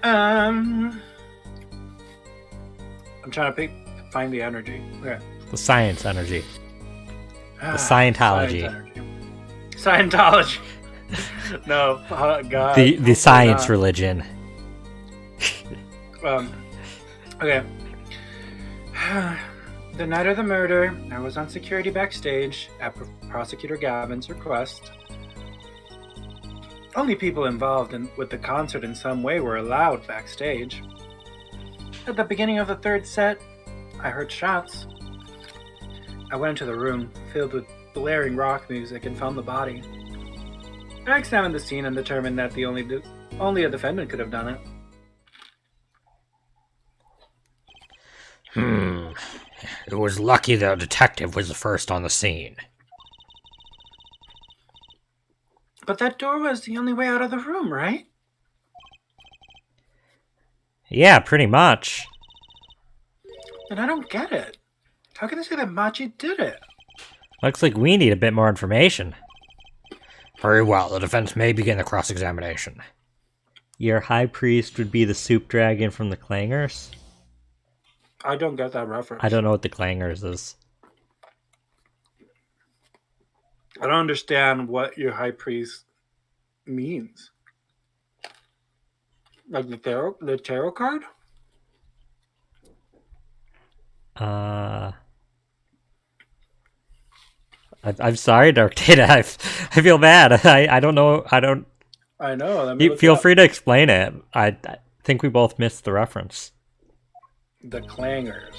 I'm trying to find the energy. Okay. The science energy. The Science Scientology. energy. Scientology. No, oh, God. The science not. religion. Okay. The night of the murder, I was on security backstage at Prosecutor Gavin's request. Only people involved with the concert in some way were allowed backstage. At the beginning of the third set, I heard shots. I went into the room, filled with blaring rock music, and found the body. I examined the scene and determined that only a defendant could have done it. It was lucky the detective was the first on the scene. But that door was the only way out of the room, right? Yeah, pretty much. And I don't get it. How can they say that Machi did it? Looks like we need a bit more information. Very well, the defense may begin the cross-examination. Your high priest would be the soup dragon from the Clangers? I don't get that reference. I don't know what the Clangers is. I don't understand what your high priest means. Like the tarot card? I'm sorry, Dark Data. I feel bad. I don't know. I know. Feel free to explain it. I think we both missed the reference. The Clangers.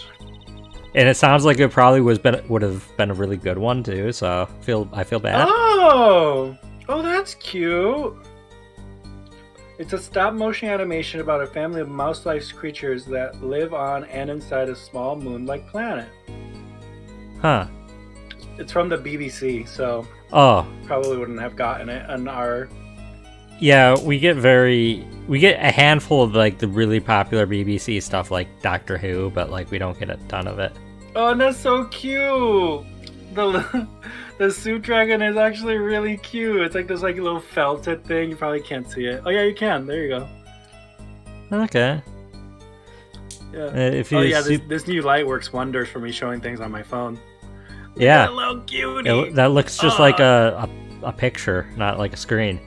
And it sounds like it probably would have been a really good one too. So I feel bad. Oh, that's cute. It's a stop-motion animation about a family of mouse-like creatures that live on and inside a small moon-like planet. Huh. It's from the BBC, so probably wouldn't have gotten it on our. Yeah, we get a handful of like the really popular BBC stuff like Doctor Who, but like we don't get a ton of it. Oh, and that's so cute. The suit dragon is actually really cute. It's like this like little felted thing. You probably can't see it. Oh yeah, you can. There you go. Okay. Yeah. This new light works wonders for me showing things on my phone. Yeah. That little cutie. That looks just like a picture, not like a screen.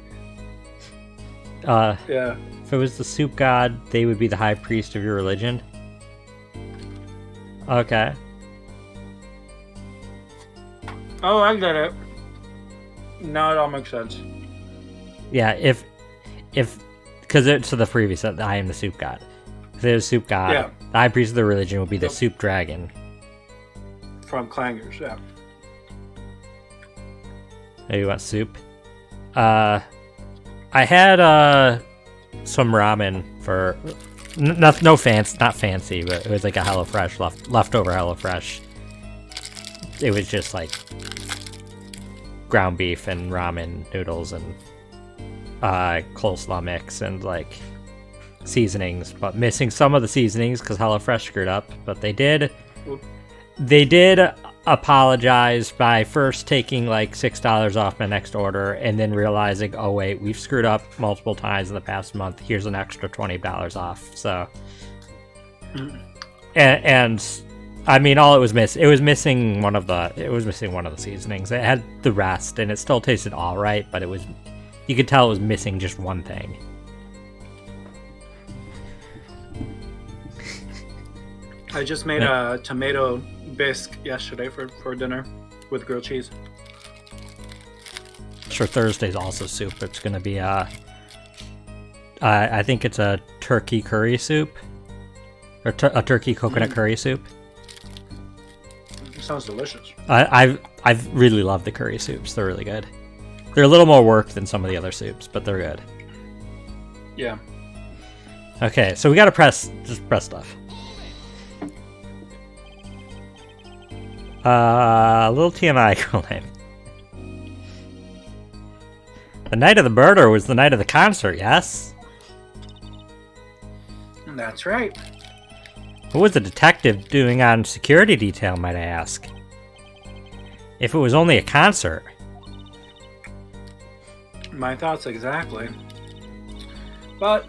Yeah. If it was the soup god, they would be the high priest of your religion. Okay. Oh, I get it. Now it all makes sense. Yeah, because it's to the previous, I am the soup god. If it was soup god, the high priest of the religion would be the soup dragon. From Clangers, yeah. Oh, you want soup? I had some ramen for not fancy, but it was like a HelloFresh leftover HelloFresh. It was just like ground beef and ramen noodles and coleslaw mix and like seasonings, but missing some of the seasonings because HelloFresh screwed up. But they did apologize by first taking like $6 off my next order and then realizing, oh wait, we've screwed up multiple times in the past month. Here's an extra $20 off. So, and I mean, all it was missing one of the seasonings. It had the rest, and it still tasted all right, but you could tell it was missing just one thing. I just made a tomato bisque yesterday for dinner with grilled cheese. Sure, Thursday's also soup. It's gonna be I think it's a turkey curry soup, or a turkey coconut curry soup. Sounds delicious. I really love the curry soups. They're really good. They're a little more work than some of the other soups, but they're good. Yeah. Okay, so we gotta press stuff. A little TMI claim. The night of the murder was the night of the concert, yes? That's right. What was the detective doing on security detail, might I ask? If it was only a concert. My thoughts exactly. But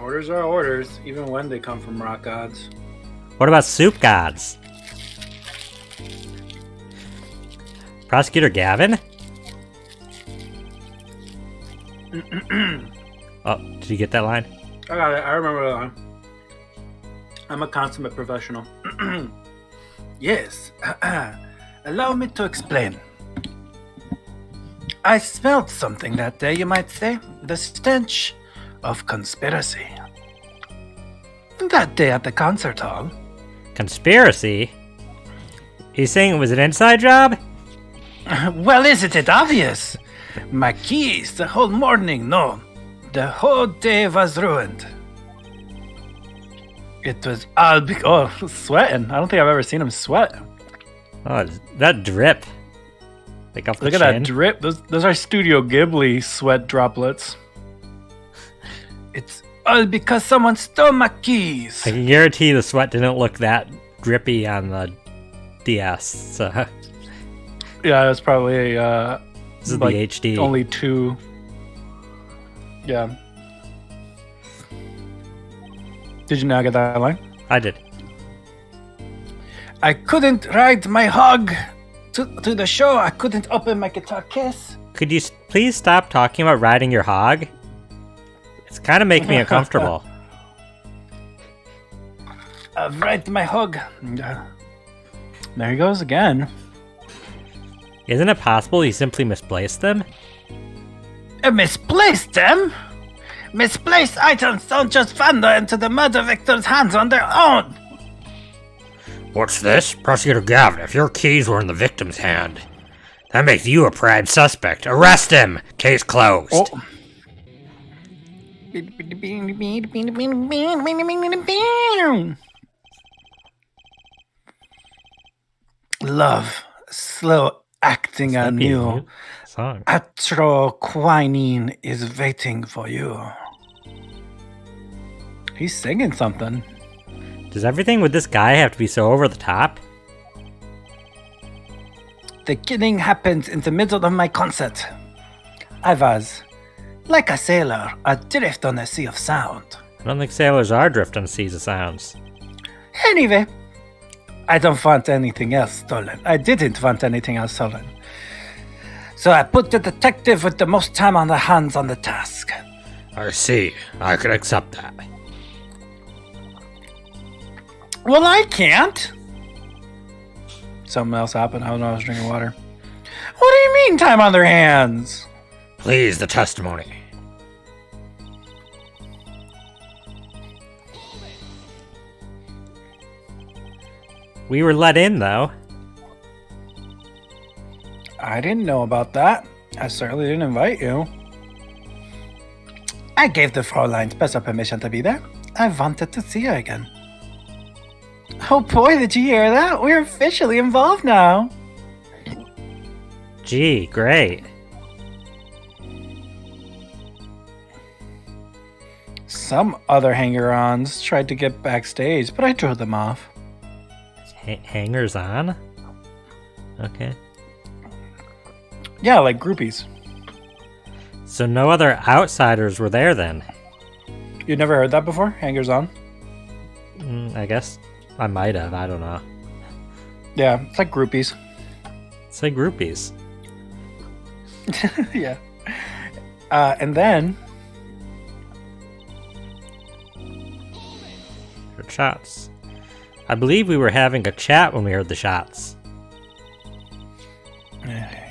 Orders are orders, even when they come from rock gods. What about soup gods? Prosecutor Gavin? Oh, did you get that line? I got it. I remember that line. I'm a consummate professional. Yes. Allow me to explain. I smelled something that day, you might say. The stench of conspiracy. That day at the concert hall. Conspiracy? He's saying it was an inside job? Well, isn't it obvious? My keys, the whole morning, no. The whole day was ruined. It was all sweating. I don't think I've ever seen him sweat. Oh, that drip. Like off the Look at that drip. Those are Studio Ghibli sweat droplets. It's all because someone stole my keys. I can guarantee the sweat didn't look that drippy on the DS. So. Yeah, it's probably this is like the HD. Only 2. Yeah. Did you not get that line? I did. I couldn't ride my hog to the show. I couldn't open my guitar case. Could you please stop talking about riding your hog? It's kind of making me uncomfortable. I've ride my hog. There he goes again. Isn't it possible he simply misplaced them? Misplaced them? Misplaced items don't just wander into the murder victim's hands on their own. What's this? Prosecutor Gavin, if your keys were in the victim's hand, that makes you a prime suspect. Arrest him! Case closed. Oh. Love, slow acting on you. Atroquinine is waiting for you. He's singing something. Does everything with this guy have to be so over the top? The killing happened in the middle of my concert. I was, like a sailor, adrift on a sea of sound. I don't think sailors are adrift on seas of sounds. Anyway, I don't want anything else stolen. I didn't want anything else stolen. So I put the detective with the most time on their hands on the task. I see. I can accept that. Well, I can't. Something else happened. I don't know. I was drinking water. What do you mean, time on their hands? Please, the testimony. We were let in, though. I didn't know about that. I certainly didn't invite you. I gave the Fräulein special permission to be there. I wanted to see her again. Oh boy, did you hear that? We're officially involved now. Gee, great. Some other hanger-ons tried to get backstage, but I drew them off. Hangers on? Okay. Yeah, like groupies. So no other outsiders were there then? You never heard that before? Hangers on? I guess I might have. I don't know. Yeah, it's like groupies. It's like groupies. Yeah. And then... shots. I believe we were having a chat when we heard the shots.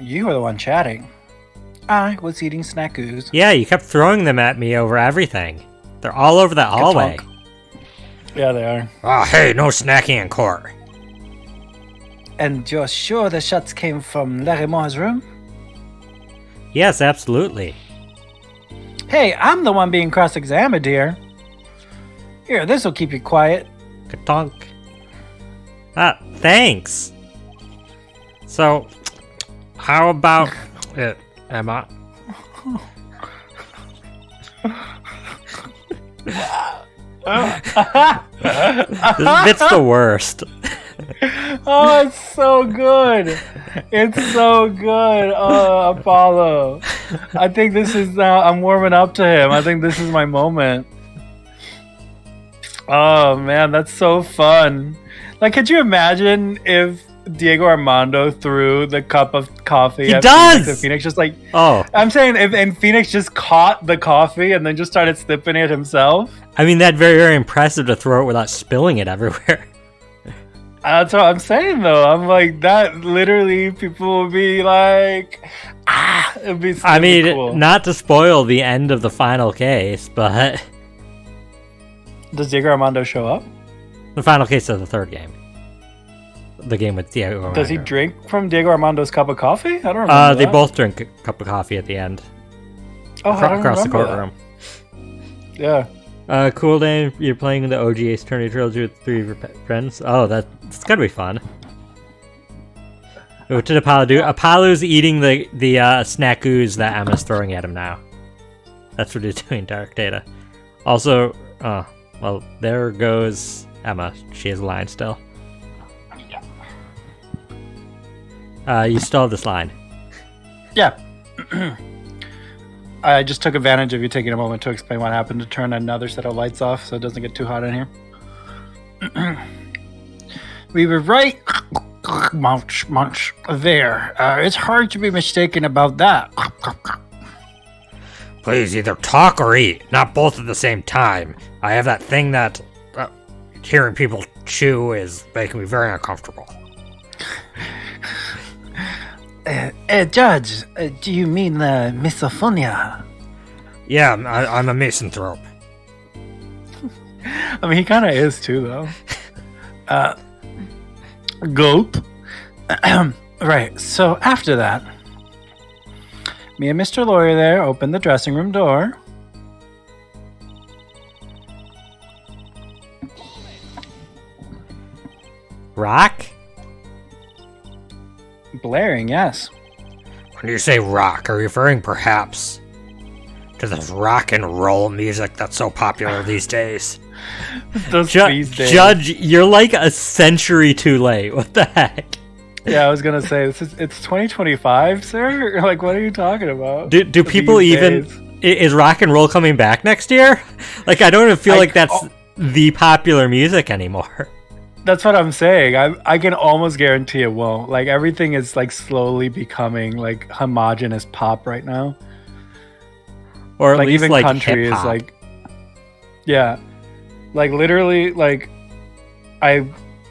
You were the one chatting. I was eating snackoos. Yeah, you kept throwing them at me over everything. They're all over that hallway. Yeah, they are. Oh, hey, no snacking in court. And you're sure the shots came from Lamaroir's room? Yes, absolutely. Hey, I'm the one being cross-examined here. Here, this'll keep you quiet. Ka-tonk. Ah, thanks. So, how about it, Emma? This bit's the worst. Oh, it's so good. It's so good. Oh, Apollo. I think this is I'm warming up to him. I think this is my moment. Oh man, that's so fun. Like, could you imagine if Diego Armando threw the cup of coffee He at does! Phoenix, and Phoenix just like, Oh, I'm saying, if and Phoenix just caught the coffee and then just started sipping it himself? I mean, that's very, very impressive to throw it without spilling it everywhere. That's what I'm saying, though. I'm like, that literally, people would be like, it'd be so cool. Not to spoil the end of the final case, but Does Diego Armando show up? the final case of the third game. The game with Diego Armando. Does he drink from Diego Armando's cup of coffee? I don't remember. They both drink a cup of coffee at the end. Oh, I don't across the remember courtroom. that. Yeah. Cool day. You're playing the OG Ace Attorney trilogy with 3 of your friends. Oh, that's gotta be fun. What did Apollo do? Apollo's eating the snackoos that Emma's throwing at him now. That's what he's doing, Dark Data. Also, well, there goes Emma. She has a line still. You still have this line. Yeah. I just took advantage of you taking a moment to explain what happened to turn another set of lights off so it doesn't get too hot in here. We were right, munch, there. It's hard to be mistaken about that. Please either talk or eat, not both at the same time. I have that thing that hearing people chew is making me very uncomfortable. Judge, do you mean misophonia? Yeah, I'm a misanthrope. I mean, he kind of is too, though. Gulp. Right, so after that, me and Mr. Lawyer there opened the dressing room door. Rock? Blaring, yes. When you say rock, are you referring perhaps to the rock and roll music that's so popular these days? These days. Judge, you're like a century too late. What the heck? Yeah, I was gonna say it's 2025, sir. Like, what are you talking about? Do people even? Is rock and roll coming back next year? Like, I don't even feel like that's the popular music anymore. That's what I'm saying. I can almost guarantee it won't. Like, everything is like slowly becoming like homogenous pop right now. Or at like least even like country hip-hop. is like, yeah, like literally like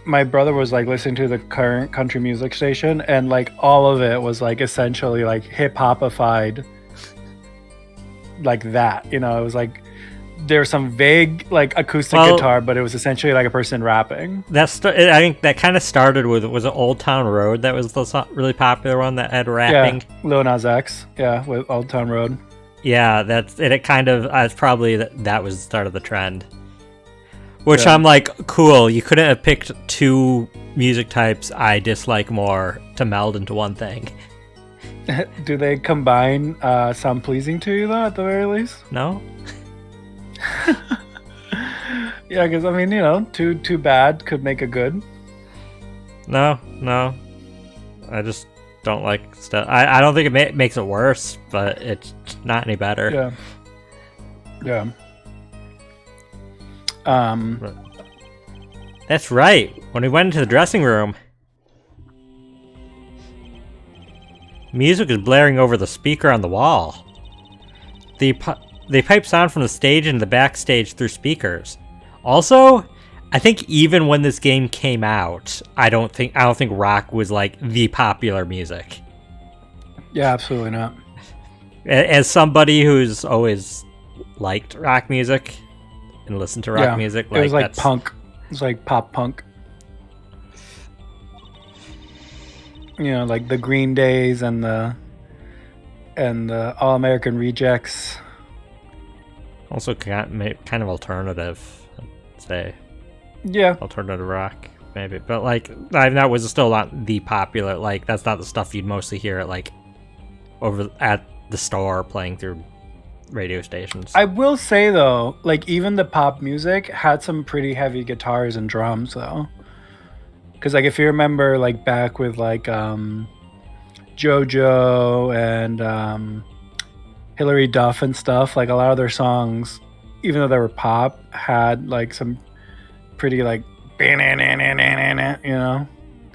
my brother was like listening to the current country music station, and like all of it was like essentially like hip hopified, like that. You know, it was like there was some vague like acoustic guitar, but it was essentially like a person rapping. I think that kind of started with, was it Old Town Road? That was the really popular one that had rapping. Yeah, Lil Nas X. Yeah, with Old Town Road. Yeah, that's it. It kind of it's probably that was the start of the trend. Which I'm like, cool. You couldn't have picked 2 music types I dislike more to meld into one thing. Do they combine sound pleasing to you though? At the very least. No. Yeah, because I mean, you know, too bad could make a good. No. I just don't like stuff. I don't think it makes it worse, but it's not any better. Yeah. That's right. When we went into the dressing room, music is blaring over the speaker on the wall. They pipe sound from the stage and the backstage through speakers. Also, I think even when this game came out, I don't think rock was like the popular music. Yeah, absolutely not. As somebody who's always liked rock music and listened to rock music, it was like punk. It was like pop punk. You know, like the Green Days and the All American Rejects. Also kind of alternative, I'd say. Yeah. Alternative rock, maybe. But like, that was still not the popular, like, that's not the stuff you'd mostly hear at like over at the store playing through radio stations. I will say though, like even the pop music had some pretty heavy guitars and drums though. Because like if you remember like back with like JoJo and Hillary Duff and stuff, like a lot of their songs, even though they were pop, had like some pretty like, you know.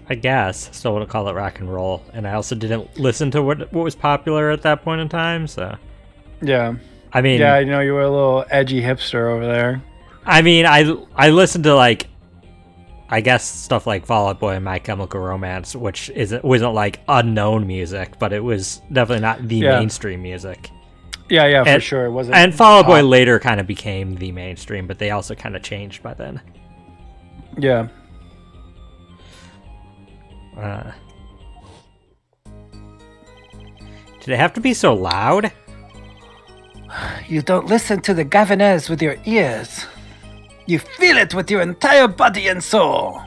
I guess. Still wouldn't call it rock and roll. And I also didn't listen to what was popular at that point in time, so. Yeah. I mean. Yeah, you know, you were a little edgy hipster over there. I mean, I listened to, like, I guess stuff like Fall Out Boy and My Chemical Romance, which wasn't like unknown music, but it was definitely not the mainstream music. Yeah, for sure. It wasn't. And Fall Out Boy later kind of became the mainstream, but they also kind of changed by then. Yeah. Did it have to be so loud? You don't listen to the governors with your ears. You feel it with your entire body and soul.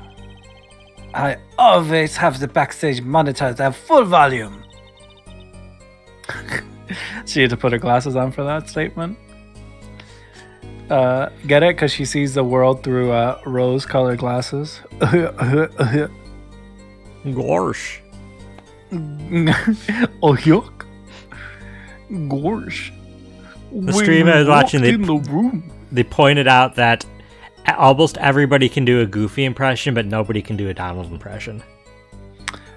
I always have the backstage monitors at full volume. She had to put her glasses on for that statement. Get it? Because she sees the world through rose-colored glasses. Gorsh. Oh, yuck. Gorsh. The stream I was watching, they pointed out that almost everybody can do a Goofy impression, but nobody can do a Donald impression.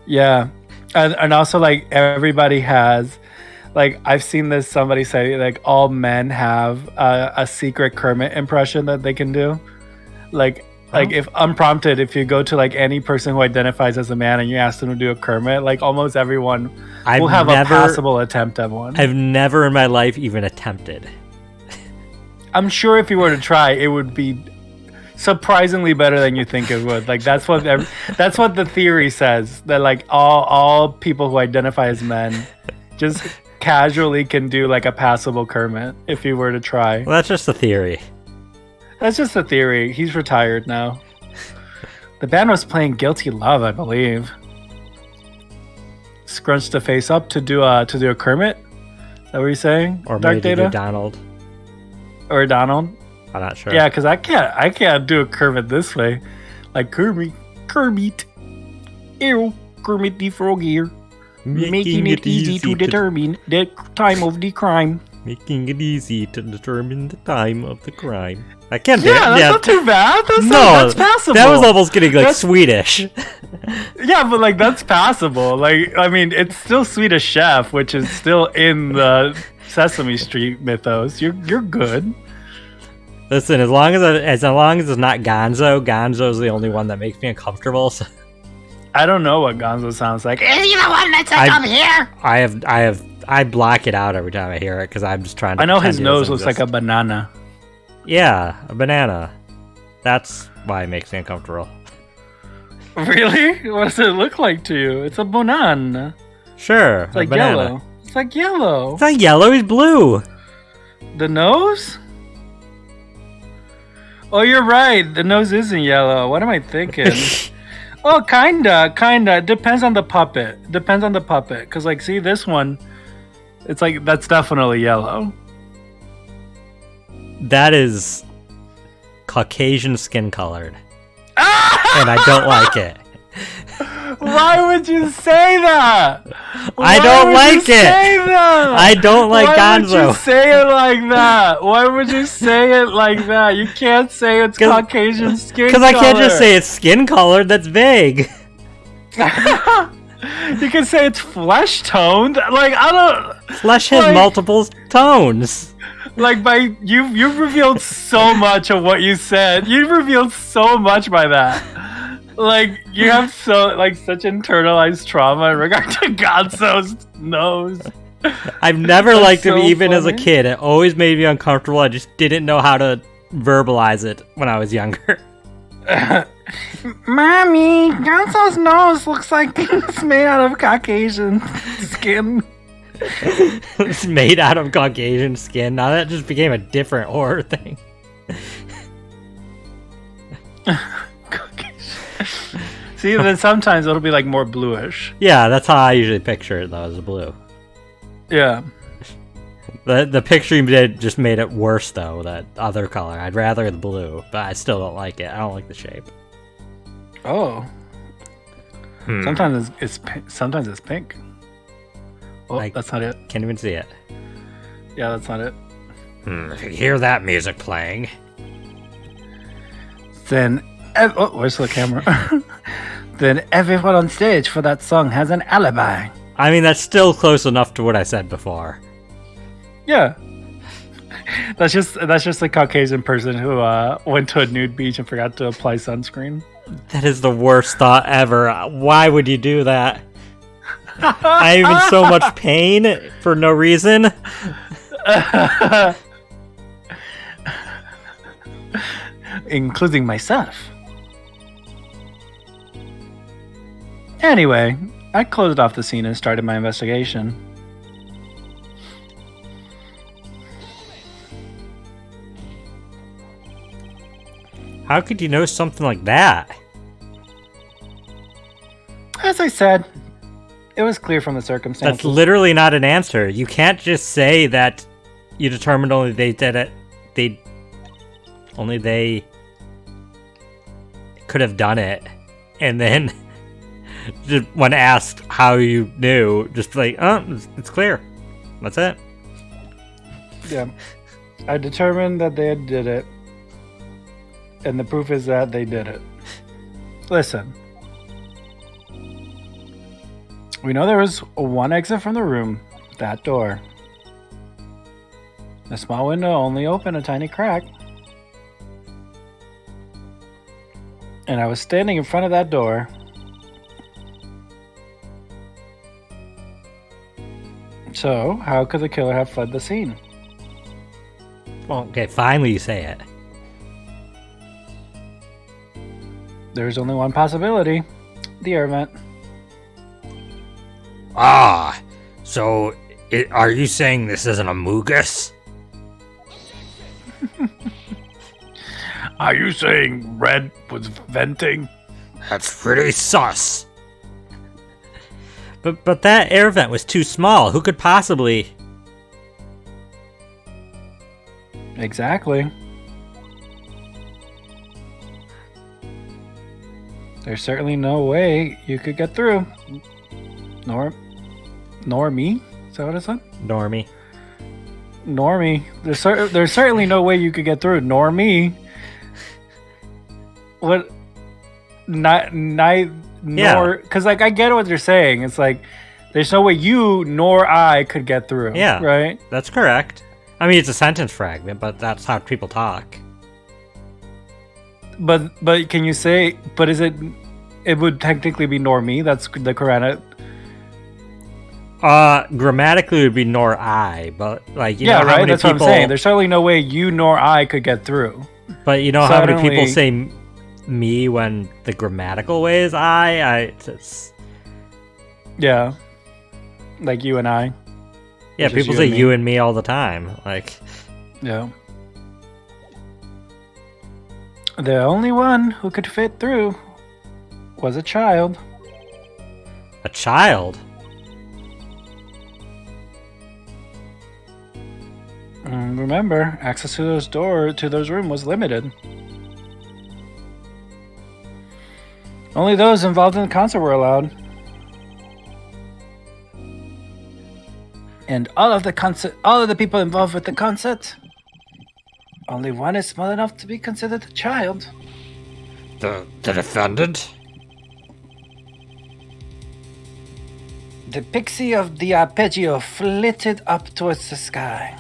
Yeah. And also, like, everybody has, like, I've seen this, somebody say, like, all men have a secret Kermit impression that they can do. Like, if unprompted, if you go to, like, any person who identifies as a man and you ask them to do a Kermit, like, almost everyone will have a passable attempt at one. I've never in my life even attempted. I'm sure if you were to try, it would be surprisingly better than you think it would. Like, that's what the theory says, that, like, all people who identify as men just casually can do, like, a passable Kermit if you were to try. Well, that's just a theory. That's just a theory. He's retired now. The band was playing Guilty Love, I believe. Scrunched the face up to do a Kermit. Is that what you're saying? Or Dark maybe Data? do Donald. Or Donald? I'm not sure. Yeah, because I can't do a Kermit this way. Like Kermit. Ew, Kermit the Frog here. Making it easy to determine the time of the crime. Making it easy to determine the time of the crime. I can't do it. Yeah, that's not too bad. That's passable. That was almost getting like Swedish. Yeah, but like that's passable. Like, I mean, it's still Swedish Chef, which is still in the Sesame Street mythos. You're good. Listen, as long as it's not Gonzo, Gonzo's the only one that makes me uncomfortable. So. I don't know what Gonzo sounds like. Is he the one that said come here? I block it out every time I hear it because I'm just trying to. I know his nose looks like a banana. Yeah, a banana. That's why it makes me uncomfortable. Really? What does it look like to you? It's a banana. Sure, it's like yellow. It's like yellow. It's not yellow. He's blue. The nose? Oh, you're right. The nose isn't yellow. What am I thinking? Oh, kinda. Depends on the puppet. Because, like, see this one, it's like, that's definitely yellow. That is Caucasian skin colored. And I don't like it. Why would you say that? I don't like it. I don't like Gonzo. Why would you say it like that? Why would you say it like that? You can't say it's Caucasian skin color. Because I can't just say it's skin colored. That's vague. You can say it's flesh toned. Like, I don't. Flesh has multiple tones. Like, you've revealed so much of what you said. You've revealed so much by that. Like, you have such internalized trauma in regard to Gonzo's nose. I've never liked him even as a kid. It always made me uncomfortable. I just didn't know how to verbalize it when I was younger. Mommy, Gonzo's nose looks like it's made out of Caucasian skin. It's made out of Caucasian skin. Now that just became a different horror thing. See, then sometimes it'll be like more bluish. Yeah, that's how I usually picture it though, as blue. Yeah. The picture you did just made it worse though, that other color. I'd rather the blue, but I still don't like it. I don't like the shape. Oh. Sometimes it's pink. Oh, that's not it. Can't even see it. Yeah, that's not it. If you hear that music playing, then Where's the camera? Then everyone on stage for that song has an alibi. I mean, that's still close enough to what I said before. Yeah. That's just a Caucasian person who went to a nude beach and forgot to apply sunscreen. That is the worst thought ever. Why would you do that? I'm in so much pain for no reason. Including myself. Anyway, I closed off the scene and started my investigation. How could you know something like that? As I said, it was clear from the circumstances. That's literally not an answer. You can't just say that you determined only they did it. Only they could have done it. And then just when asked how you knew, just like, oh, it's clear. That's it. Yeah. I determined that they did it. And the proof is that they did it. Listen. We know there was one exit from the room. That door. The small window only opened a tiny crack. And I was standing in front of that door. So, how could the killer have fled the scene? Well, okay, finally you say it. There's only one possibility. The air vent. Ah, so are you saying this isn't a Moogus? Are you saying Red was venting? That's pretty sus. But that air vent was too small. Who could possibly... Exactly. There's certainly no way you could get through. Nor me? Is that what it said? Normie. There's certainly no way you could get through. Nor me. What? Nor, because like I get what you're saying. It's like there's no way you nor I could get through. Yeah, right. That's correct. I mean, it's a sentence fragment, but that's how people talk. But can you say? But is it? It would technically be nor me. That's the correct. Grammatically it would be nor I, but like you know how right. many That's people. What I'm saying. There's certainly no way you nor I could get through. But you know how many people say me when the grammatical way is I. Yeah. Like you and I. Yeah, people say you and me all the time. Like. Yeah. The only one who could fit through was a child. A child? Remember, access to those rooms was limited. Only those involved in the concert were allowed. And all of the people involved with the concert, only one is small enough to be considered a child. The defendant? The pixie of the arpeggio flitted up towards the sky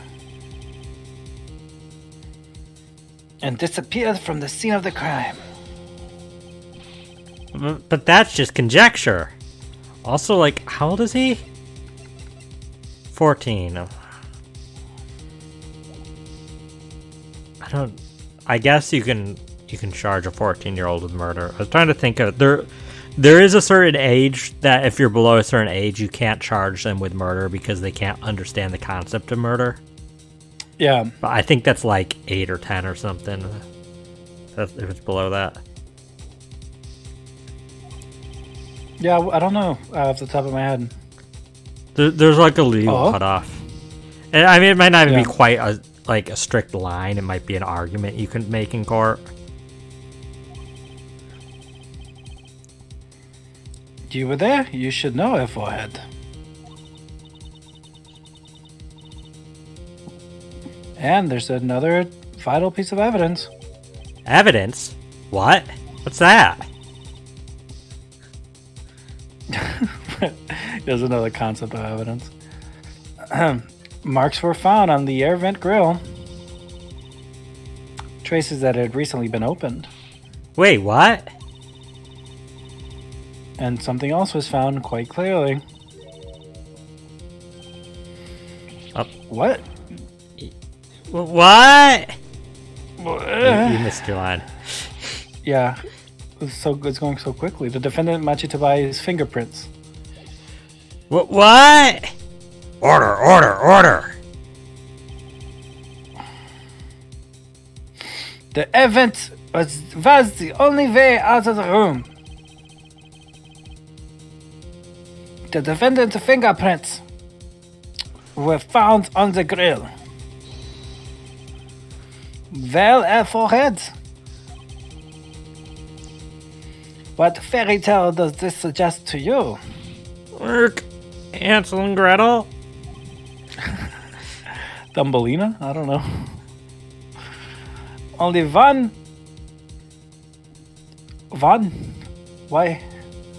and disappeared from the scene of the crime. But that's just conjecture. Also, like, how old is he? 14. I guess you can charge a 14-year-old with murder. I was trying to think of there is a certain age that if you're below a certain age, you can't charge them with murder because they can't understand the concept of murder. Yeah. But I think that's like 8 or 10 or something. If it's below that. Yeah, I don't know off the top of my head. There's like a legal cutoff. And I mean, it might not even be quite a strict line. It might be an argument you can make in court. You were there. You should know her forehead. And there's another vital piece of evidence. Evidence? What? What's that? He doesn't know the concept of evidence. Marks were found on the air vent grill. Traces that had recently been opened. Wait, what? And something else was found quite clearly. What? What? You missed your line. Yeah. It's going so quickly. The defendant matched to by his fingerprints. What? Order. The event was the only way out of the room. The defendant's fingerprints were found on the grill. Well, at forehead. What fairy tale does this suggest to you? Work. Hansel and Gretel? Thumbelina? I don't know. Only one. Why?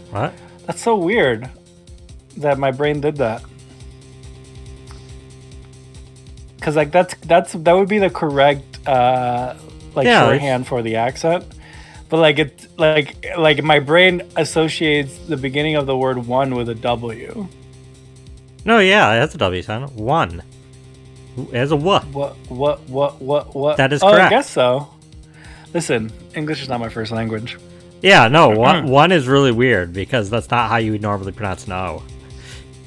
What? That's so weird that my brain did that. Because like that would be the correct shorthand for the accent, but like it like my brain associates the beginning of the word one with a W. No, yeah, it has a W sound. One. It has a what? What? That is correct. correct. I guess so. Listen, English is not my first language. Yeah, no, one is really weird because that's not how you would normally pronounce an O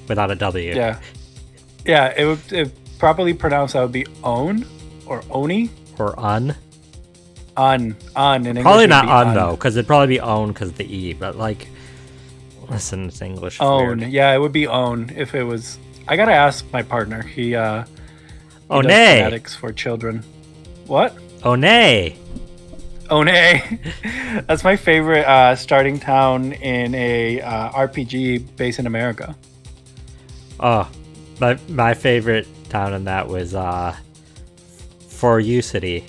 without a W. Yeah. It would properly pronounced that would be own or oni or un. In English. Probably not un though, because it'd probably be own because of the E. But like, listen, it's English. It's own. weird. Yeah, it would be own if it was. I gotta ask my partner. He does phonetics for children. What? Onay. That's my favorite starting town in a RPG based in America. Oh, my favorite town in that was For You City.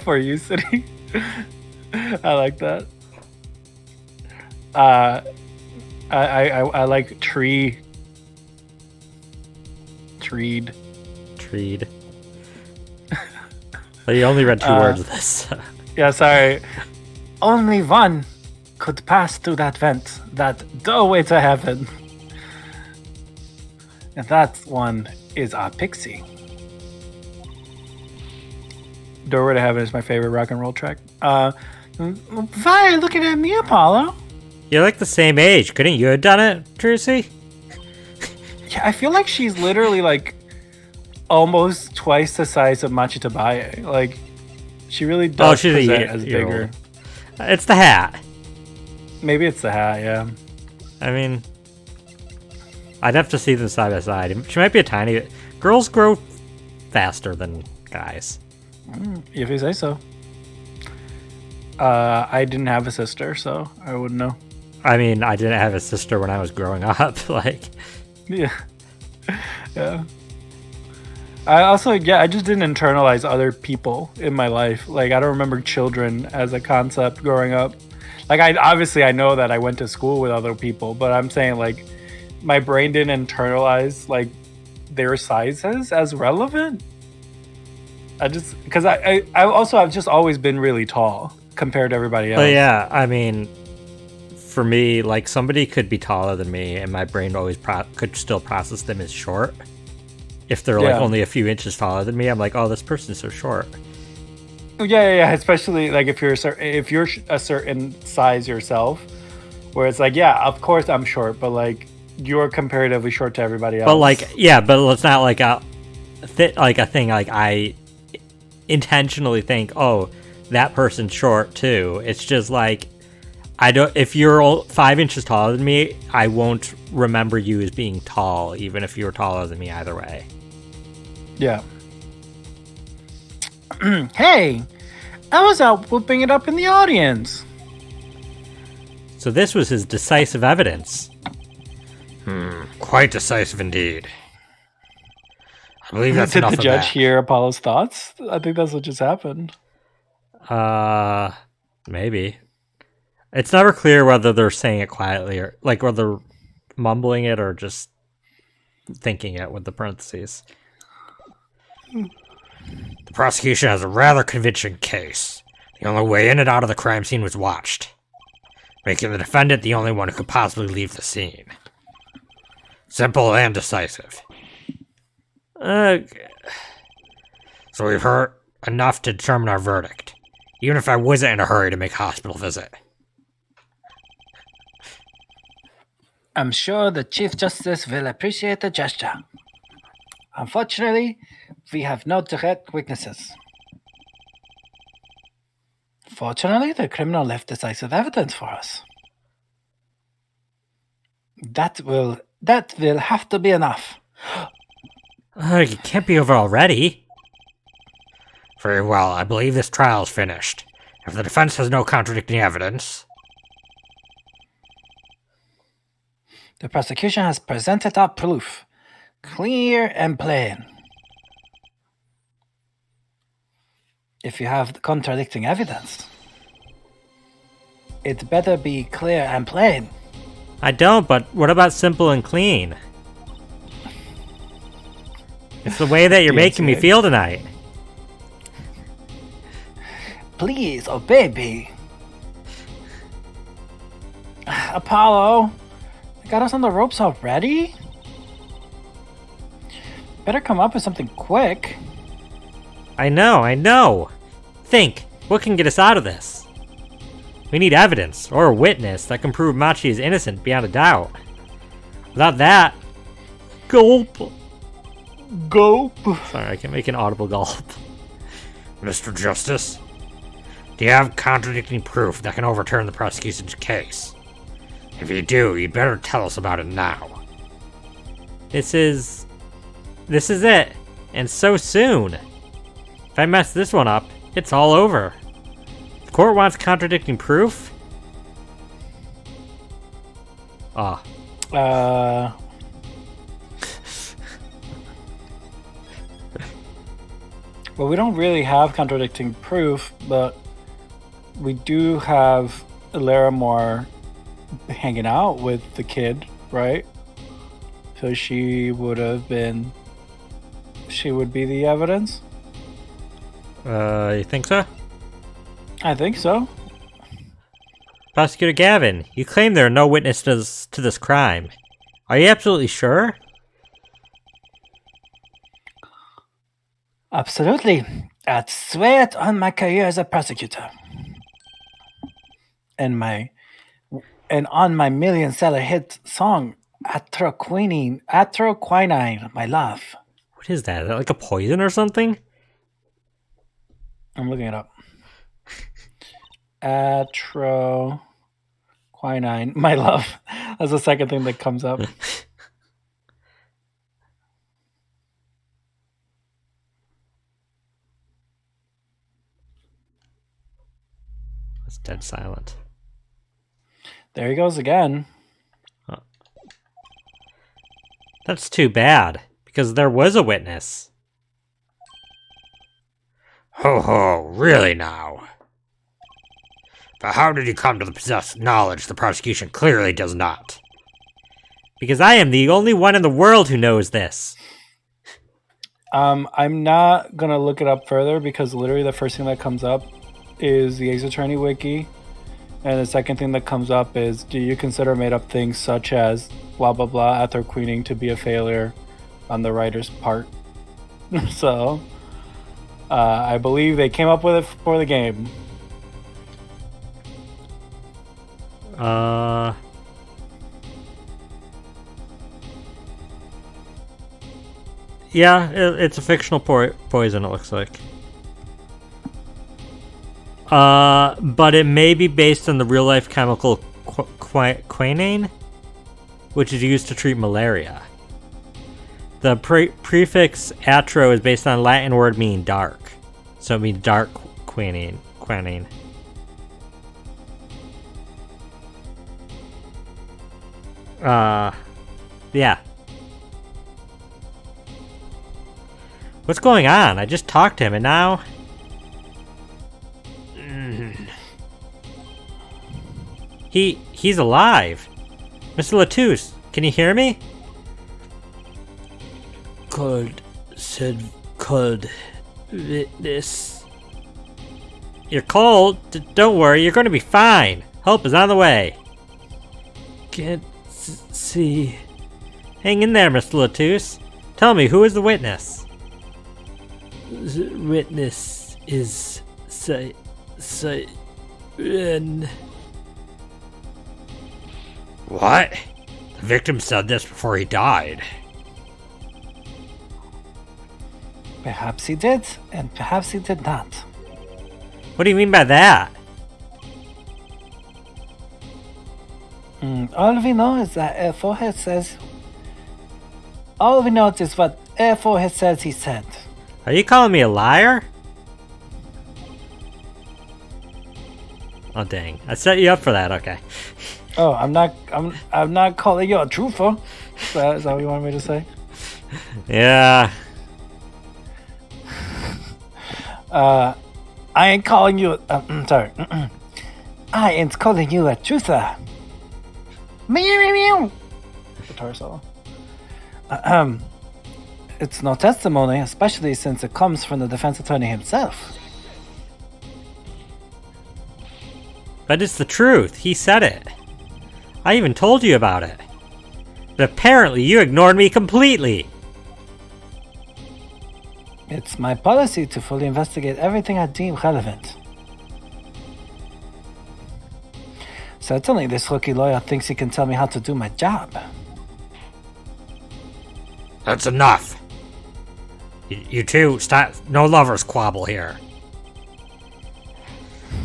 For You City. I like that. I like Treed. But you only read two words of this. Yeah, sorry. Only one could pass through that vent, that doorway to heaven. And that one is our pixie. Doorway to Heaven is my favorite rock and roll track. Why are you looking at me, Apollo? You're like the same age. Couldn't you have done it, Trucy? Yeah, I feel like she's literally like almost twice the size of Machitabaye. Like, she really does present as bigger. It's the hat. Maybe it's the hat, yeah. I mean, I'd have to see them side by side. She might be a tiny... Girls grow faster than guys. If you say so. I didn't have a sister, so I wouldn't know. I mean, I didn't have a sister when I was growing up. Like, yeah. I just didn't internalize other people in my life. Like, I don't remember children as a concept growing up. Like, I know that I went to school with other people, but I'm saying, like, my brain didn't internalize, like, their sizes as relevant. Because I've just always been really tall compared to everybody else. But yeah, I mean, for me, like, somebody could be taller than me, and my brain always could still process them as short. If they're like only a few inches taller than me, I'm like, oh, this person's so short. Yeah. Especially like if you're a certain size yourself, where it's like, yeah, of course I'm short, but like you're comparatively short to everybody else. But like, yeah, but it's not like a thing. Like I intentionally think, oh, that person's short too. It's just like, I don't. If you're 5 inches taller than me, I won't remember you as being tall, even if you were taller than me either way. Yeah. Hey, I was out whooping it up in the audience. So this was his decisive evidence. Quite decisive indeed. I believe that's Did enough the of judge that. hear Apollo's thoughts? I think that's what just happened. Maybe. It's never clear whether they're saying it quietly or like whether mumbling it or just thinking it with the parentheses. The prosecution has a rather convincing case. The only way in and out of the crime scene was watched, making the defendant the only one who could possibly leave the scene. Simple and decisive. Okay. So we've heard enough to determine our verdict, even if I wasn't in a hurry to make a hospital visit. I'm sure the Chief Justice will appreciate the gesture. Unfortunately, we have no direct witnesses. Fortunately, the criminal left decisive evidence for us. That will have to be enough. It can't be over already. Very well, I believe this trial is finished. If the defense has no contradicting evidence... The prosecution has presented our proof, clear and plain. If you have contradicting evidence, it better be clear and plain. I don't, but what about simple and clean? It's the way that you're making me feel tonight. Please obey me. Apollo, you got us on the ropes already? Better come up with something quick. I know. Think, what can get us out of this? We need evidence, or a witness, that can prove Machi is innocent beyond a doubt. Without that... Gulp! Sorry, I can make an audible gulp. Mr. Justice, do you have contradicting proof that can overturn the prosecution's case? If you do, you better tell us about it now. This is it, and so soon. If I mess this one up, it's all over. The court wants contradicting proof? Well, we don't really have contradicting proof, but we do have Lamaroir hanging out with the kid, right? So she would be the evidence? You think so? I think so. Prosecutor Gavin, you claim there are no witnesses to this crime. Are you absolutely sure? Absolutely. I'd swear it on my career as a prosecutor. And on my million-seller hit song, Atroquinine, my love. What is that? Is that like a poison or something? I'm looking it up. Atroquinine, my love. That's the second thing that comes up. It's dead silent. There he goes again. Oh. That's too bad, because there was a witness. Ho ho, really now? But how did you come to possess knowledge the prosecution clearly does not? Because I am the only one in the world who knows this. I'm not gonna look it up further because literally the first thing that comes up is the Ace Attorney wiki, and the second thing that comes up is, do you consider made up things such as blah blah blah after queening to be a failure on the writer's part? So I believe they came up with it for the game. Yeah, it's a fictional poison, it looks like. But it may be based on the real-life chemical quinine, which is used to treat malaria. The prefix atro is based on a Latin word meaning dark, so it means dark quinine. Yeah. What's going on? I just talked to him and now... He's alive. Mr. Latouche, can you hear me? Cold witness. You're cold? Don't worry, you're going to be fine. Help is on the way. Can't see. Hang in there, Mr. Latouche. Tell me, who is the witness? The witness is Siren. What? The victim said this before he died. Perhaps he did, and perhaps he did not. What do you mean by that? All we know is that Air Forehead says. All we know is what Air Forehead says he said. Are you calling me a liar? Oh dang! I set you up for that. Okay. Oh, I'm not calling you a truther. Is that what you want me to say? Yeah. I ain't calling you. Sorry. I ain't calling you a truther. Meow meow meow. Guitar solo. It's no testimony, especially since it comes from the defense attorney himself. But it's the truth. He said it. I even told you about it. But apparently you ignored me completely. It's my policy to fully investigate everything I deem relevant. Certainly, this rookie lawyer thinks he can tell me how to do my job. That's enough. You two, stop. No lovers quabble here.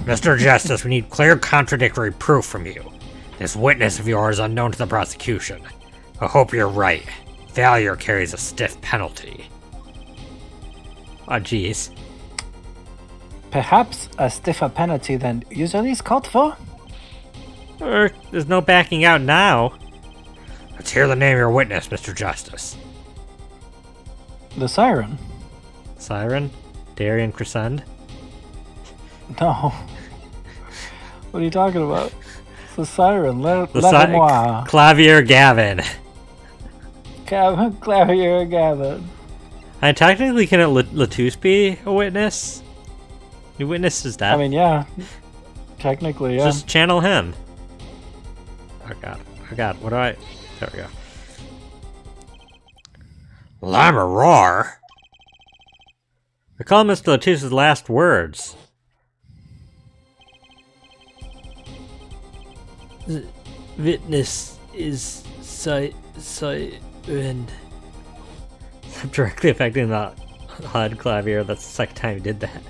Mr. Justice, we need clear contradictory proof from you. This witness of yours is unknown to the prosecution. I hope you're right. Failure carries a stiff penalty. Oh, jeez. Perhaps a stiffer penalty than usually is called for? There's no backing out now. Let's hear the name of your witness, Mr. Justice. The Siren? Siren? Darian Crescend? No. What are you talking about? It's the Siren. Lamaroir. Clavier Gavin. Clavier Gavin. I technically can Latouche be a witness? You witness his death? I mean, yeah. Technically, yeah. Just channel him. Oh god, what do I... There we go. Lamaroir? Recall Mr. Latouche's last words. The witness is Siren. Directly affecting the HUD clavier. That's the second time he did that.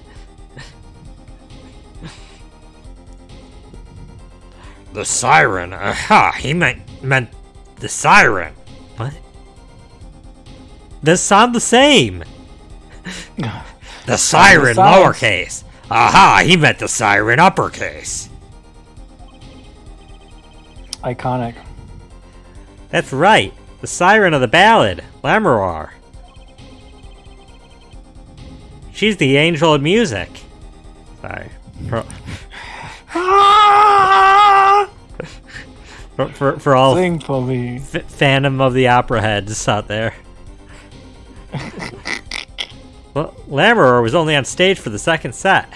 The siren? Aha! He meant the siren. What? They sound the same. The siren lowercase. Aha! He meant the siren uppercase. Iconic. That's right. The siren of the ballad, Lamaroir. She's the angel of music. Sorry. For all Sing for me. Phantom of the Opera heads out there. Well, Lamaroir was only on stage for the second set.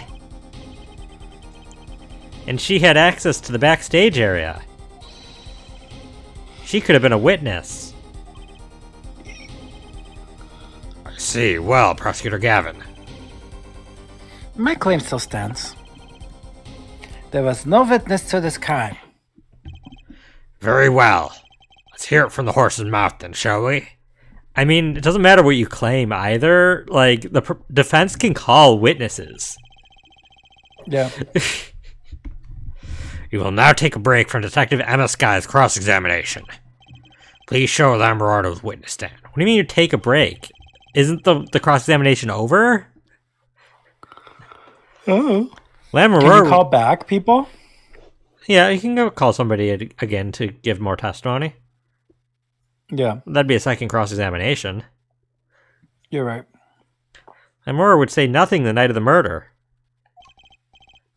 And she had access to the backstage area. She could have been a witness. I see. Well, Prosecutor Gavin. My claim still stands. There was no witness to this crime. Very well. Let's hear it from the horse's mouth then, shall we? I mean, it doesn't matter what you claim either. Like, the defense can call witnesses. Yeah. You will now take a break from Detective Emma Sky's cross-examination. Please show Lamaroir to his witness stand. What do you mean you take a break? Isn't the cross-examination over? Oh. Lamaroir... Can you call back people? Yeah, you can go call somebody again to give more testimony. Yeah. That'd be a second cross-examination. You're right. Lamaroir would say nothing the night of the murder.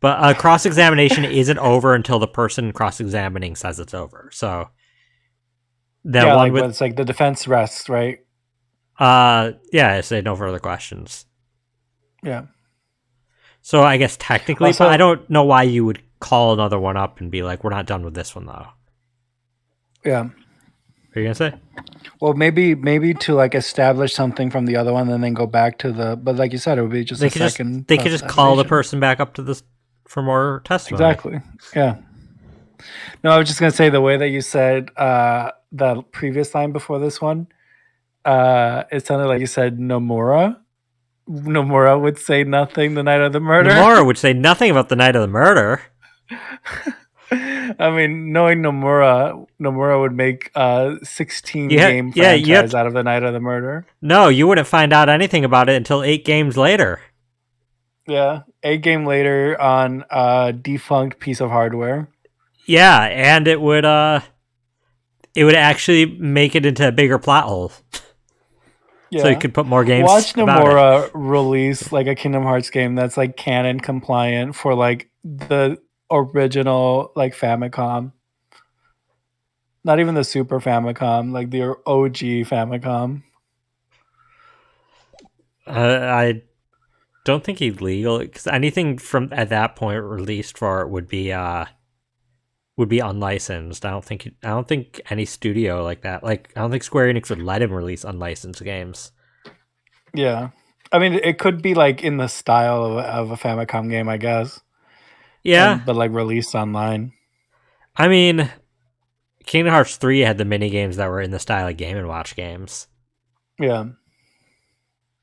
But cross-examination isn't over until the person cross-examining says it's over. So that yeah, one like with when it's like the defense rests, right? yeah, I say no further questions. Yeah. So I guess technically, but I Also, don't know why you would call another one up and be like, "We're not done with this one, though." yeah. What are you gonna say? Well, maybe to like establish something from the other one and then go back to the. But like you said, it would be just They a could just second they could just call the cross-examination. person back up to this for more testimony. Exactly. Yeah. No, I was just gonna say the way that you said the previous line before this one, it sounded like you said Nomura. Nomura would say nothing the night of the murder. Nomura would say nothing about the night of the murder. I mean, knowing Nomura would make a 16 Yeah, game yeah, franchise out of the night of the murder. No, you wouldn't find out anything about it until 8 games later. Yeah, a game later on a defunct piece of hardware. Yeah, and it would actually make it into a bigger plot hole. Yeah. So you could put more games. Watch about Nomura release like a Kingdom Hearts game that's like canon compliant for like the original like Famicom. Not even the Super Famicom, like the OG Famicom. I don't think he's legal because anything from at that point released for it would be unlicensed. I don't think any studio like that. Like I don't think Square Enix would let him release unlicensed games. Yeah. I mean, it could be like in the style of a Famicom game, I guess. Yeah, But like released online. I mean, Kingdom Hearts 3 had the mini games that were in the style of Game & Watch games. Yeah.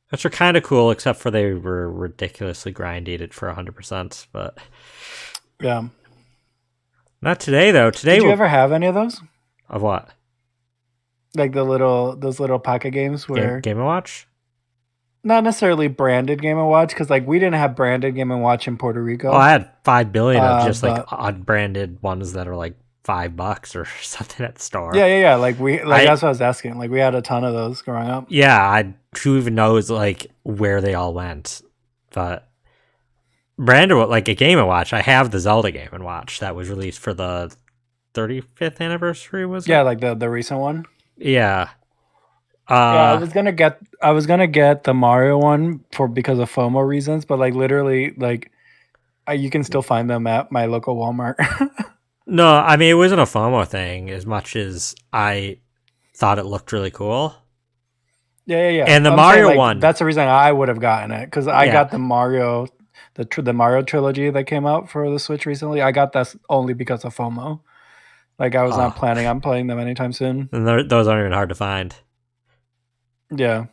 Which are kind of cool, except for they were ridiculously grindy for 100%. But Yeah. not today, though. Today, Did you ever have any of those? of what? Like those little pocket games where Game & Watch? not necessarily branded Game and Watch, because like we didn't have branded Game and Watch in Puerto Rico. Oh, I had 5 billion of just like but- unbranded ones that are like $5 or something at the store. Yeah. Like that's what I was asking. Like we had a ton of those growing up. Yeah, who even knows like where they all went? But branded like a Game & Watch. I have the Zelda Game & Watch that was released for the 35th anniversary. Was it? Yeah, like the recent one. Yeah. Yeah, I was gonna get the Mario one because of FOMO reasons, but like literally, like you can still find them at my local Walmart. No, I mean it wasn't a FOMO thing as much as I thought it looked really cool. Yeah. And the I'm Mario saying, like, one, that's the reason I would have gotten it, because I Yeah. got the Mario, the Mario trilogy that came out for the Switch recently. I got that only because of FOMO. Like I was not planning on playing them anytime soon. and those aren't even hard to find. Yeah.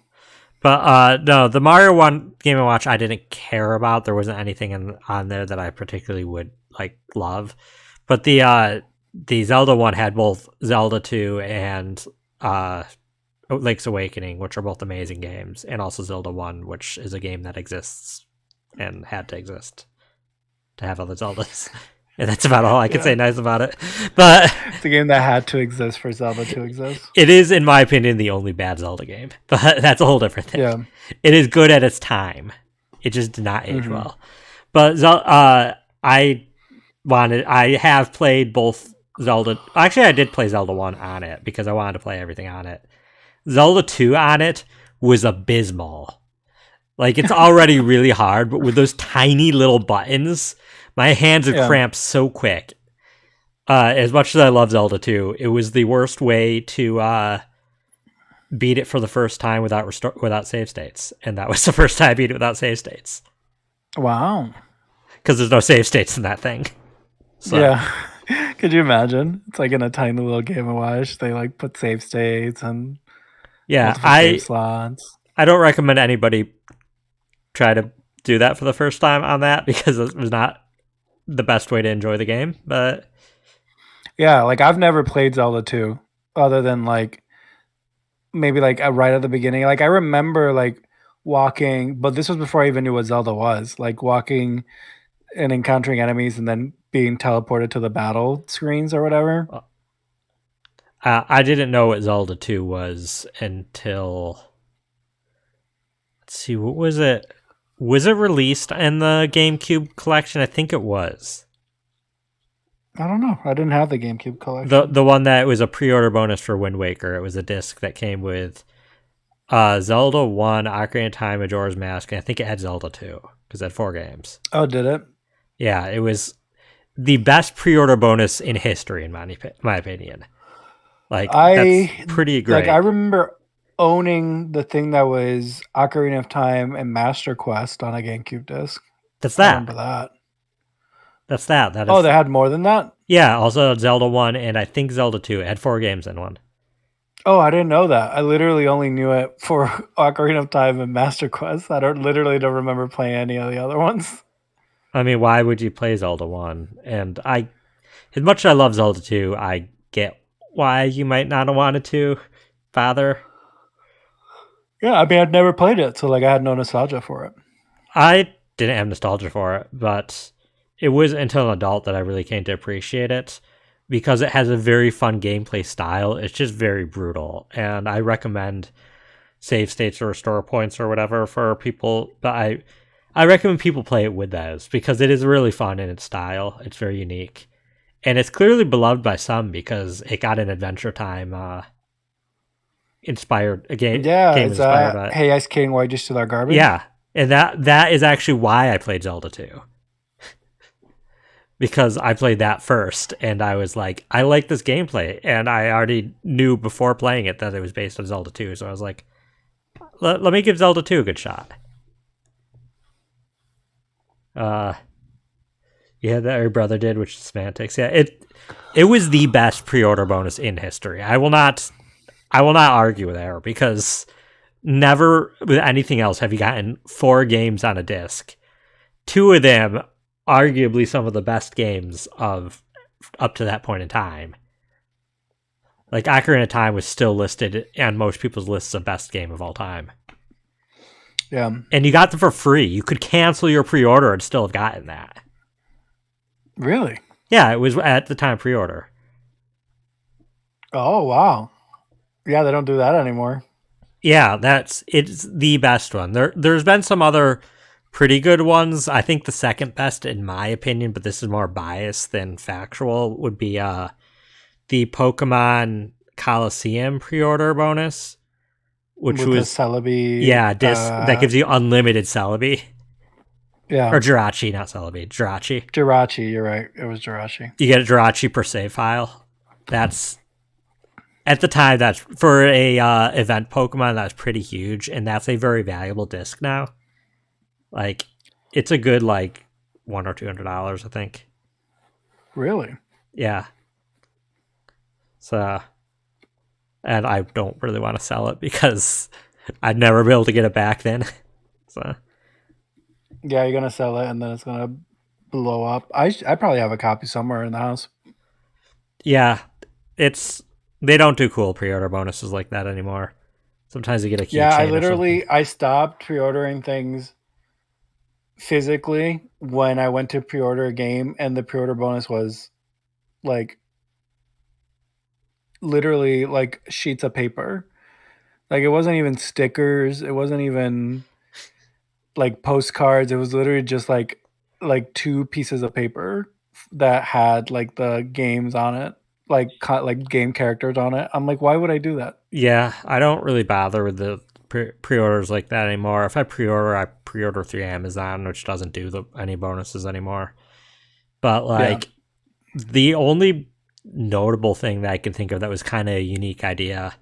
But no, the Mario one Game & Watch I didn't care about. There wasn't anything on there that I particularly would like love. But the Zelda one had both Zelda 2 and Link's Awakening, which are both amazing games, and also Zelda 1, which is a game that exists and had to exist to have other Zeldas. And that's about all I can say nice about it. But It's a game that had to exist for Zelda to exist. it is, in my opinion, the only bad Zelda game. But that's a whole different thing. Yeah. It is good at its time. It just did not age well. But I have played both Zelda. Actually, I did play Zelda 1 on it because I wanted to play everything on it. Zelda 2 on it was abysmal. Like, it's already really hard, but with those tiny little buttons, my hands would cramp so quick. As much as I love Zelda 2, it was the worst way to beat it for the first time without save states. And that was the first time I beat it without save states. Wow. Because there's no save states in that thing. So. Yeah. Could you imagine? It's like in a tiny little Game & Watch. They like put save states and save slots. I don't recommend anybody try to do that for the first time on that because it was not the best way to enjoy the game. But yeah, like I've never played Zelda 2 other than like maybe like right at the beginning. Like I remember like walking, but this was before I even knew what Zelda was. Like walking and encountering enemies and then being teleported to the battle screens or whatever. I didn't know what Zelda 2 was until... Let's see, what was it? Was it released in the GameCube collection? I think it was. I don't know. I didn't have the GameCube collection. The one that was a pre-order bonus for Wind Waker. It was a disc that came with Zelda 1, Ocarina of Time, Majora's Mask, and I think it had Zelda 2 because it had 4 games. Oh, did it? Yeah, it was the best pre-order bonus in history, in my opinion. Like, that's pretty great. Like, I remember owning the thing that was Ocarina of Time and Master Quest on a GameCube disc. That's I that. remember that. That's that. That is, Oh, they had more than that? yeah, also Zelda 1 and I think Zelda 2. It had 4 games in one. Oh, I didn't know that. I literally only knew it for Ocarina of Time and Master Quest. I don't remember playing any of the other ones. I mean, why would you play Zelda 1? And as much as I love Zelda 2, I get why you might not have wanted to bother. Yeah, I mean, I'd never played it, so like I had no nostalgia for it. I didn't have nostalgia for it, but it wasn't until an adult that I really came to appreciate it because it has a very fun gameplay style. It's just very brutal, and I recommend save states or restore points or whatever for people, but I recommend people play it with those because it is really fun in its style. It's very unique. And it's clearly beloved by some because it got an Adventure Time inspired game. Yeah, game it's inspired by it. Hey Ice King, why'd you steal our garbage? Yeah, and that is actually why I played Zelda 2. Because I played that first, and I was like, I like this gameplay, and I already knew before playing it that it was based on Zelda 2, so I was like, let me give Zelda 2 a good shot. Yeah, that your brother did, which is semantics. Yeah, it was the best pre-order bonus in history. I will not argue with there because never with anything else have you gotten 4 games on a disc. 2 of them arguably some of the best games of up to that point in time. Like Ocarina of Time was still listed on most people's lists of best game of all time. Yeah. And you got them for free. You could cancel your pre-order and still have gotten that. Really? Yeah, it was at the time pre-order. Oh, wow. Yeah, they don't do that anymore. Yeah, it's the best one. There's been some other pretty good ones. I think the second best, in my opinion, but this is more biased than factual, would be the Pokemon Coliseum pre-order bonus, which with was the Celebi. Yeah, disc that gives you unlimited Celebi. Yeah. Or Jirachi, not Celebi. Jirachi. Jirachi, you're right. It was Jirachi. You get a Jirachi per save file. That's at the time that's for a event Pokemon that's pretty huge, and that's a very valuable disc now. Like, it's a good like $100 or $200, I think. Really? Yeah. So, and I don't really want to sell it because I'd never be able to get it back then. So. Yeah, you're gonna sell it and then it's gonna blow up. I probably have a copy somewhere in the house. Yeah, they don't do cool pre-order bonuses like that anymore. Sometimes you get a keychain. Yeah, I stopped pre-ordering things physically when I went to pre-order a game, and the pre-order bonus was like literally like sheets of paper. Like it wasn't even stickers. It wasn't even like postcards. It was literally just like 2 pieces of paper that had like the games on it, like game characters on it. I'm like, why would I do that? Yeah, I don't really bother with the pre-orders like that anymore. If I pre-order through Amazon, which doesn't do any bonuses anymore. But like the only notable thing that I can think of that was kind of a unique idea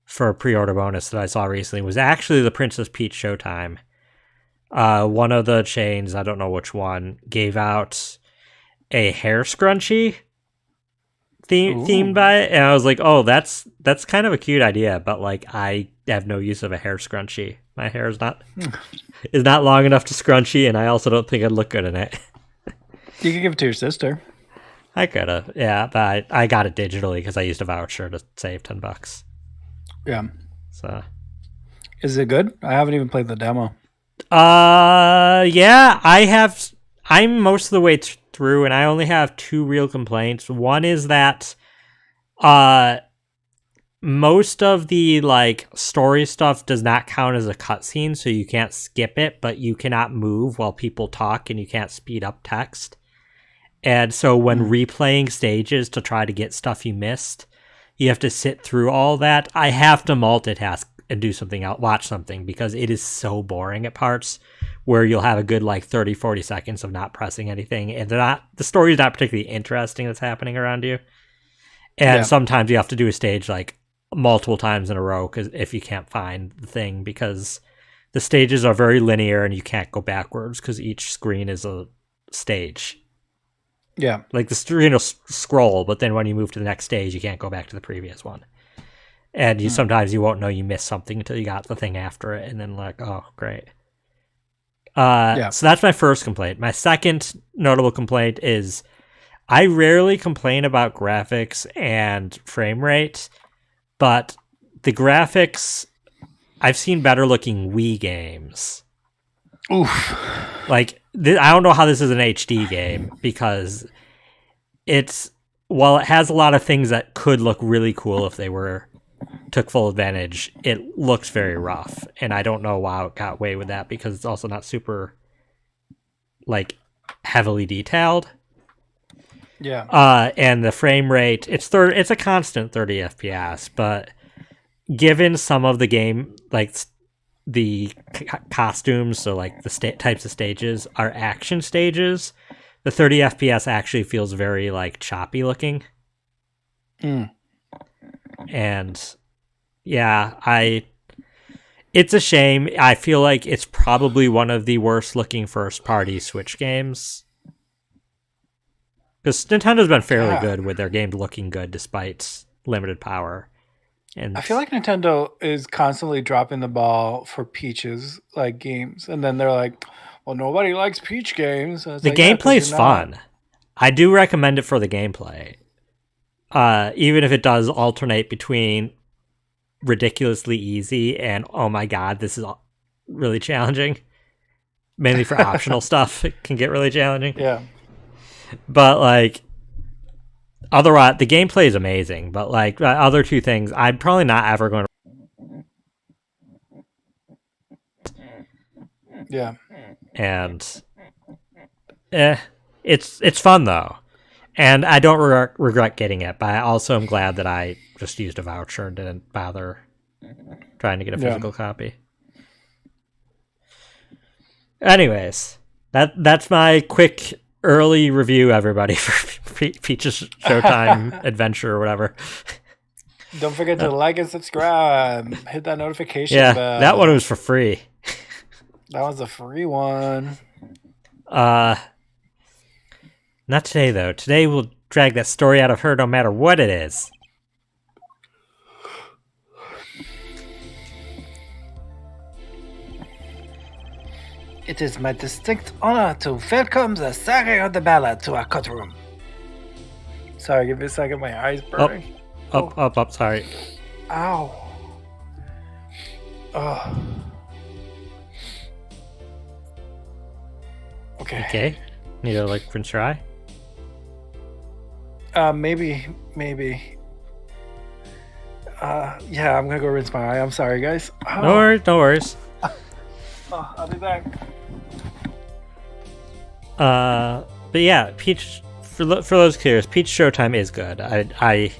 for a pre-order bonus that I saw recently was actually the Princess Peach Showtime. One of the chains, I don't know which one, gave out a hair scrunchie themed by it, and I was like, oh, that's kind of a cute idea, but like I have no use of a hair scrunchie. My hair is not long enough to scrunchie, and I also don't think I'd look good in it. You could give it to your sister. I could have, yeah, but I got it digitally because I used a voucher to save $10. Yeah. So, is it good? I haven't even played the demo. Yeah, I'm most of the way through, and I only have 2 real complaints. One is that, most of the like story stuff does not count as a cutscene, so you can't skip it, but you cannot move while people talk and you can't speed up text. And so when replaying stages to try to get stuff you missed, you have to sit through all that. I have to multitask and do something else, watch something, because it is so boring at parts where you'll have a good like 30, 40 seconds of not pressing anything, and the story is not particularly interesting that's happening around you. And sometimes you have to do a stage like multiple times in a row because if you can't find the thing, because the stages are very linear and you can't go backwards because each screen is a stage. Yeah. Like the screen will scroll, but then when you move to the next stage, you can't go back to the previous one. And you sometimes you won't know you missed something until you got the thing after it, and then like, oh, great. So that's my first complaint. My second notable complaint is I rarely complain about graphics and frame rate, but the graphics, I've seen better looking Wii games. Oof. Like, I don't know how this is an HD game, because while it has a lot of things that could look really cool if they took full advantage, it looks very rough, and I don't know why it got away with that, because it's also not super like heavily detailed. Yeah. And the frame rate, it's a constant 30 FPS, but given some of the game, like the costumes, so like the types of stages are action stages, the 30 FPS actually feels very like choppy looking. And yeah, it's a shame. I feel like it's probably one of the worst looking first party Switch games, because Nintendo's been fairly good with their games looking good despite limited power. And I feel like Nintendo is constantly dropping the ball for Peach's like games, and then they're like, "Well, nobody likes Peach games." And it's the like, gameplay is you're not. fun. I do recommend it for the gameplay, even if it does alternate between ridiculously easy and oh my god, this is really challenging. Mainly for optional stuff, it can get really challenging. Yeah. But like, otherwise, the gameplay is amazing. But like other two things, I'm probably not ever going to. Yeah. And it's fun though, and I don't regret getting it. But I also am glad that I just used a voucher and didn't bother trying to get a physical copy. Anyways, that's my quick early review, everybody, for Peach's Showtime adventure or whatever. Don't forget to like and subscribe. Hit that notification bell. That one was for free. That was a free one. Not today, though. Today we'll drag that story out of her no matter what it is. It is my distinct honor to welcome the Sari of the Ballad to our courtroom. Sorry, give me a second. My eyes burning. Up, sorry. Ow. Oh. Okay. Need to like rinse your eye? Maybe. Yeah, I'm gonna go rinse my eye. I'm sorry, guys. Oh. No worries. Oh, I'll be back. But yeah, Peach. For those curious, Peach Showtime is good. I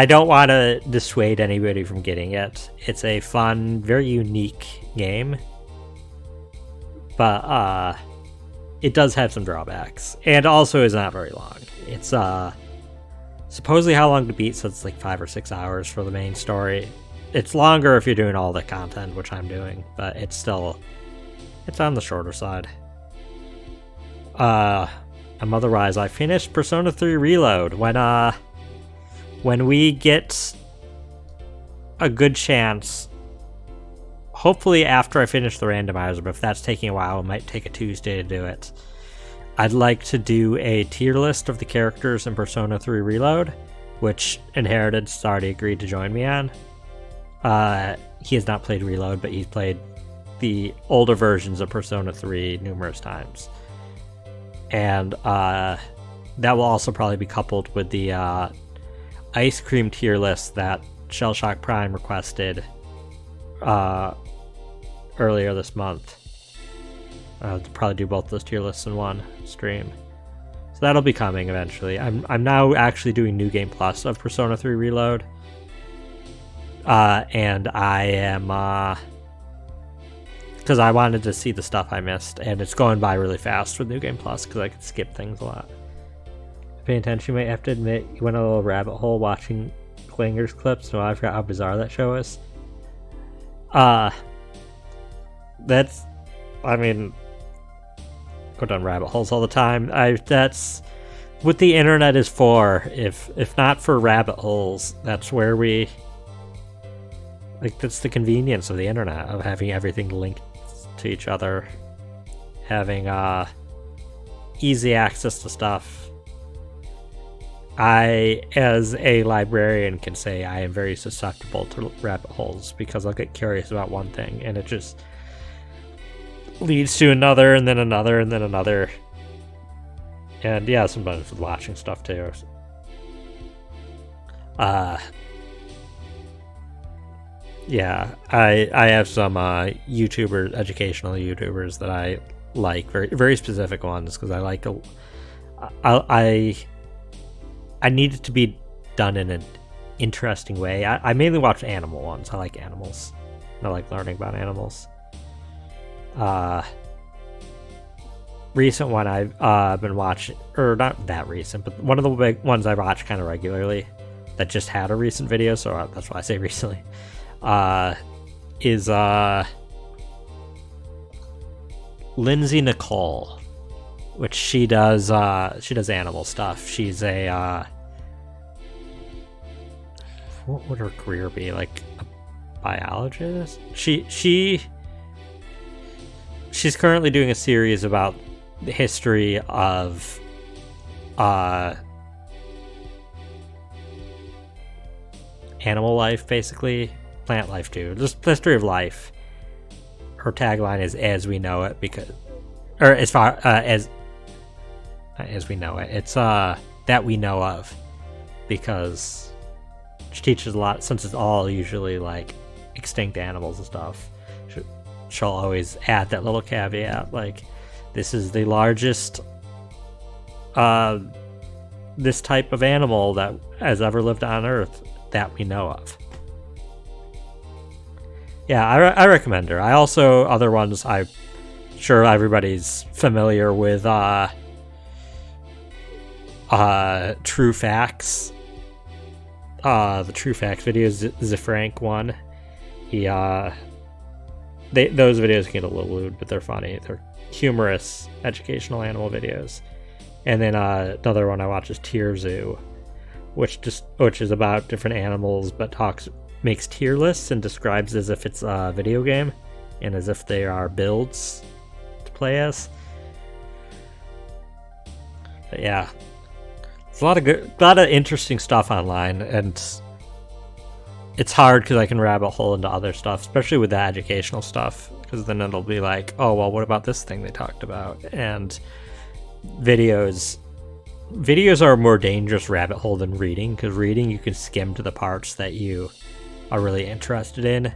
don't want to dissuade anybody from getting it. It's a fun, very unique game, but it does have some drawbacks, and also is not very long. It's supposedly how long to beat, so it's like 5 or 6 hours for the main story. It's longer if you're doing all the content, which I'm doing, but it's on the shorter side. Otherwise, I finished Persona 3 Reload when we get a good chance. Hopefully after I finish the randomizer, but if that's taking a while, it might take a Tuesday to do it. I'd like to do a tier list of the characters in Persona 3 Reload, which Inherited's already agreed to join me on. He has not played Reload, but he's played the older versions of Persona 3 numerous times. And that will also probably be coupled with the... ice cream tier list that Shellshock Prime requested earlier this month. I'll probably do both those tier lists in one stream. So that'll be coming eventually. I'm now actually doing New Game Plus of Persona 3 Reload. And I am because I wanted to see the stuff I missed, and it's going by really fast with New Game Plus because I can skip things a lot. Paying attention, you might have to admit you went a little rabbit hole watching Clanger's clips, so I forgot how bizarre that show is. That's, I mean, go down rabbit holes all the time. That's what the internet is for. If not for rabbit holes, that's where we, like, that's the convenience of the internet, of having everything linked to each other, having easy access to stuff. I, as a librarian, can say I am very susceptible to rabbit holes because I'll get curious about one thing and it just leads to another and then another and then another. And yeah, sometimes with watching stuff too. Yeah, I have some educational YouTubers that I like, very very specific ones, because I like I need it to be done in an interesting way. I mainly watch animal ones. I like animals. I like learning about animals. Recent one I've been watching, or not that recent, but one of the big ones I watch kind of regularly that just had a recent video, so that's why I say recently, is Lindsay Nicole, which she does animal stuff. She's a what would her career be, like a biologist? She's currently doing a series about the history of animal life, basically plant life too, just the history of life. Her tagline is "As we know it," because, or as far as we know it, it's that we know of, because she teaches a lot, since it's all usually like extinct animals and stuff. She'll always add that little caveat, like, this is the largest this type of animal that has ever lived on Earth that we know of. Yeah, I recommend her. I also, other ones, I'm sure everybody's familiar with True Facts. The True Facts videos is a Frank one. Those videos get a little lewd, but they're funny. They're humorous, educational animal videos. And then another one I watch is Tier Zoo, which is about different animals, but makes tier lists and describes as if it's a video game and as if they are builds to play as. But yeah, it's a lot of interesting stuff online, and it's hard because I can rabbit hole into other stuff, especially with the educational stuff, because then it'll be like, oh well, what about this thing they talked about? And videos are a more dangerous rabbit hole than reading, because reading you can skim to the parts that you are really interested in.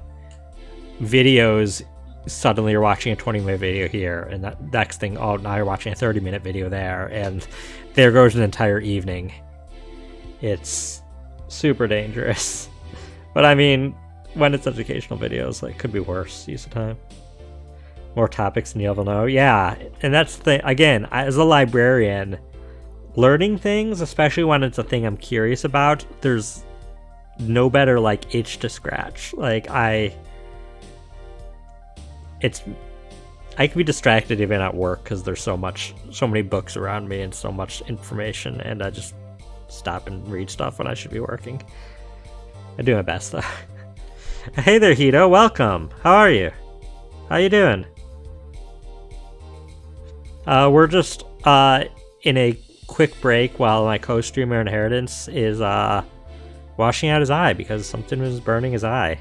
Videos, suddenly you're watching a 20-minute video here, and that next thing, oh, now you're watching a 30-minute video there, and there goes an entire evening. It's super dangerous. But I mean, when it's educational videos, like, could be worse use of time. More topics than you'll ever know. Yeah, and that's the thing. Again, as a librarian, learning things, especially when it's a thing I'm curious about, there's no better, like, itch to scratch. Like, I can be distracted even at work because there's so many books around me and so much information, and I just stop and read stuff when I should be working. I do my best though. Hey there, Hito, welcome. How are you? How you doing? We're just in a quick break while my co-streamer Inheritance is washing out his eye because something was burning his eye.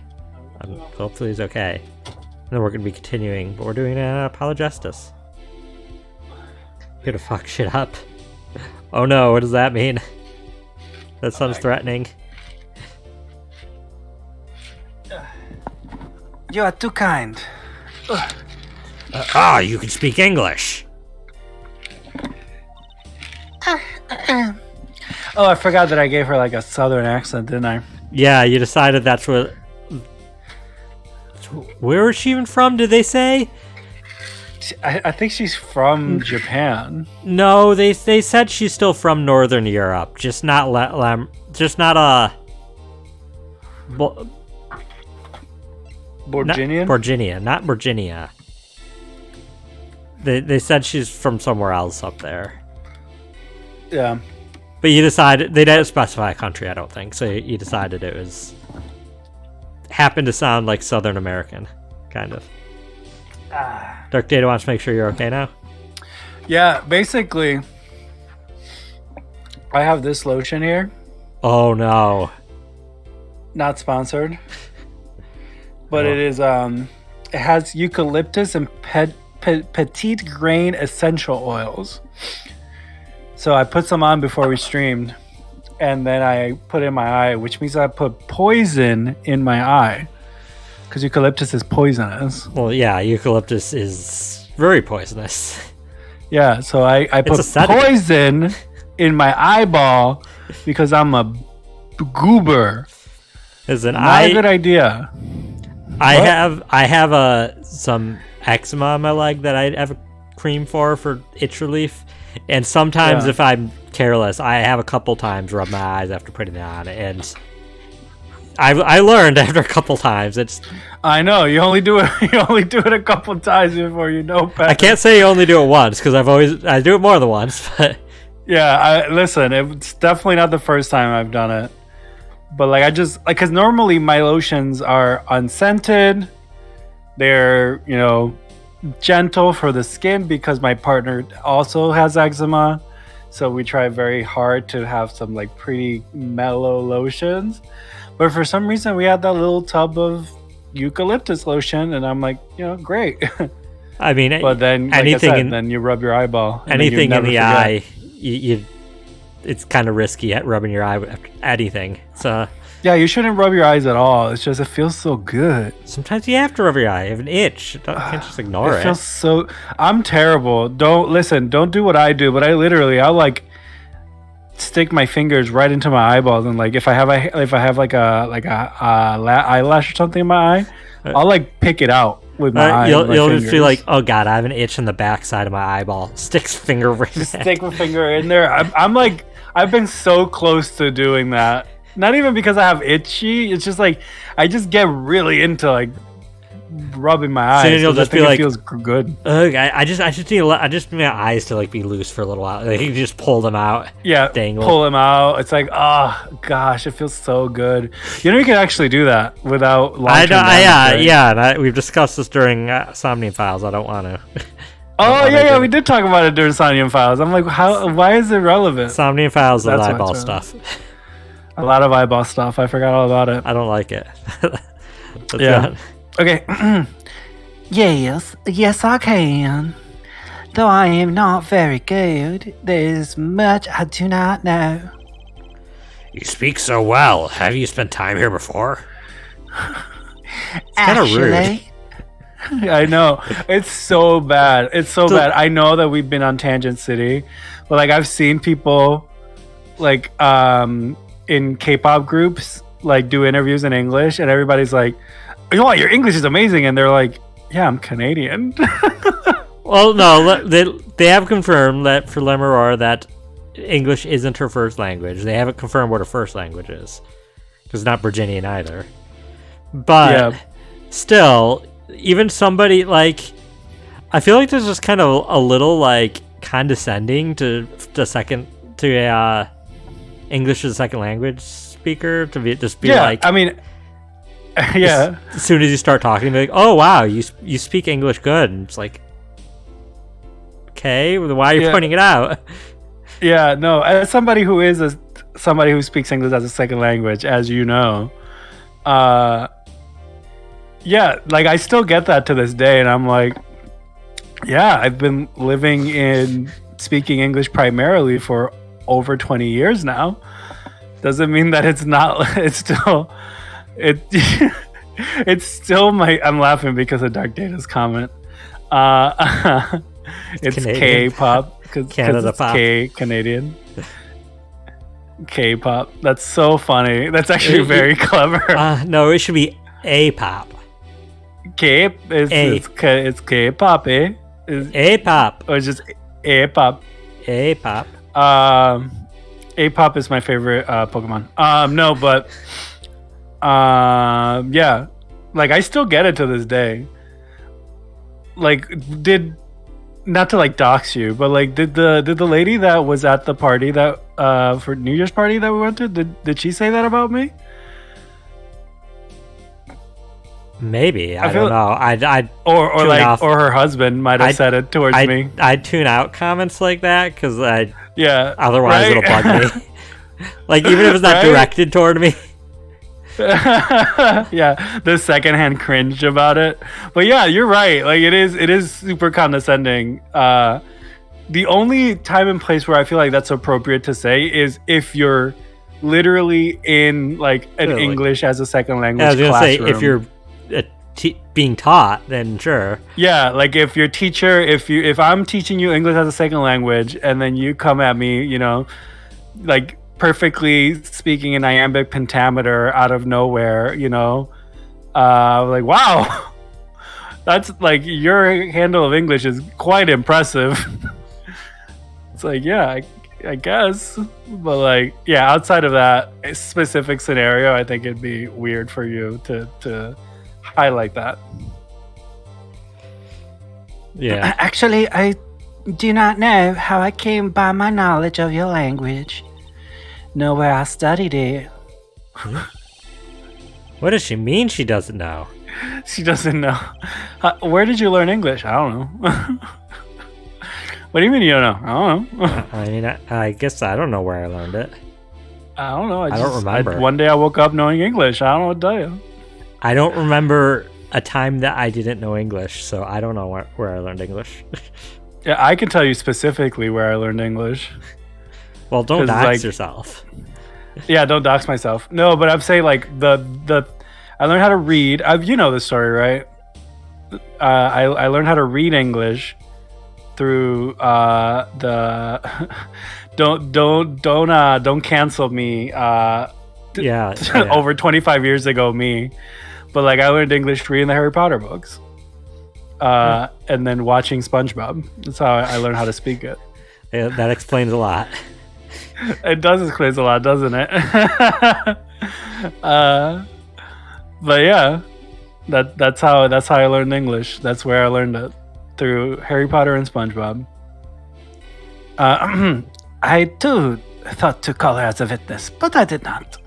Hopefully he's okay. And then we're going to be continuing, but we're doing Apologestus. Here to fuck shit up. Oh no, what does that mean? That sounds threatening. You are too kind. You can speak English. Oh, I forgot that I gave her like a southern accent, didn't I? Yeah, you decided that's what. Where is she even from? Did they say? I think she's from Japan. No, they said she's still from Northern Europe, just not Virginian? Not Virginia. They said she's from somewhere else up there. Yeah. But you decided they didn't specify a country, I don't think. So you decided it was happened to sound like Southern American, kind of. Dark Data wants to make sure you're okay now. Yeah, basically, I have this lotion here. Oh no! Not sponsored, but it is. It has eucalyptus and petite grain essential oils. So I put some on before we streamed, and then I put it in my eye, which means I put poison in my eye. Because eucalyptus is poisonous. Well, yeah, eucalyptus is very poisonous. Yeah, so I put poison in my eyeball because I'm a goober. Not a good idea. I have some eczema on my leg that I have a cream for itch relief, and sometimes if I'm careless, I have a couple times rubbed my eyes after putting it on, and I learned after a couple times. I know you only do it. You only do it a couple times before you know better. I can't say you only do it once because I do it more than once. But yeah, listen. It's definitely not the first time I've done it. But like I just because normally my lotions are unscented. They're gentle for the skin because my partner also has eczema, so we try very hard to have some like pretty mellow lotions. But for some reason, we had that little tub of eucalyptus lotion, and I'm like, great. I mean, but then, like I said, then you rub your eyeball. Anything in the eye, it's kind of risky at rubbing your eye after anything. So yeah, you shouldn't rub your eyes at all. It's just it feels so good. Sometimes you have to rub your eye. You have an itch. You can't just ignore it. It feels so. I'm terrible. Don't do what I do. But I'll like stick my fingers right into my eyeballs, and like if I have like a eyelash or something in my eye, I'll like pick it out with my eye. You'll just be like, oh god, I have an itch in the backside of my eyeball. Stick finger right in. Stick my finger in there. I'm like, I've been so close to doing that. Not even because I have itchy. It's just like I just get really into like rubbing my eyes. So you'll just be like, it feels good. I just need my eyes to like be loose for a little while. Like you just pull them out. Yeah, dangle. Pull them out. It's like, oh gosh, it feels so good. You can actually do that without long-term damage, right? We've discussed this during Somnium Files. I don't want to. We did talk about it during Somnium Files. I'm like, why is it relevant? Somnium Files is eyeball stuff. A lot of eyeball stuff. I forgot all about it. I don't like it. Yeah. Okay. Yes, I can. Though I am not very good, there is much I do not know. You speak so well. Have you spent time here before? It's kind of rude. I know. It's so bad. It's so bad. I know that we've been on Tangent City, but like I've seen people like in K-pop groups like do interviews in English, and everybody's like, your English is amazing, and they're like, yeah, I'm Canadian. Well, no, they have confirmed that for Lamaroir that English isn't her first language. They haven't confirmed what her first language is, because it's not Virginian either. But still, even somebody like, I feel like there's just kind of a little like condescending to English as a second language speaker to be like, I mean. Yeah. As soon as you start talking, be like, "Oh wow, you speak English good," and it's like, okay, why are you pointing it out? Yeah, no. As somebody who somebody who speaks English as a second language, as you know, yeah, like I still get that to this day, and I'm like, yeah, I've been living in speaking English primarily for over 20 years now. Doesn't mean that it's not. It's still. It's still I'm laughing because of Dark Data's comment. It's Canadian. K-pop because Canada it's pop. Canadian. K-pop. That's so funny. That's actually very clever. No, it should be A-pop. K is it's K-pop, eh? A-pop. Or just A-pop. A-pop. A-pop is my favorite Pokemon. No, but yeah, like I still get it to this day. Like, not to like dox you, but like, did the lady that was at the party that for New Year's party that we went to, did she say that about me? Maybe I don't know. I or tune like off. or her husband might have said it towards me. I tune out comments like that because Yeah. otherwise right? it'll bug me. Like even if it's not Right? directed toward me. Yeah, the secondhand cringe about it. But yeah, you're right. Like it is super condescending. The only time and place where I feel like that's appropriate to say is if you're literally in like an Totally. English as a second language I was gonna say classroom. if you're being taught, then sure. Yeah, like if your teacher, if I'm teaching you English as a second language, and then you come at me, you know, like perfectly speaking in iambic pentameter out of nowhere, you know, like wow, that's like your handle of English is quite impressive. It's like yeah, I guess, but like yeah, outside of that specific scenario, I think it'd be weird for you to highlight that. Yeah. Actually, I do not know how I came by my knowledge of your language. Know where I studied it. What does she mean she doesn't know? She doesn't know. Where did you learn English? I don't know. What do you mean you don't know? I don't know. I mean, I guess I don't know where I learned it. I don't know. I don't remember. One day I woke up knowing English. I don't know what to tell you. I don't remember a time that I didn't know English, so I don't know where I learned English. Yeah, I can tell you specifically where I learned English. Well, don't 'Cause, dox like- yourself. Yeah, don't dox myself. No, but I'm saying like the I learned how to read. You know this story, right? I learned how to read English through the don't cancel me. Yeah. Over 25 years ago, me. But like I learned English reading the Harry Potter books, and then watching SpongeBob. That's how I learned how to speak it. Yeah, that explains a lot. It does explain a lot, doesn't it? But yeah, that's how I learned English. That's where I learned it, through Harry Potter and SpongeBob. I too thought to call her as a witness, but I did not.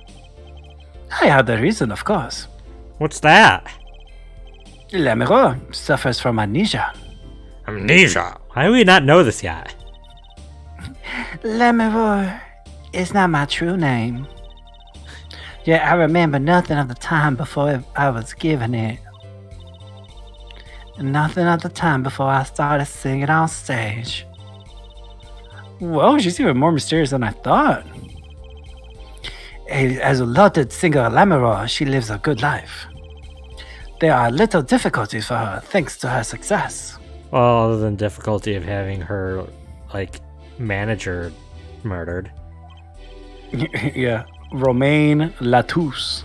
I had a reason, of course. What's that? Lamaroir suffers from amnesia. Amnesia. Why do we not know this yet? Lamaroir is not my true name. Yet I remember nothing of the time before I was given it. And nothing of the time before I started singing on stage. Whoa, she's even more mysterious than I thought. As a lauded singer Lamaroir, she lives a good life. There are little difficulties for her thanks to her success. Well, other than difficulty of having her, like, manager murdered. Yeah, Romaine Latouche.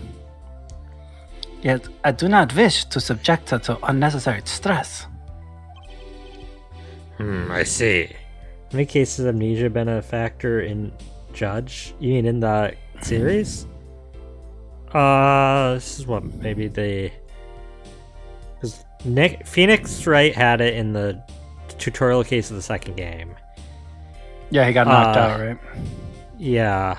Yet I do not wish to subject her to unnecessary stress. I see. How many cases of amnesia been a factor in Judge? You mean in the series? This is what maybe they. Because Phoenix Wright had it in the tutorial case of the second game. Yeah, he got knocked out, right? Yeah.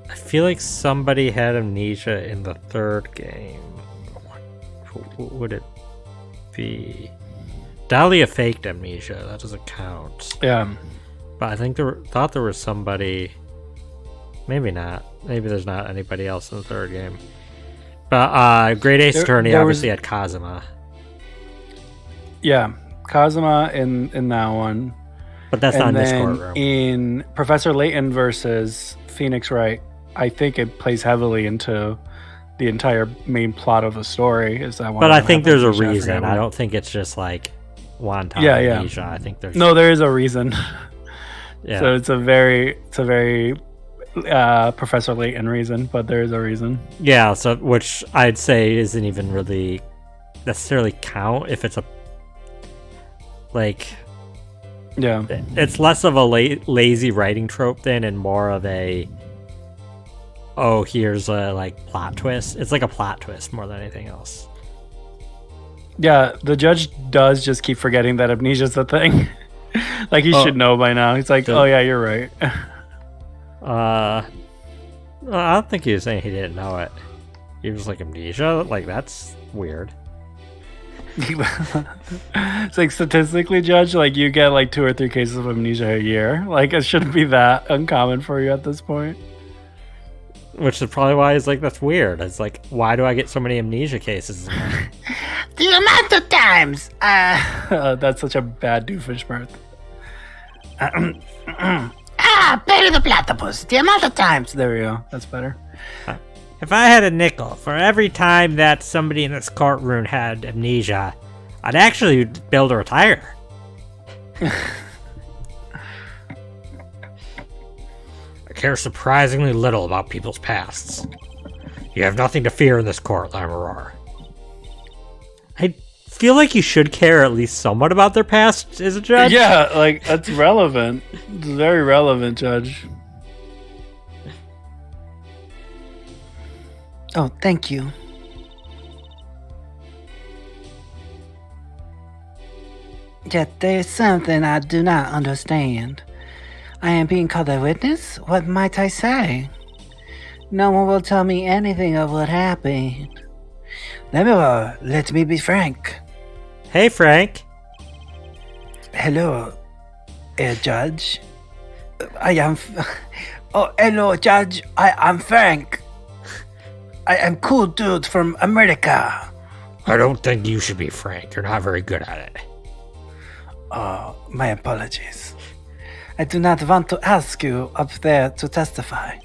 I feel like somebody had amnesia in the third game. What would it be? Dahlia faked amnesia. That doesn't count. Yeah. But I think thought there was somebody. Maybe not. Maybe there's not anybody else in the third game. But Great Ace Attorney there obviously had Kazuma. Yeah, Kazuma in that one. But that's not in this courtroom. In Professor Layton versus Phoenix Wright, I think it plays heavily into the entire main plot of the story. Is that one? But of I them think have there's a amnesia. reason. forget I what- don't think it's just like one-time Yeah, yeah. amnesia. I think there's No, there is a reason. yeah. So it's a very Professor Layton reason, but there is a reason. Yeah, so which I'd say isn't even really necessarily count if it's a like Yeah. it's less of a lazy writing trope then and more of a oh here's a like plot twist. It's like a plot twist more than anything else. Yeah, the judge does just keep forgetting that amnesia's a thing. Like he should know by now. He's like, oh yeah, you're right. I don't think he was saying he didn't know it. He was like amnesia? Like that's weird. It's like statistically, Judge, like you get like 2 or 3 cases of amnesia a year. Like it shouldn't be that uncommon for you at this point. Which is probably why he's like, that's weird. It's like, why do I get so many amnesia cases? The amount of times. That's such a bad doofenshmirtz. Perry the platypus. The amount of times. There we go. That's better. If I had a nickel for every time that somebody in this courtroom had amnesia, I'd actually be able to retire. I care surprisingly little about people's pasts. You have nothing to fear in this court, Lamaroir. I feel like you should care at least somewhat about their past as a judge. Yeah, like that's relevant. It's very relevant, Judge. Oh, thank you. Yet there's something I do not understand. I am being called a witness? What might I say? No one will tell me anything of what happened. Lamaroir, let me be frank. Hey, Frank. Hello, Judge. I am. Oh, hello, Judge. I am Frank. I am cool dude from America. I don't think you should be Frank. You're not very good at it. Oh, my apologies. I do not want to ask you up there to testify.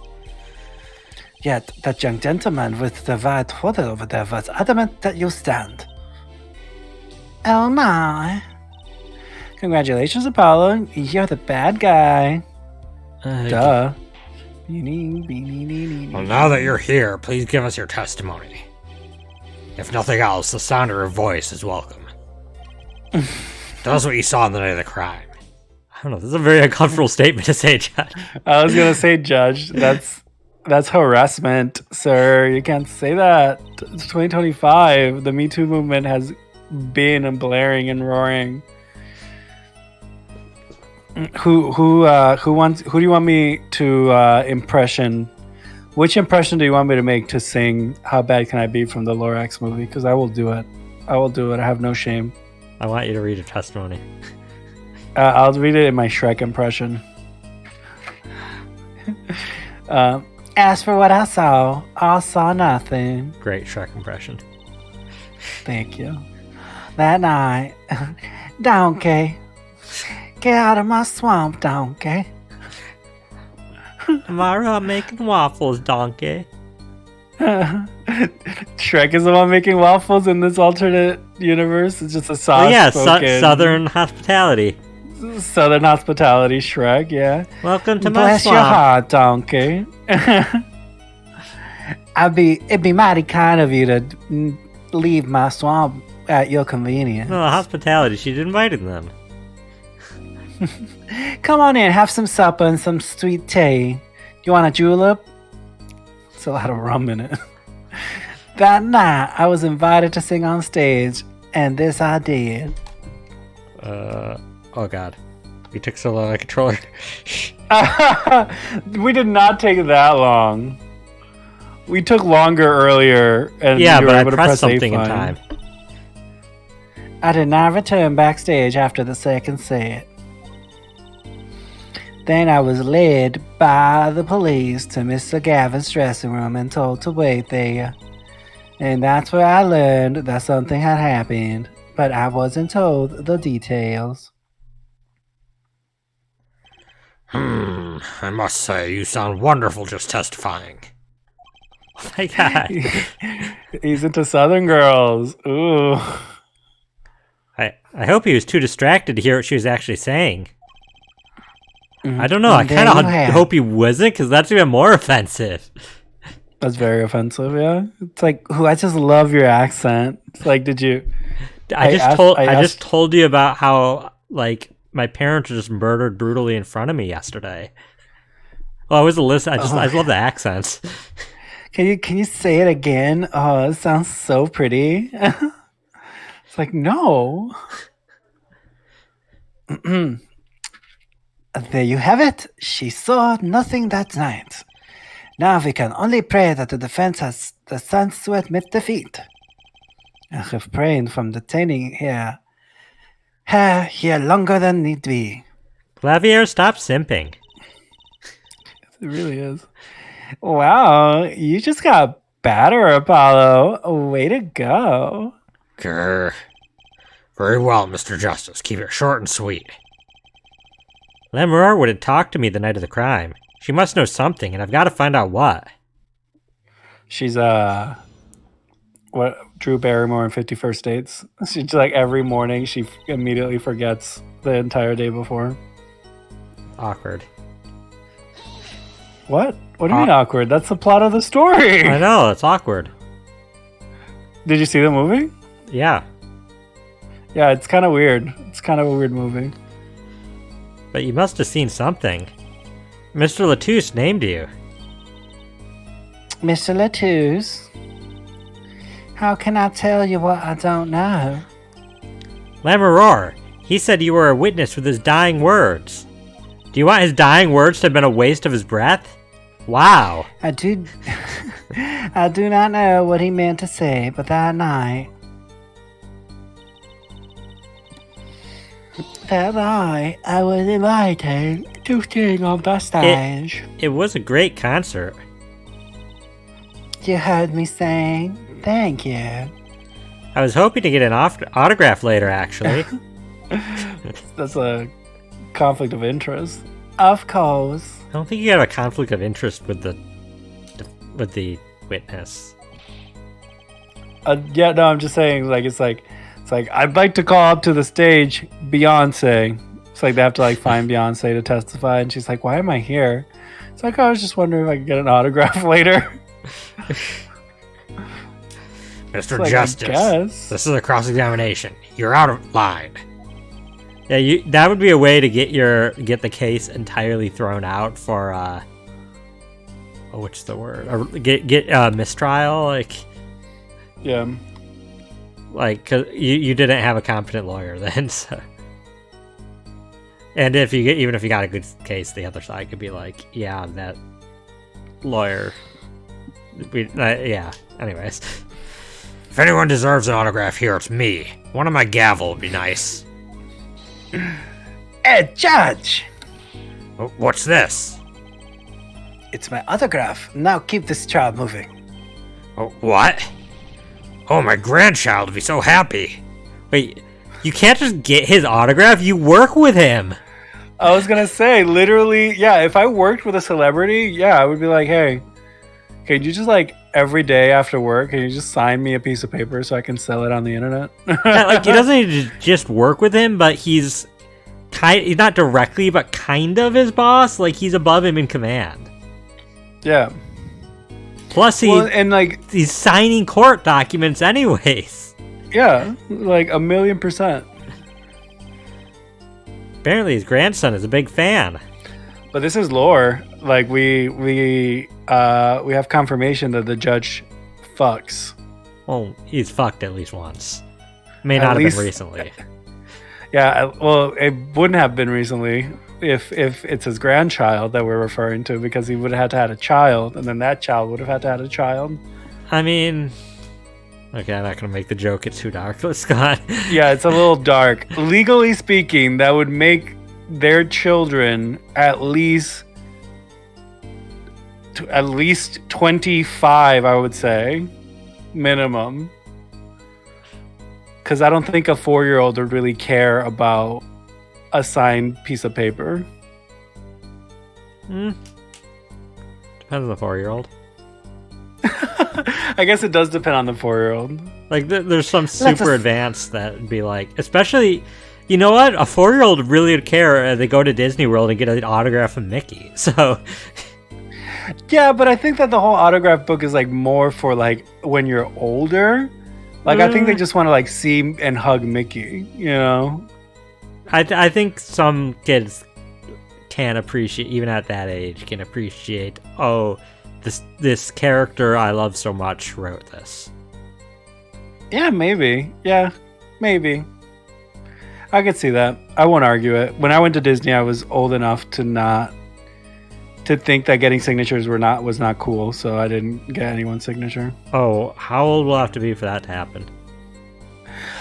Yet that young gentleman with the white hoodie over there was adamant that you stand. Oh my. Congratulations, Apollo. You're the bad guy. Duh. Well, now that you're here, please give us your testimony. If nothing else, the sound of your voice is welcome. Tell us what you saw on the night of the crime. I don't know, this is a very uncomfortable statement to say, Judge. I was gonna say, Judge, that's harassment, sir. You can't say that. It's 2025. The Me Too movement has been and blaring and roaring. Who do you want me to impression? Which impression do you want me to make to sing "How Bad Can I Be" from the Lorax movie? Because I will do it. I will do it. I have no shame. I want you to read your testimony. I'll read it in my Shrek impression. As for what I saw nothing. Great Shrek impression. Thank you. That night, donkey, get out of my swamp, donkey. Mara making waffles, donkey. Shrek is the one making waffles in this alternate universe. It's just a soft Oh yeah, spoken Southern hospitality. Southern hospitality Shrek, yeah. Welcome to my Bless your swamp. heart, donkey. It'd be mighty kind of you to leave my swamp at your convenience. No, hospitality. She'd invited them. Come on in, have some supper and some sweet tea. You want a julep? It's a lot of rum in it. That night, I was invited to sing on stage, and this I did. Oh god. We took so long on the controller. We did not take that long. We took longer earlier, and Yeah, you but were I able to pressed press something in A time. I did not return backstage after the second set. Then I was led by the police to Mr. Gavin's dressing room and told to wait there. And that's where I learned that something had happened, but I wasn't told the details. I must say, you sound wonderful just testifying. my god. He's into Southern girls. Ooh. I hope he was too distracted to hear what she was actually saying. I don't know. I There kind of you have. hope he wasn't, because that's even more offensive. That's very offensive, yeah. It's like, I just love your accent. It's like, did you... I asked- just told you about how, like, my parents were just murdered brutally in front of me yesterday. Well, I was a listen. I love the accents. Can you say it again? Oh, it sounds so pretty. It's like, no. There you have it. She saw nothing that night. Now we can only pray that the defense has the sense to admit defeat. I refrain from detaining her here longer than need be. Clavier, stop simping. It really is. Wow, you just got better, Apollo. Way to go. Grr. Very well, Mr. Justice. Keep it short and sweet. Lamaroir wouldn't talk to me the night of the crime. She must know something, and I've got to find out what. She's what Drew Barrymore in 51st Dates. She's like every morning she immediately forgets the entire day before. Awkward. What? What do you mean awkward? That's the plot of the story. I know, it's awkward. Did you see the movie? Yeah, Yeah, it's kind of weird. It's kind of a weird movie. but you must have seen something. Mr. Latouche named you. Mr. Latouche, how can I tell you what I don't know? Lamaroir, he said you were a witness with his dying words. Do you want his dying words to have been a waste of his breath? Wow. I do not know what he meant to say, but that night I was invited to sing on the stage. It was a great concert. You heard me sing. Thank you. I was hoping to get an autograph later, actually. That's a conflict of interest. Of course. I don't think you have a conflict of interest with the witness. Yeah, no, I'm just saying, it's like I'd like to call up to the stage Beyonce. It's like they have to like find Beyonce to testify, and she's like, "Why am I here?" It's like, I was just wondering if I could get an autograph later. Mr. Like, Justice, I guess. this is a cross-examination. You're out of line. Yeah, that would be a way to get the case entirely thrown out for what's the word? Get mistrial, Yeah. cause you didn't have a competent lawyer then. So. And even if you got a good case, the other side could be like, yeah, that lawyer. Yeah. Anyways, if anyone deserves an autograph here, it's me. One of my gavel would be nice. Hey, Judge! What's this? It's my autograph. Now keep this trial moving. What? Oh, my grandchild would be so happy. Wait, you can't just get his autograph? You work with him. I was gonna say, literally, yeah, if I worked with a celebrity, yeah, I would be like, hey, can you just like every day after work, can you just sign me a piece of paper so I can sell it on the internet? Yeah, he doesn't need to just work with him, but he's not directly, but kind of his boss. Like, he's above him in command. Yeah. Plus, he's signing court documents anyways. Yeah, like 1,000,000%. Apparently, his grandson is a big fan. But this is lore. Like we have confirmation that the judge fucks. Well, he's fucked at least once. May not have been recently. Yeah, well, it wouldn't have been recently if it's his grandchild that we're referring to, because he would have had to have a child, and then that child would have had to have a child. I mean, okay, I'm not gonna make the joke. It's too dark. Let's go on. Yeah, it's a little dark. Legally speaking, that would make their children at least 25, I would say, minimum. Because I don't think a 4-year-old would really care about a signed piece of paper. Depends on the 4-year-old. I guess it does depend on the 4-year-old. Like, there's some Let's super just- advanced that would be like, especially, you know what? A 4-year-old really would care. They go to Disney World and get an autograph from Mickey. So, Yeah, but I think that the whole autograph book is like more for like when you're older. Like I think they just want to like see and hug Mickey, you know? I think some kids can appreciate, even at that age, can appreciate, oh, this character I love so much wrote this. Yeah, maybe. Yeah, maybe. I could see that. I won't argue it. When I went to Disney, I was old enough to think that getting signatures was not cool, so I didn't get anyone's signature. Oh, how old will I have to be for that to happen?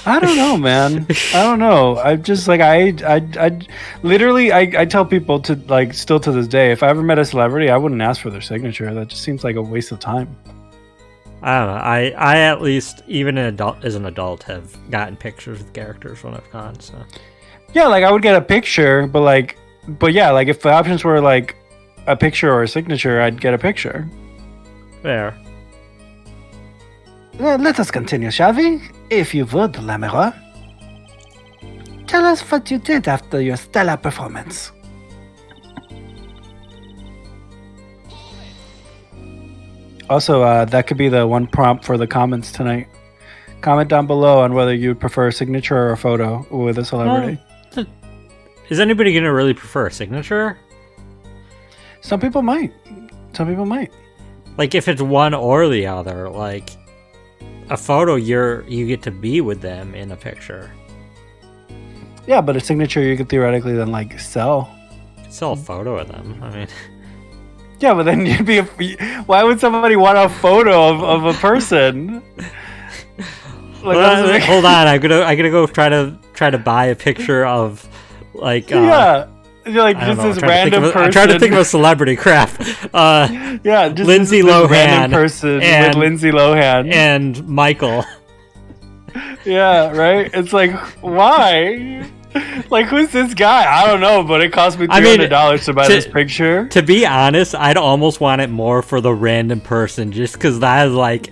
I don't know, man. I don't know. I just like I literally I tell people to like still to this day, if I ever met a celebrity, I wouldn't ask for their signature. That just seems like a waste of time. I don't know. I at least, even as an adult, have gotten pictures with characters when I've gone. So Yeah, like I would get a picture, but yeah, like if the options were like a picture or a signature, I'd get a picture. there. Let us continue, shall we? If you would, Lamaroir. Tell us what you did after your stellar performance. Also, that could be the one prompt for the comments tonight. Comment down below on whether you prefer a signature or a photo with a celebrity. Is anybody gonna really prefer a signature? Some people might. Some people might. Like, if it's one or the other, like a photo, you get to be with them in a picture. Yeah, but a signature you could theoretically then like sell. Sell a photo of them. I mean, Yeah, but then you'd be. Why would somebody want a photo of a person? Like, hold on, I'm gonna go try to buy a picture of like yeah, you're like I don't just know, this I'm trying to think random of person. I'm trying to think of a celebrity. Crap. Yeah, just Lindsay this Lohan random person and- with Lindsay Lohan. and Michael. Yeah, right. It's like why? Like who's this guy? I don't know, but it cost me I mean, $300 to buy this picture. To be honest, I'd almost want it more for the random person, just because that is like,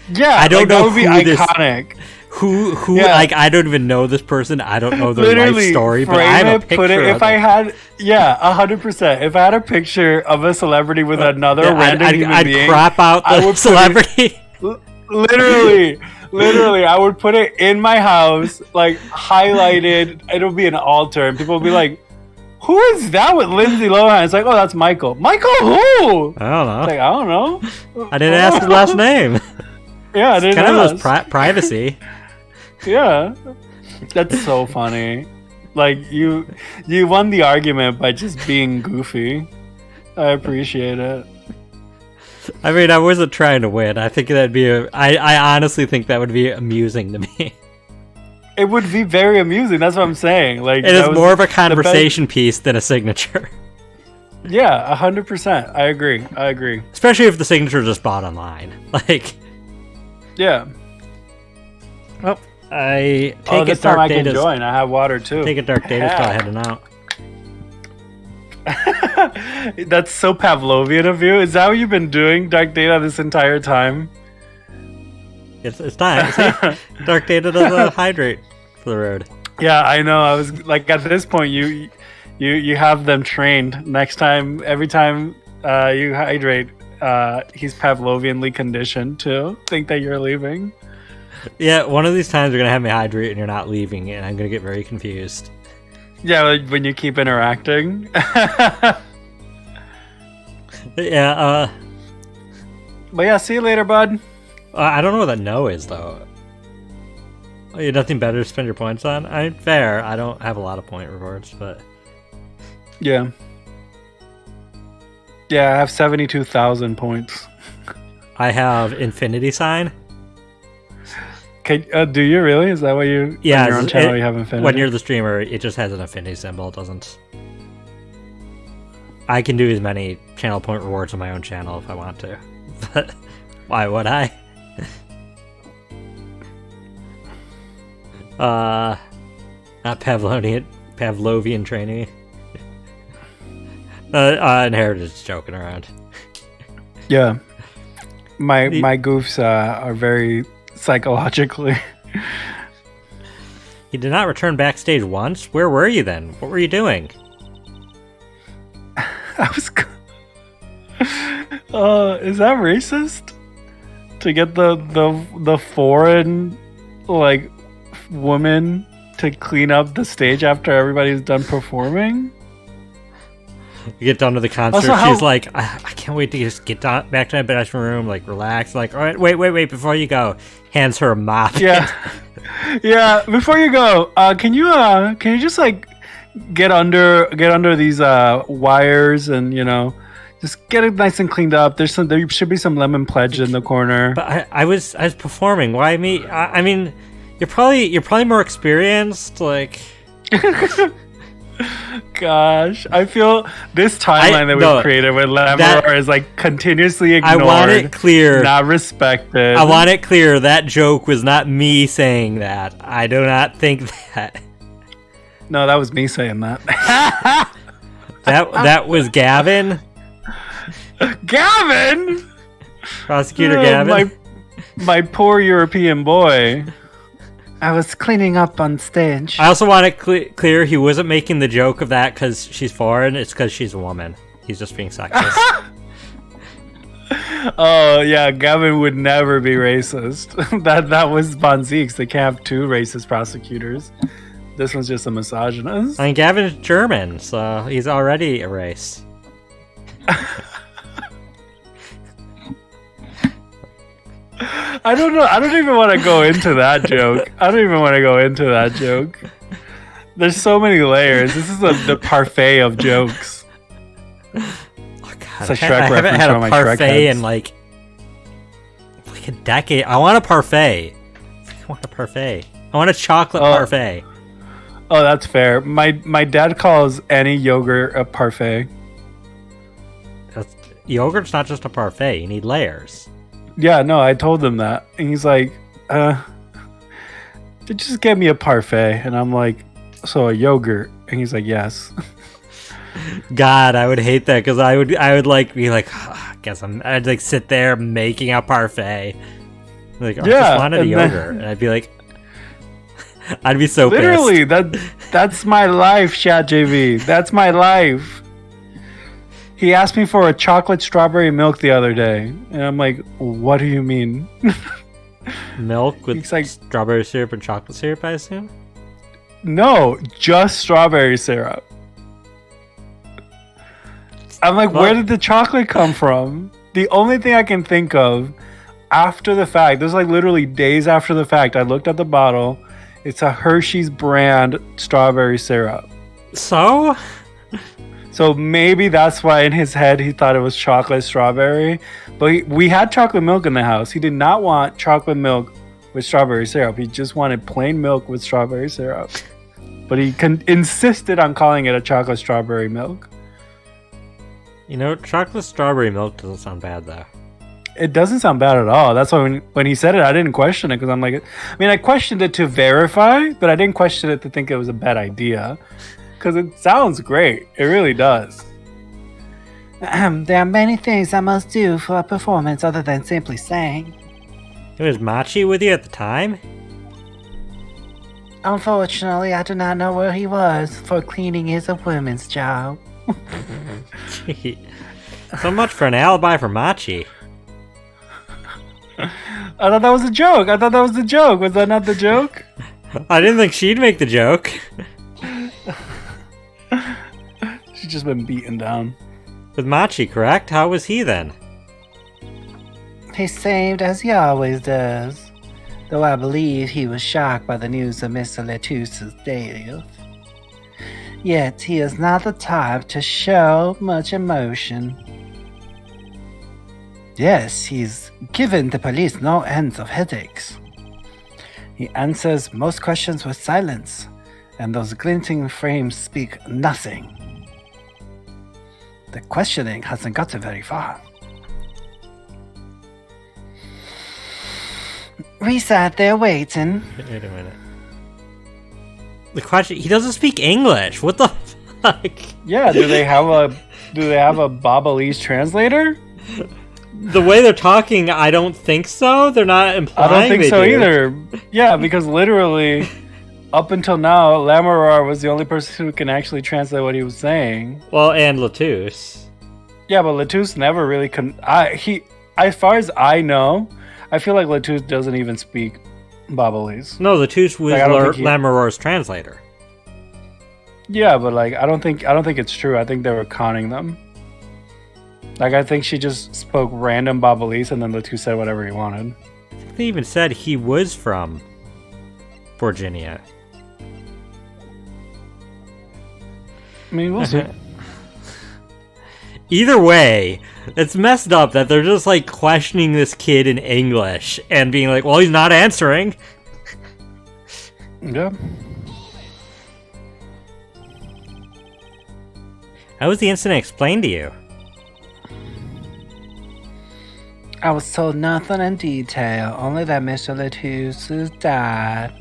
Yeah, I don't like, know that would be who this- iconic. who Yeah. like, I don't even know this person. I don't know their life Literally, story, but frame I have a it, picture put it. of If I it. had, 100%. If I had a picture of a celebrity with another Yeah, random human I'd being, crop out I the would put it- celebrity. literally, I would put it in my house, like highlighted. It'll be an altar, and people will be like, "Who is that with Lindsay Lohan?" It's like, "Oh, that's Michael." Michael who? I don't know. It's like, I don't know. I didn't ask his last name. Yeah, I didn't Kind of ask. was privacy. Yeah, that's so funny. Like you won the argument by just being goofy. I appreciate it. I mean, I wasn't trying to win. I think that'd be I honestly think that would be amusing to me. It would be very amusing. That's what I'm saying. Like It that is was more of a the best- conversation piece than a signature. Yeah, 100%. I agree. Especially if the signature is just bought online. Like, Yeah. well, I Oh, take this it time Dark I can Data's join. I have water too. take it Dark Data's Yeah. probably heading out. That's so Pavlovian of you. Is that what you've been doing, Dark Data, this entire time? It's time. See? Dark Data does hydrate for the road. Yeah, I know. I was like, at this point, you have them trained. Next time, every time you hydrate, he's Pavlovianly conditioned to think that you're leaving. Yeah, one of these times you're gonna have me hydrate and you're not leaving, and I'm gonna get very confused. Yeah, like when you keep interacting. Yeah, But yeah, see you later, bud. I don't know what that no is though. Oh, you have nothing better to spend your points on? Fair. I don't have a lot of point rewards, but Yeah. Yeah, I have 72,000 points. I have infinity sign. Do you really? Is that what you? Yeah, on your own channel you have infinity. When you're the streamer, it just has an infinity symbol. It doesn't. I can do as many channel point rewards on my own channel if I want to, but why would I? Not Pavlovian training. Inheritance joking around. Yeah. My goofs are very psychologically. You did not return backstage once? Where were you then? What were you doing? I was. Is that racist? To get the foreign like woman to clean up the stage after everybody's done performing? You get done to the concert, Also, she's like, I can't wait to just get back to my bedroom room, like relax, like, all right, wait, before you go, hands her a mop. Yeah, yeah. Before you go, can you just like get under these wires and just get it nice and cleaned up. There should be some lemon pledge in the corner. But I was performing. Why me? I mean, you're probably more experienced, like. Gosh, I feel this timeline that we've created with Lamaroir is like continuously ignored. I want it clear. Not respected. I want it clear that joke was not me saying that. I do not think that. No, that was me saying that. that was Gavin. Gavin, Prosecutor Gavin. My poor European boy. I was cleaning up on stage. I also want it clear he wasn't making the joke of that because she's foreign. It's because she's a woman. He's just being sexist. Oh yeah, Gavin would never be racist. that was Von Zeeks. They can't have two racist prosecutors. This one's just a misogynist. I mean, Gavin's German, so he's already a race. I don't know. I don't even want to go into that joke. There's so many layers. This is the parfait of jokes. Oh god, it's a Shrek I haven't reference had for a my parfait Shrek heads. in like a decade. I want a parfait. I want a chocolate parfait. Oh, that's fair. My dad calls any yogurt a parfait. Yogurt's not just a parfait. You need layers. Yeah, no, I told him that. And he's like, just get me a parfait. And I'm like, so a yogurt? And he's like, yes. God, I would hate that because I would like be like, I'd like sit there making a parfait. Like, I just wanted a yogurt. And I'd be like, I'd be so literally, pissed. that's my life, Chat JV. That's my life. He asked me for a chocolate strawberry milk the other day, and I'm like, "What do you mean?" Milk with like, strawberry syrup and chocolate syrup, I assume? No, just strawberry syrup. I'm like, where did the chocolate come from? The only thing I can think of after the fact, this is like literally days after the fact, I looked at the bottle. It's a Hershey's brand strawberry syrup. So maybe that's why in his head he thought it was chocolate strawberry. But we had chocolate milk in the house. He did not want chocolate milk with strawberry syrup. He just wanted plain milk with strawberry syrup. But he insisted on calling it a chocolate strawberry milk. Chocolate strawberry milk doesn't sound bad though. It doesn't sound bad at all. That's why when he said it, I didn't question it because I'm like, I questioned it to verify, but I didn't question it to think it was a bad idea. Because it sounds great. It really does. There are many things I must do for a performance other than simply sing. Was Machi with you at the time? Unfortunately, I do not know where he was, for cleaning is a woman's job. So much for an alibi for Machi. I thought that was a joke. Was that not the joke? I didn't think she'd make the joke. She's just been beaten down. With Machi, correct? How was he then? He seemed as he always does, though I believe he was shocked by the news of Mr. Letouce's death. Yet he is not the type to show much emotion. Yes, he's given the police no ends of headaches. He answers most questions with silence, and those glinting frames speak nothing. The questioning hasn't gotten very far. We sat there waiting. Wait a minute. The question, he doesn't speak English. What the fuck? Yeah, do they have a Babalese translator? The way they're talking, I don't think so. They're not implying. I don't think they so do. either. Yeah, because literally, up until now, Lamaroir was the only person who can actually translate what he was saying. Well, and Latouche. Yeah, but Latouche never really as far as I know, I feel like Latouche doesn't even speak Babalese. No, Latouche was Like, I don't think he- Lamaroir's translator. Yeah, but like I don't think it's true. I think they were conning them. Like I think she just spoke random Babalese and then Latouche said whatever he wanted. They even said he was from Virginia. I mean, we'll see. Either way, it's messed up that they're just like questioning this kid in English and being like, well, he's not answering. Yeah. How was the incident explained to you? I was told nothing in detail, only that Mr. Latouche died.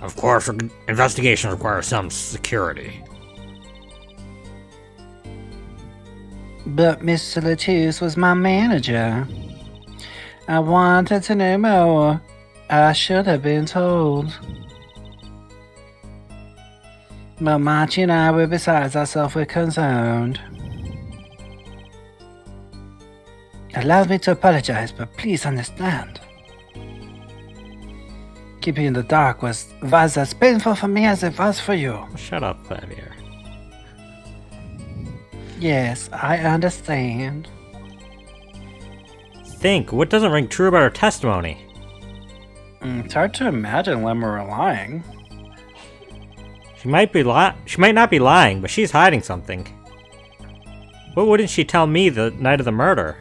Of course, investigation requires some security. But Mr. Latouche was my manager. I wanted to know more. I should have been told. But Marty and I were besides ourselves with concerned. Allow me to apologize, but please understand. Keeping in the dark was as painful for me as it was for you. Shut up, Xavier. Yes, I understand. Think, what doesn't ring true about her testimony? It's hard to imagine Lemmer lying. She might not be lying, but she's hiding something. What wouldn't she tell me the night of the murder?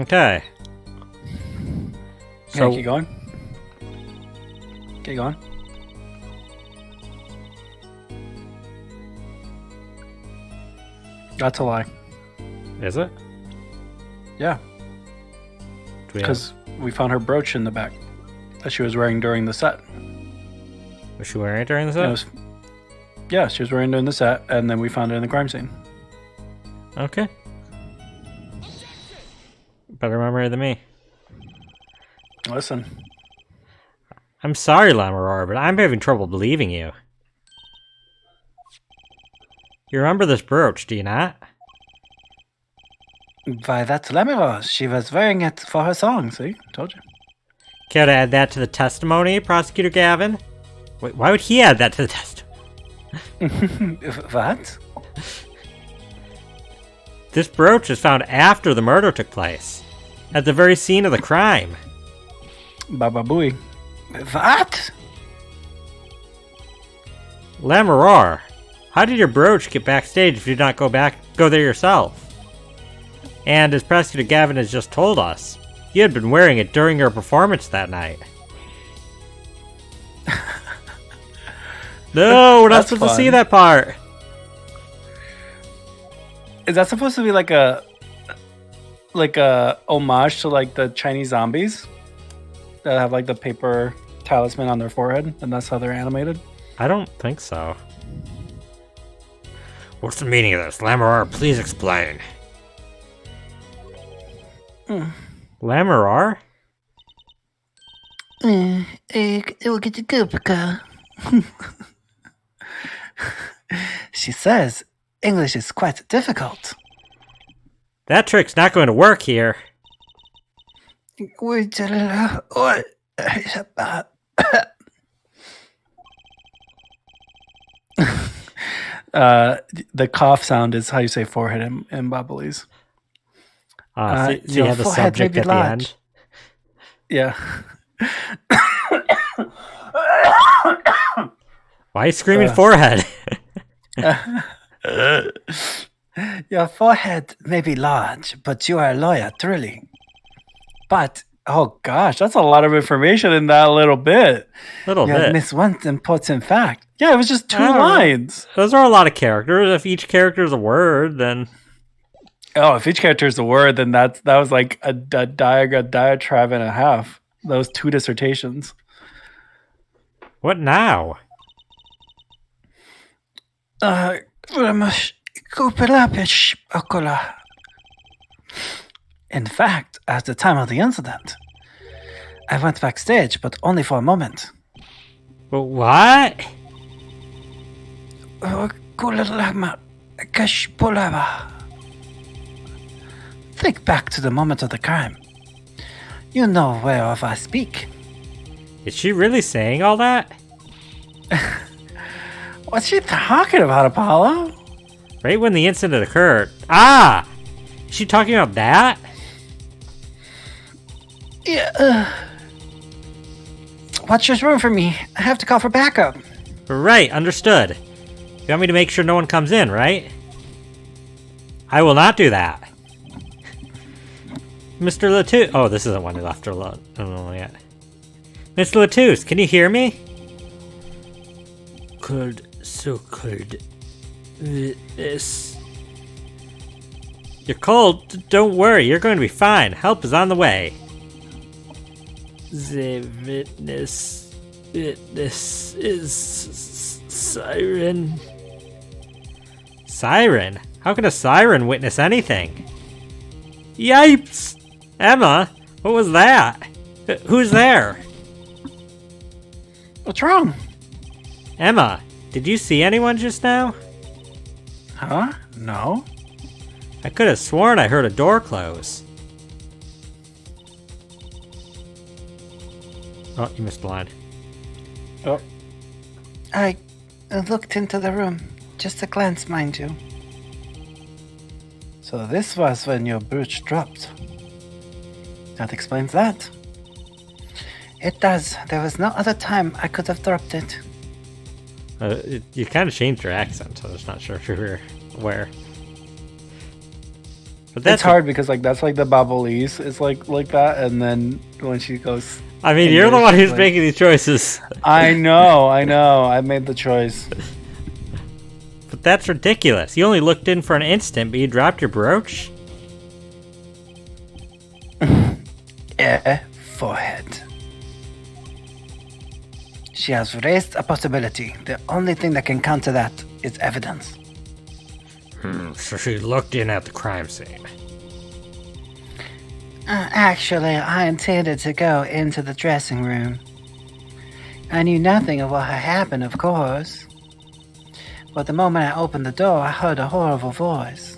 Okay. So keep going. Keep going. That's a lie. Is it? Yeah, because we found her brooch in the back that she was wearing during the set. Was she wearing it during the set? Yeah, she was wearing it during the set, and then we found it in the crime scene. Okay. Better memory than me. Listen, I'm sorry, Lamaroir, but I'm having trouble believing you. You remember this brooch, do you not? Why, that's Lamaroir. She was wearing it for her song, see? told you. Care to add that to the testimony, Prosecutor Gavin? Wait, why would he add that to the testimony? What? This brooch was found after the murder took place, at the very scene of the crime. Baba Booey. What? Lamaroir, how did your brooch get backstage if you did not go there yourself? And as Prosecutor Gavin has just told us, you had been wearing it during your performance that night. No, we're not That's supposed to fun. see that part. Is that supposed to be like a homage to like the Chinese zombies that have like the paper talisman on their forehead, and that's how they're animated? I don't think so. What's the meaning of this? Lamaroir, please explain. Lamaroir? It will get you good, because she says English is quite difficult. That trick's not going to work here. The cough sound is how you say forehead in Babalese. So you your have the forehead may subject be at the large. end. Yeah. Why are you screaming forehead? Your forehead may be large, but you are a lawyer, truly. But Oh gosh, that's a lot of information in that little bit. Little you bit. miss one important fact. Yeah, it was just 2 I don't know. lines. Those are a lot of characters. If each character is a word, then Oh, if each character is a word, then that was like a diatribe and a half. Those 2 dissertations. what now? Very much Kupelapish Okola. In fact, at the time of the incident, I went backstage, but only for a moment. What? Kulalama Kashpulava. Think back to the moment of the crime. You know whereof I speak. Is she really saying all that? What's she talking about, Apollo? Right when the incident occurred. Ah! Is she talking about that? Yeah. Watch this room for me. I have to call for backup. Right, understood. You want me to make sure no one comes in, right? I will not do that. Mr. Latouche. Oh, this isn't one who left her alone yet. Mr. Latouche, can you hear me? Could so could witness. You're cold. Don't worry, you're going to be fine. Help is on the way. The witness is siren. Siren? How could a siren witness anything? Yipes! Emma, what was that? Who's there? What's wrong? Emma, did you see anyone just now? Huh? No. I could have sworn I heard a door close. Oh, you missed the line. Oh. I looked into the room. Just a glance, mind you. So this was when your brooch dropped. That explains that. It does. There was no other time I could have dropped it. You kind of changed your accent, so I was not sure if you were aware. But That's hard because that's like the Babalese is like that, and then when she goes, I mean, you're the one who's making these choices. I know, I made the choice. But that's ridiculous. You only looked in for an instant, but you dropped your brooch? Forehead. She has raised a possibility. The only thing that can counter that is evidence. So she looked in at the crime scene. Actually, I intended to go into the dressing room. I knew nothing of what had happened, of course. But the moment I opened the door, I heard a horrible voice.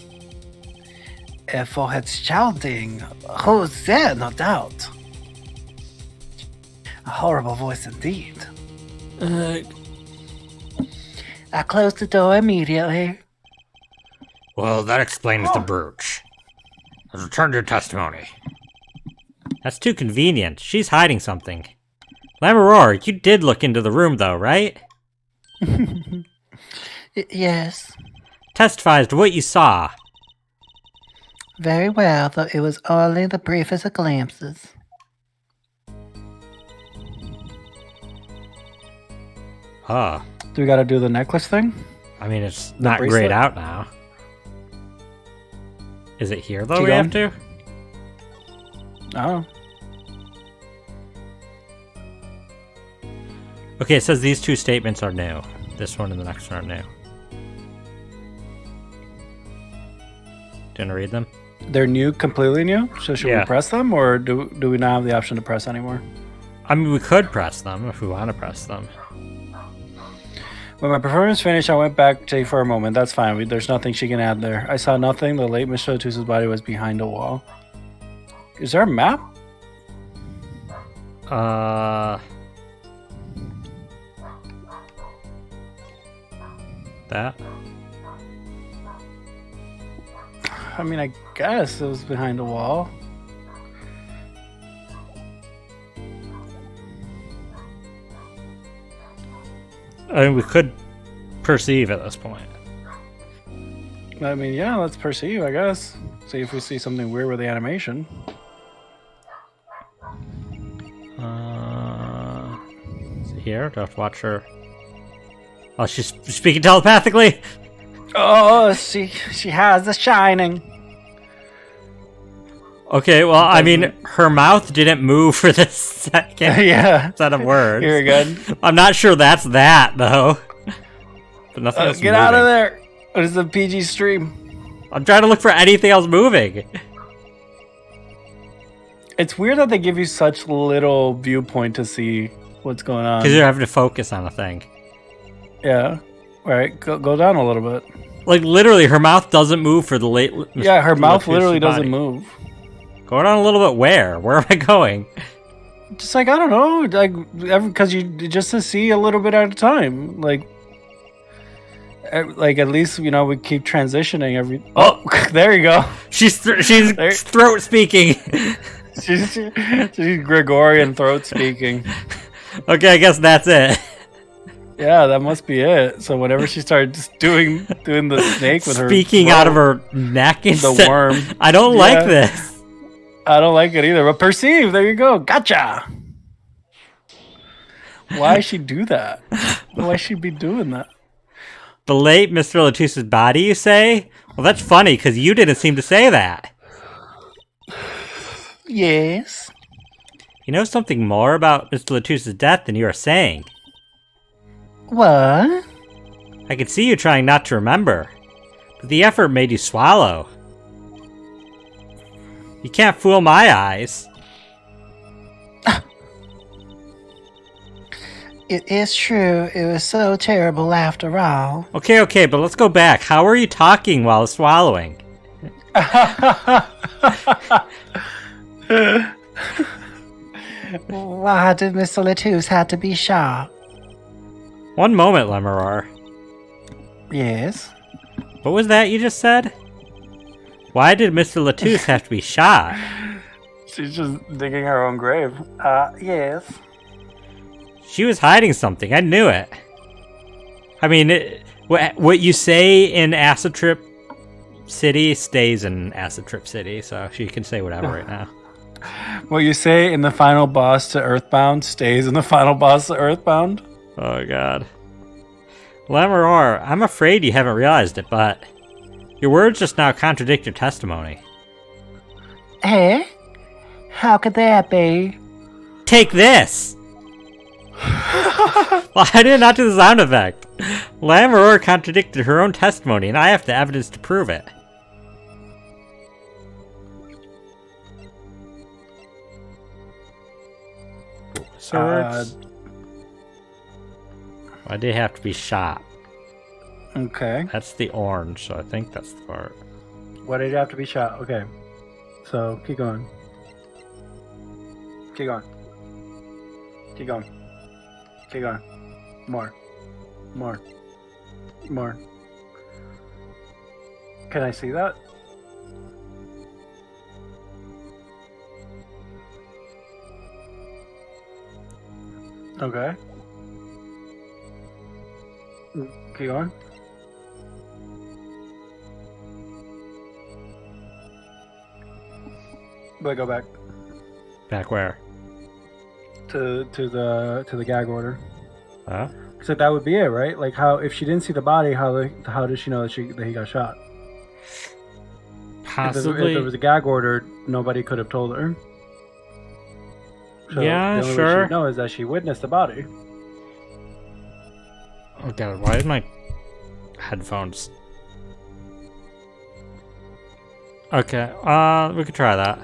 A forehead shouting, "Who's there?" No doubt. A horrible voice indeed. I closed the door immediately. Well, that explains the brooch. Let's return to your testimony. That's too convenient. She's hiding something. Lamaroir, you did look into the room, though, right? Yes. Testify as to what you saw. Very well, though it was only the briefest of glimpses. Ah. Do we gotta do the necklace thing? I mean, it's not bracelet? grayed out now. Is it here, though, Keep we have going. to? Oh. Okay, it says these two statements are new. This one and the next one are new. Do you want to read them? They're new, completely new? So should Yeah. we press them, or do we not have the option to press anymore? I mean, we could press them if we want to press them. When my performance finished, I went back to for a moment. That's fine. There's nothing she can add there. I saw nothing. The late Mr. Latouche's body was behind a wall. Is there a map? That? I mean, I guess it was behind a wall. I mean, we could perceive at this point. I mean, yeah, let's perceive, I guess. See if we see something weird with the animation. Is it here? Do I have to watch her? Oh, she's speaking telepathically? Oh, she has the shining. Okay, well, I mean, her mouth didn't move for this second Yeah. set of words. Very good. I'm not sure that's that, though. But nothing else Get out of there. What is a PG stream? I'm trying to look for anything else moving. It's weird that they give you such little viewpoint to see what's going on. Because you're having to focus on a thing. Yeah. All right, go down a little bit. Like, literally, her mouth doesn't move for the late... Yeah, her mouth Latuse's literally doesn't body. move. Go down a little bit where? Where am I going? Just like, I don't know, like, because you just to see a little bit at a time. Like at least, you know, we keep transitioning every... Oh, there you go. She's throat speaking. She's Gregorian throat speaking. Okay, I guess that's it. Yeah, that must be it. So whenever she started just doing the snake with her Speaking out of her neck instead. the worm. I don't like this. I don't like it either. But perceive, there you go. Gotcha. Why she do that? Why she be doing that? The late Mr. Latuse's body, you say? Well, that's funny, because you didn't seem to say that. Yes. You know something more about Mr. Latuse's death than you are saying. What? I could see you trying not to remember, but the effort made you swallow. You can't fool my eyes. It is true. It was so terrible after all. Okay, but let's go back. How were you talking while swallowing? Why did Mr. Latouche have to be shot? One moment, Lamaroir. Yes. What was that you just said? Why did Mr. Latouche have to be shot? She's just digging her own grave. Yes. She was hiding something. I knew it. I mean, what you say in Acid Trip City stays in Acid Trip City, so she can say whatever right now. What you say in the final boss to Earthbound stays in the final boss to Earthbound? Oh, God. Lamaroir, I'm afraid you haven't realized it, but your words just now contradict your testimony. Eh? How could that be? Take this! Well, I did not do the sound effect. Lamaroir contradicted her own testimony, and I have the evidence to prove it. Swords. Why did it have to be shot? Okay. That's the orange, so I think that's the part. Why did it have to be shot? Okay. So, keep going. Keep going. Keep going. Keep going. More. More. More. Can I see that? Okay. Keep going. Wait, go back Back where? to the gag order. Huh? So that would be it, right? Like, how if she didn't see the body, how does she know that he got shot? Possibly. If there was a gag order, nobody could have told her. So Yeah, the only way sure. she'd know is that she witnessed the body. Oh god, why is my headphones? Okay, we could try that.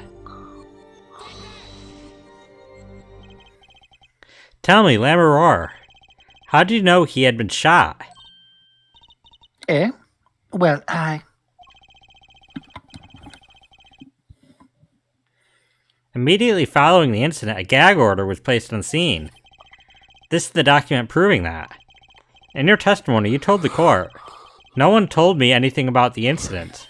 Tell me, Lamaroir, how did you know he had been shot? Eh? Well, Immediately following the incident, a gag order was placed on scene. This is the document proving that. In your testimony, you told the court, "No one told me anything about the incident."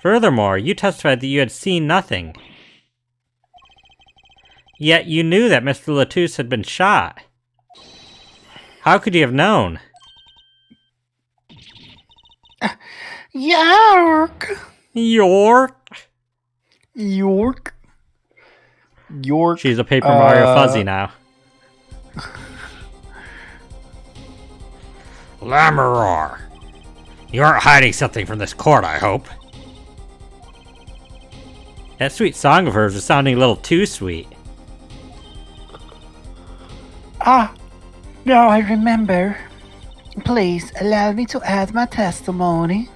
Furthermore, you testified that you had seen nothing. Yet you knew that Mr. Latouche had been shot. How could you have known? York! York? York. She's a Paper Mario Fuzzy now. Lamaroir, you aren't hiding something from this court, I hope. That sweet song of hers was sounding a little too sweet. Now I remember. Please allow me to add my testimony.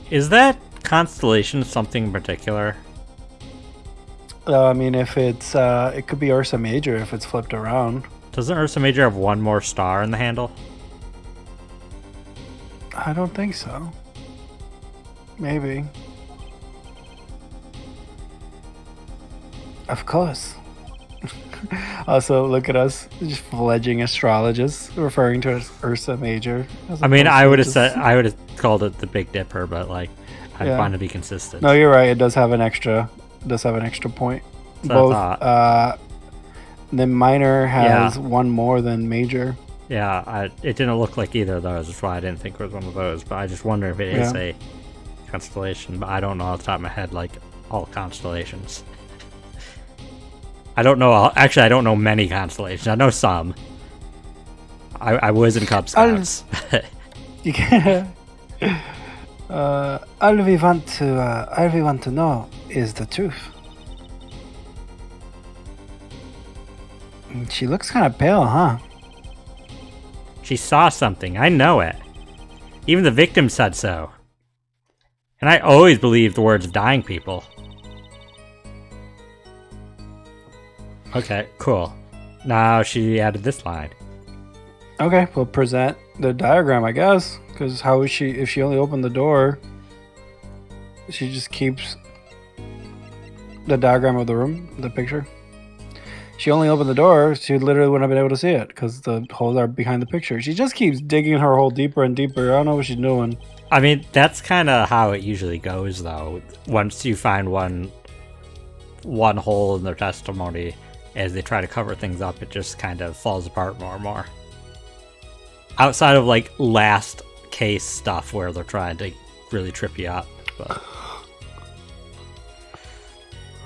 Is that constellation something in particular? I mean, if it's, it could be Ursa Major if it's flipped around. Doesn't Ursa Major have one more star in the handle? I don't think so. Maybe. Of course. Also, look at us, just fledging astrologists, referring to as Ursa Major. I mean, I would have called it the Big Dipper, but like, I want to be consistent. No, you're right. It does have an extra. Point. So Both. The minor has one more than major. Yeah, it didn't look like either of those. That's why I didn't think it was one of those. But I just wonder if it is a constellation. But I don't know off the top of my head like all constellations. I don't know. Actually, I don't know many constellations. I know some. I was in Cub Scouts. All we want to know is the truth. She looks kind of pale, huh? She saw something. I know it. Even the victim said so. And I always believe the words of dying people. Okay, cool. Now she added this line. Okay, we'll present the diagram, I guess. Because how is she, if she only opened the door, she just keeps the diagram of the room, the picture. She only opened the door, she literally wouldn't have been able to see it because the holes are behind the picture. She just keeps digging her hole deeper and deeper. I don't know what she's doing. I mean, that's kind of how it usually goes, though. Once you find one hole in their testimony, as they try to cover things up, it just kind of falls apart more and more. Outside of, like, last case stuff where they're trying to really trip you up. But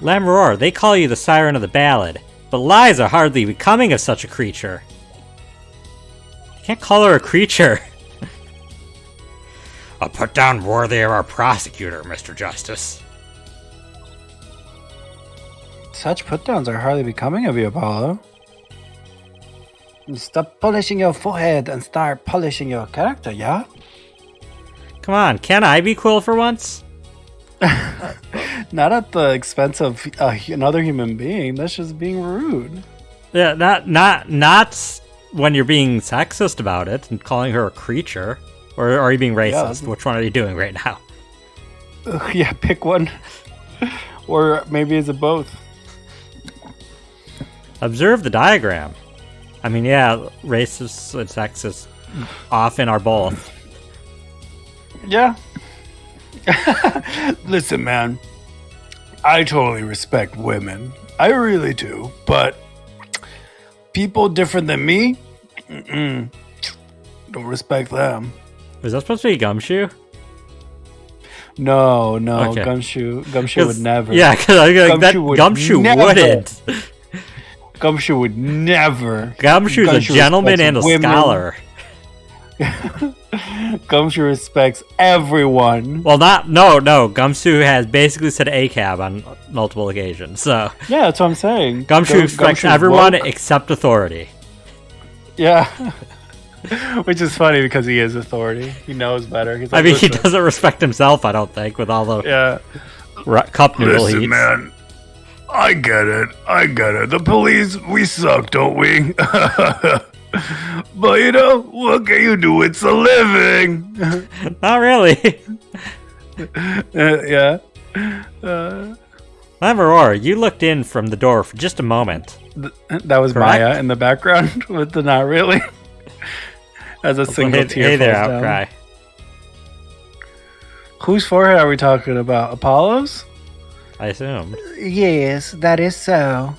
Lamaroir, they call you the siren of the ballad, but lies are hardly becoming of such a creature. You can't call her a creature. A put-down worthy of our prosecutor, Mr. Justice. Such put-downs are hardly becoming of you, Apollo. Stop polishing your forehead and start polishing your character, yeah? Come on, can I be cool for once? Not at the expense of another human being. That's just being rude. Yeah, not when you're being sexist about it and calling her a creature. Or are you being racist? Yeah. Which one are you doing right now? Yeah, pick one. Or maybe it's a both. Observe the diagram. I mean, yeah, racist and sexist often are both. Yeah. Listen, man. I totally respect women. I really do. But people different than me, don't respect them. Was that supposed to be Gumshoe? No. Okay. Gumshoe would never. Yeah, because Gumshoe wouldn't. Gumshoe would never. Gumshoe's a gentleman and a scholar. Gumshoe respects everyone. Well, no. Gumshoe has basically said ACAB on multiple occasions. So yeah, that's what I'm saying. Gumshoe respects everyone except authority. Yeah. Which is funny because he is authority. He knows better. He's like, he doesn't respect himself, I don't think, with all the cup noodle heats. Man, I get it. The police, we suck, don't we? But, what can you do? It's a living. Not really. Yeah. Lamaroir, you looked in from the door for just a moment. That was correct? Maya in the background with the not really. As a single tear hey there, falls Outcry. Down. Whose forehead are we talking about? Apollo's? I assumed. Yes, that is so.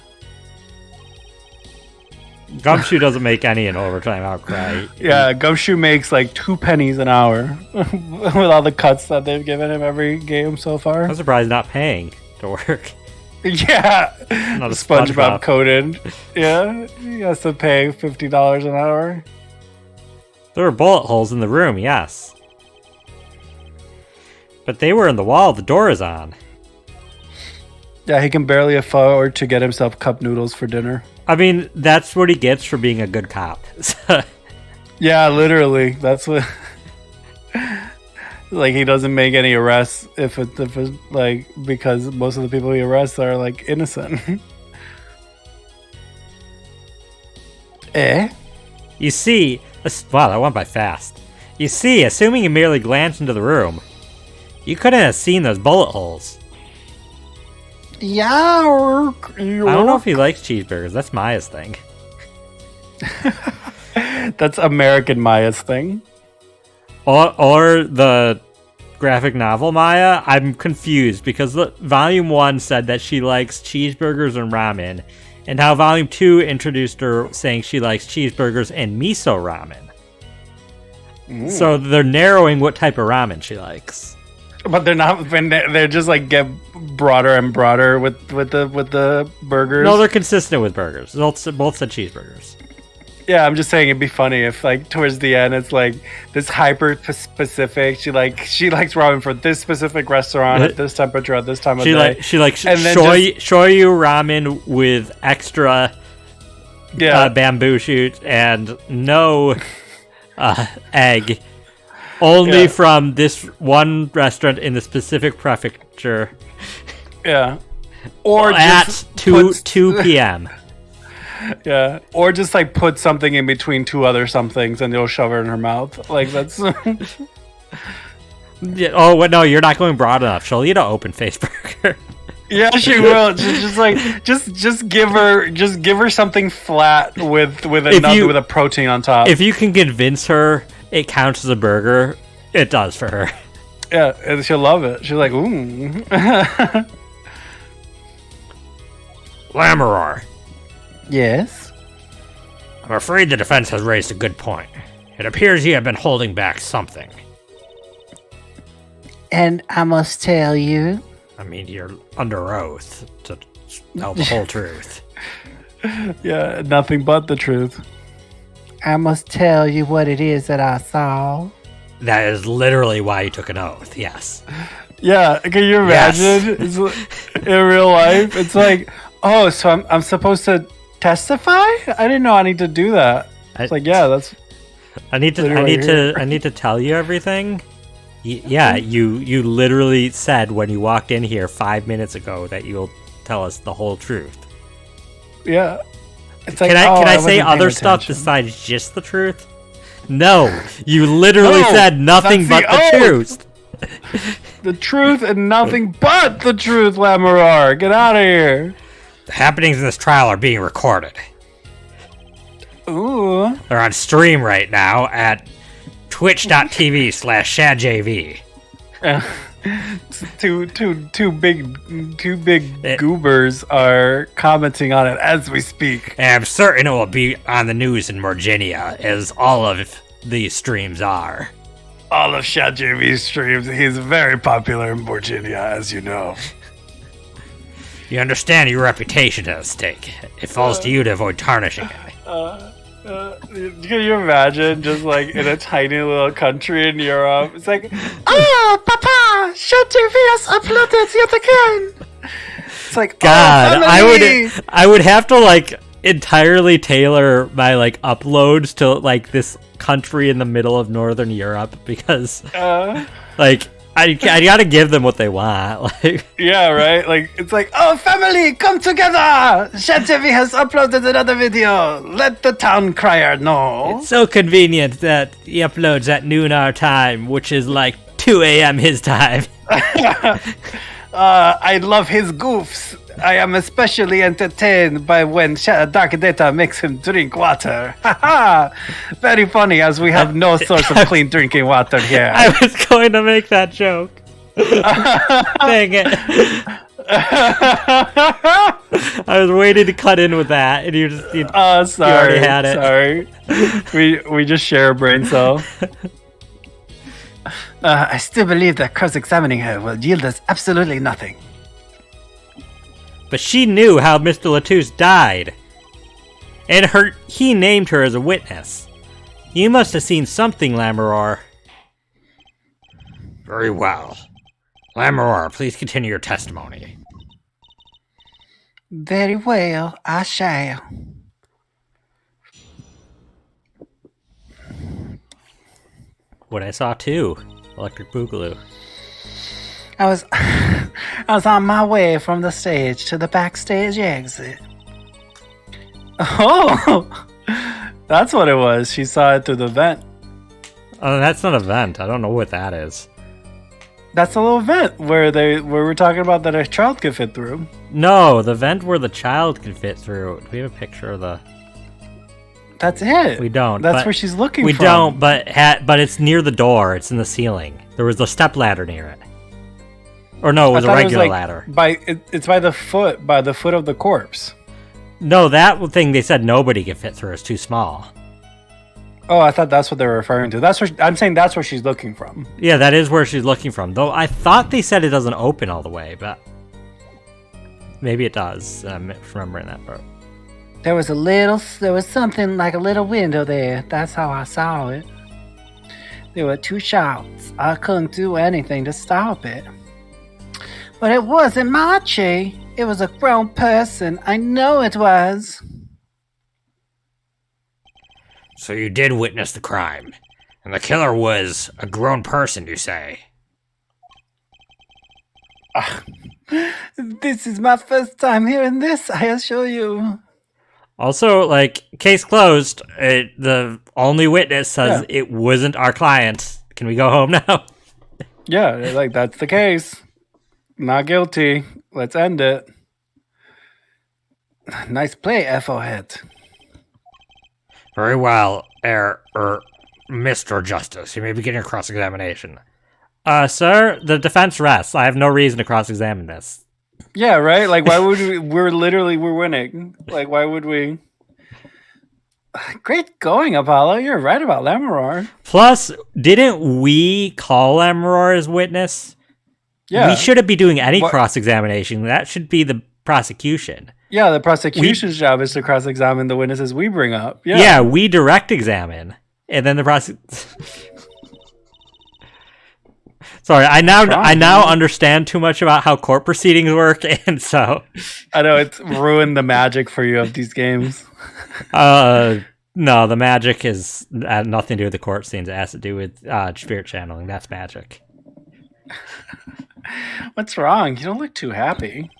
Gumshoe doesn't make any in overtime, Outcry. Yeah, Gumshoe makes like 2 pennies an hour with all the cuts that they've given him every game so far. I'm surprised not paying to work. Yeah, Not a SpongeBob coded. Yeah, he has to pay $50 an hour. There were bullet holes in the room, yes. But they were in the wall the door is on. Yeah, he can barely afford to get himself cup noodles for dinner. I mean, that's what he gets for being a good cop. Yeah, literally. That's what. Like he doesn't make any arrests if it like because most of the people he arrests are like innocent. Eh? You see, wow, that went by fast. You see, assuming you merely glanced into the room, you couldn't have seen those bullet holes. Yeah. I don't know if he likes cheeseburgers. That's Maya's thing. That's American Maya's thing. Or the graphic novel Maya. I'm confused because Volume 1 said that she likes cheeseburgers and ramen, and how Volume 2 introduced her saying she likes cheeseburgers and miso ramen. So they're narrowing what type of ramen she likes. But they're not. They're just like get broader and broader with the burgers. No, they're consistent with burgers. Both said cheeseburgers. Yeah, I'm just saying it'd be funny if like towards the end it's like this hyper specific. She likes ramen for this specific restaurant at this temperature at this time of day. She likes and then shoyu ramen with extra bamboo shoots and no egg. Only from this one restaurant in the specific prefecture. Yeah. Or at 2 p.m. Yeah. Or just like put something in between two other somethings and you'll shove it in her mouth. Like that's Yeah, oh wait, no, you're not going broad enough. She'll eat an open face burger. Yeah, she will. Just give her something flat with a protein on top. If you can convince her it counts as a burger, it does for her. Yeah, and she'll love it. She's like, ooh. Lamaroir. Yes? I'm afraid the defense has raised a good point. It appears you have been holding back something. And I must tell you... I mean, you're under oath to tell the whole truth. Yeah, nothing but the truth. I must tell you what it is that I saw. That is literally why you took an oath, yes. Yeah, can you imagine? Yes. In real life, it's like, oh, so I'm supposed to testify? I didn't know I need to do that. It's like, yeah, that's. I need to tell you everything. Yeah, you literally said when you walked in here 5 minutes ago that you'll tell us the whole truth. Yeah. It's like, can I say other attention. stuff besides just the truth? No, you literally said nothing but the truth. The truth and nothing but the truth, Lamaroir. Get out of here. The happenings in this trial are being recorded. Ooh. They're on stream right now at twitch.tv/shadjv. Two big goobers are commenting on it as we speak. And I'm certain it will be on the news in Virginia, as all of these streams are. All of ShadJV's streams. He's very popular in Virginia, as you know. You understand your reputation is at stake. It falls to you to avoid tarnishing it. Can you imagine just like in a tiny little country in Europe? It's like, oh, Papa, ShadJV has uploaded yet again. It's like, God, oh, I would have to like entirely tailor my like uploads to like this country in the middle of Northern Europe because like I gotta give them what they want. Like, yeah, right. Like it's like, oh, family, come together! ShadJV has uploaded another video. Let the town crier know. It's so convenient that he uploads at noon our time, which is like 2 a.m. his time. I love his goofs. I am especially entertained by when Dark Data makes him drink water. Haha! Very funny, as we have no source of clean drinking water here. I was going to make that joke. Dang it. I was waiting to cut in with that, and you already had it. Sorry. We just share a brain cell. I still believe that cross-examining her will yield us absolutely nothing. But she knew how Mr. Latouche died. And he named her as a witness. You must have seen something, Lamaroir. Very well. Lamaroir, please continue your testimony. Very well, I shall. what I saw too. Electric Boogaloo. I was I was on my way from the stage to the backstage exit. Oh, that's what it was. She saw it through the vent. Oh, that's not a vent. I don't know what that is. That's a little vent where we're talking about that a child could fit through. No, the vent where the child can fit through. Do we have a picture of the... That's it. We don't. That's but where she's looking we from. don't, but it's near the door. It's in the ceiling. There was a step ladder near it. Or no, it was a regular ladder. It's by the foot of the corpse. No, that thing they said nobody could fit through is too small. Oh, I thought that's what they were referring to. That's where I'm saying that's where she's looking from. Yeah, that is where she's looking from. Though I thought they said it doesn't open all the way, but maybe it does. I'm remembering that part. There was something like a little window there. That's how I saw it. There were two shots. I couldn't do anything to stop it. But it wasn't Machi. It was a grown person. I know it was. So you did witness the crime, and the killer was a grown person, you say? This is my first time hearing this, I assure you. Also, like, case closed. The only witness says it wasn't our client. Can we go home now? Yeah, like that's the case. Not guilty. Let's end it. Nice play, Ethelhead. Very well, Mr. Justice. You may begin your cross-examination. Sir, the defense rests. I have no reason to cross-examine this. Yeah, right? Like, why would we? We're winning. Like, why would we? Great going, Apollo. You're right about Lamaroir. Plus, didn't we call Lamaroir as witness? Yeah. We shouldn't be doing any cross-examination. That should be the prosecution. Yeah, the prosecution's job is to cross-examine the witnesses we bring up. Yeah, we direct examine. And then the Sorry, I now understand too much about how court proceedings work, and so I know it's ruined the magic for you of these games. No, the magic has nothing to do with the court scenes. It has to do with spirit channeling. That's magic. What's wrong? You don't look too happy.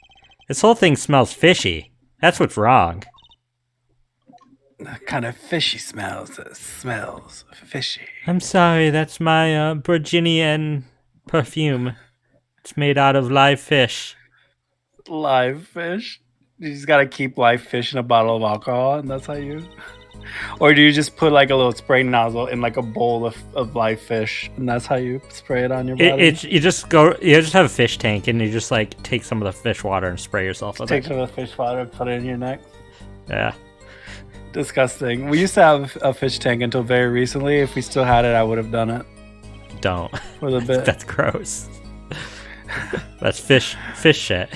This whole thing smells fishy. That's what's wrong. Kind of fishy smells. It smells fishy. I'm sorry, that's my Virginian perfume. It's made out of live fish. Live fish? You just gotta keep live fish in a bottle of alcohol, and that's how you... Or do you just put like a little spray nozzle in like a bowl of live fish, and that's how you spray it on your body? You just have a fish tank, and you just like take some of the fish water and spray yourself with it. Take some of the fish water and put it in your neck? Yeah. Disgusting. We used to have a fish tank until very recently. If we still had it, I would have done it. Don't. For the bit. That's gross. That's fish shit.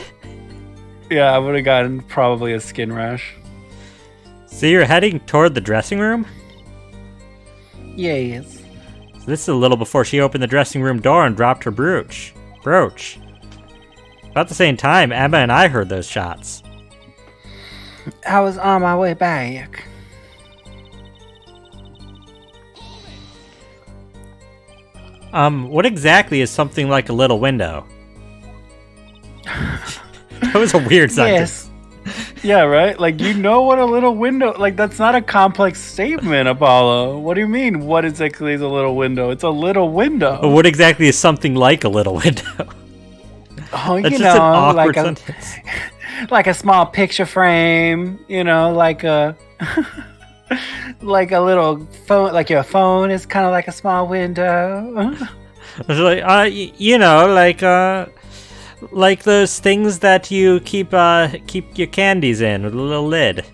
Yeah, I would have gotten probably a skin rash. So you're heading toward the dressing room? Yes. So this is a little before she opened the dressing room door and dropped her brooch. About the same time, Emma and I heard those shots. I was on my way back. What exactly is something like a little window? That was a weird sentence. Yes. Yeah, right? Like, you know what a little window... Like, that's not a complex statement, Apollo. What do you mean, what exactly is a little window? It's a little window. What exactly is something like a little window? Oh, That's you just an know, awkward like a sentence. like a small picture frame, you know, like a like a little phone, like your phone is kind of like a small window. It's like, you know, like those things that you keep your candies in with a little lid.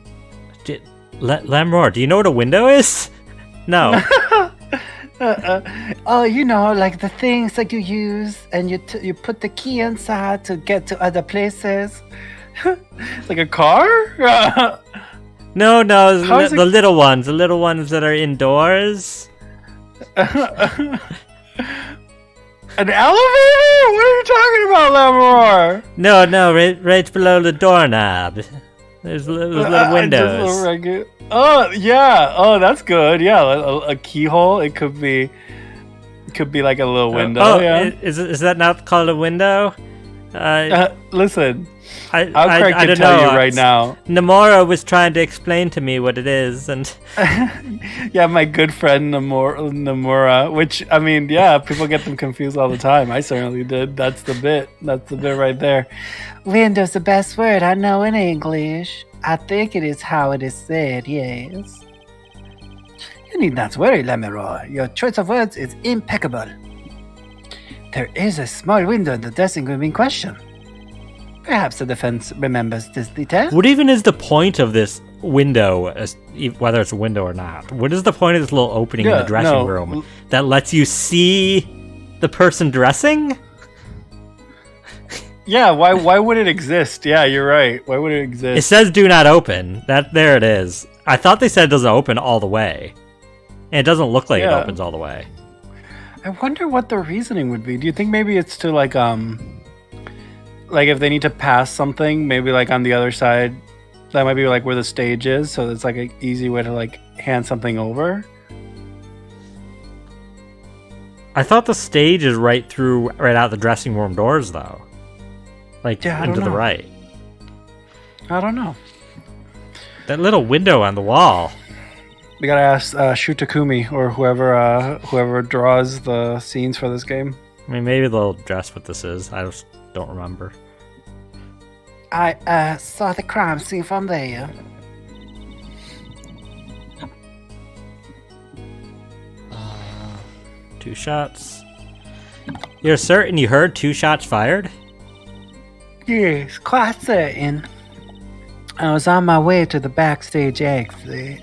Lamaroir, do you know what a window is? No. Oh, you know, like the things that you use, and you put the key inside to get to other places. Like a car? No, the little ones that are indoors. An elevator? What are you talking about, Lamaroir? No, right below the doorknob. There's little windows. Oh, yeah. Oh, that's good. Yeah, a keyhole. It could be could be like a little window. Oh, yeah. is that not called a window? Listen, I can don't tell know. you right now. Namora was trying to explain to me what it is, and Yeah, my good friend Namora, which, I mean, yeah, people get them confused all the time. I certainly did. That's the bit. That's the bit right there. Window's the best word I know in English. I think it is how it is said, yes. You need not worry, Lamaroir. Your choice of words is impeccable. There is a small window in the dressing room in question. Perhaps the defense remembers this detail. what even is the point of this window, whether it's a window or not? What is the point of this little opening in the dressing room that lets you see the person dressing? Yeah, why would it exist? Yeah, you're right. Why would it It exist? says do not open. There it is. I thought they said it doesn't open all the way. And it doesn't look like it Yeah. opens all the way. I wonder what the reasoning would be. Do you think maybe it's to like if they need to pass something, maybe like on the other side, that might be like where the stage is, so it's like an easy way to like hand something over? I thought the stage is right out the dressing room doors, though. Like, Yeah, I into don't the know. right. I don't know. That little window on the wall. We gotta ask Shutakumi or whoever draws the scenes for this game. I mean, maybe they'll address what this is. I just don't remember. I saw the crime scene from there. Two shots. You're certain you heard 2 shots fired? Yes, quite certain. I was on my way to the backstage exit.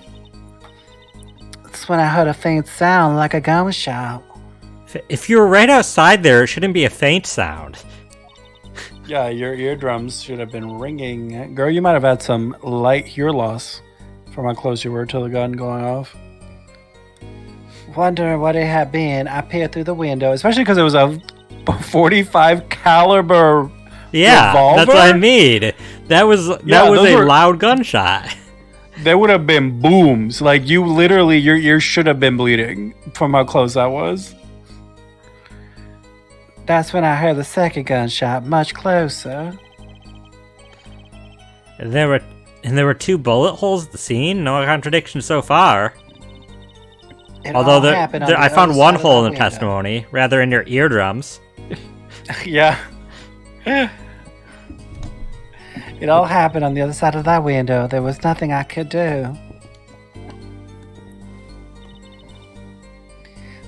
That's when I heard a faint sound like a gunshot. If you were right outside there, it shouldn't be a faint sound. Yeah, your eardrums should have been ringing. Girl, you might have had some light hear loss from how close you were to the gun going off. Wondering what it had been, I peered through the window. Especially because it was a 45 caliber Yeah, revolver? that's what I mean. That was a those were- loud gunshot. There would have been booms. Like, you literally, your ears should have been bleeding from how close that was. That's when I heard the second gunshot, much closer. And there were 2 bullet holes at the scene. No contradiction so far. It Although all happened on the I found other one side of hole the in the window. testimony, rather in your eardrums. Yeah. It all happened on the other side of that window. There was nothing I could do.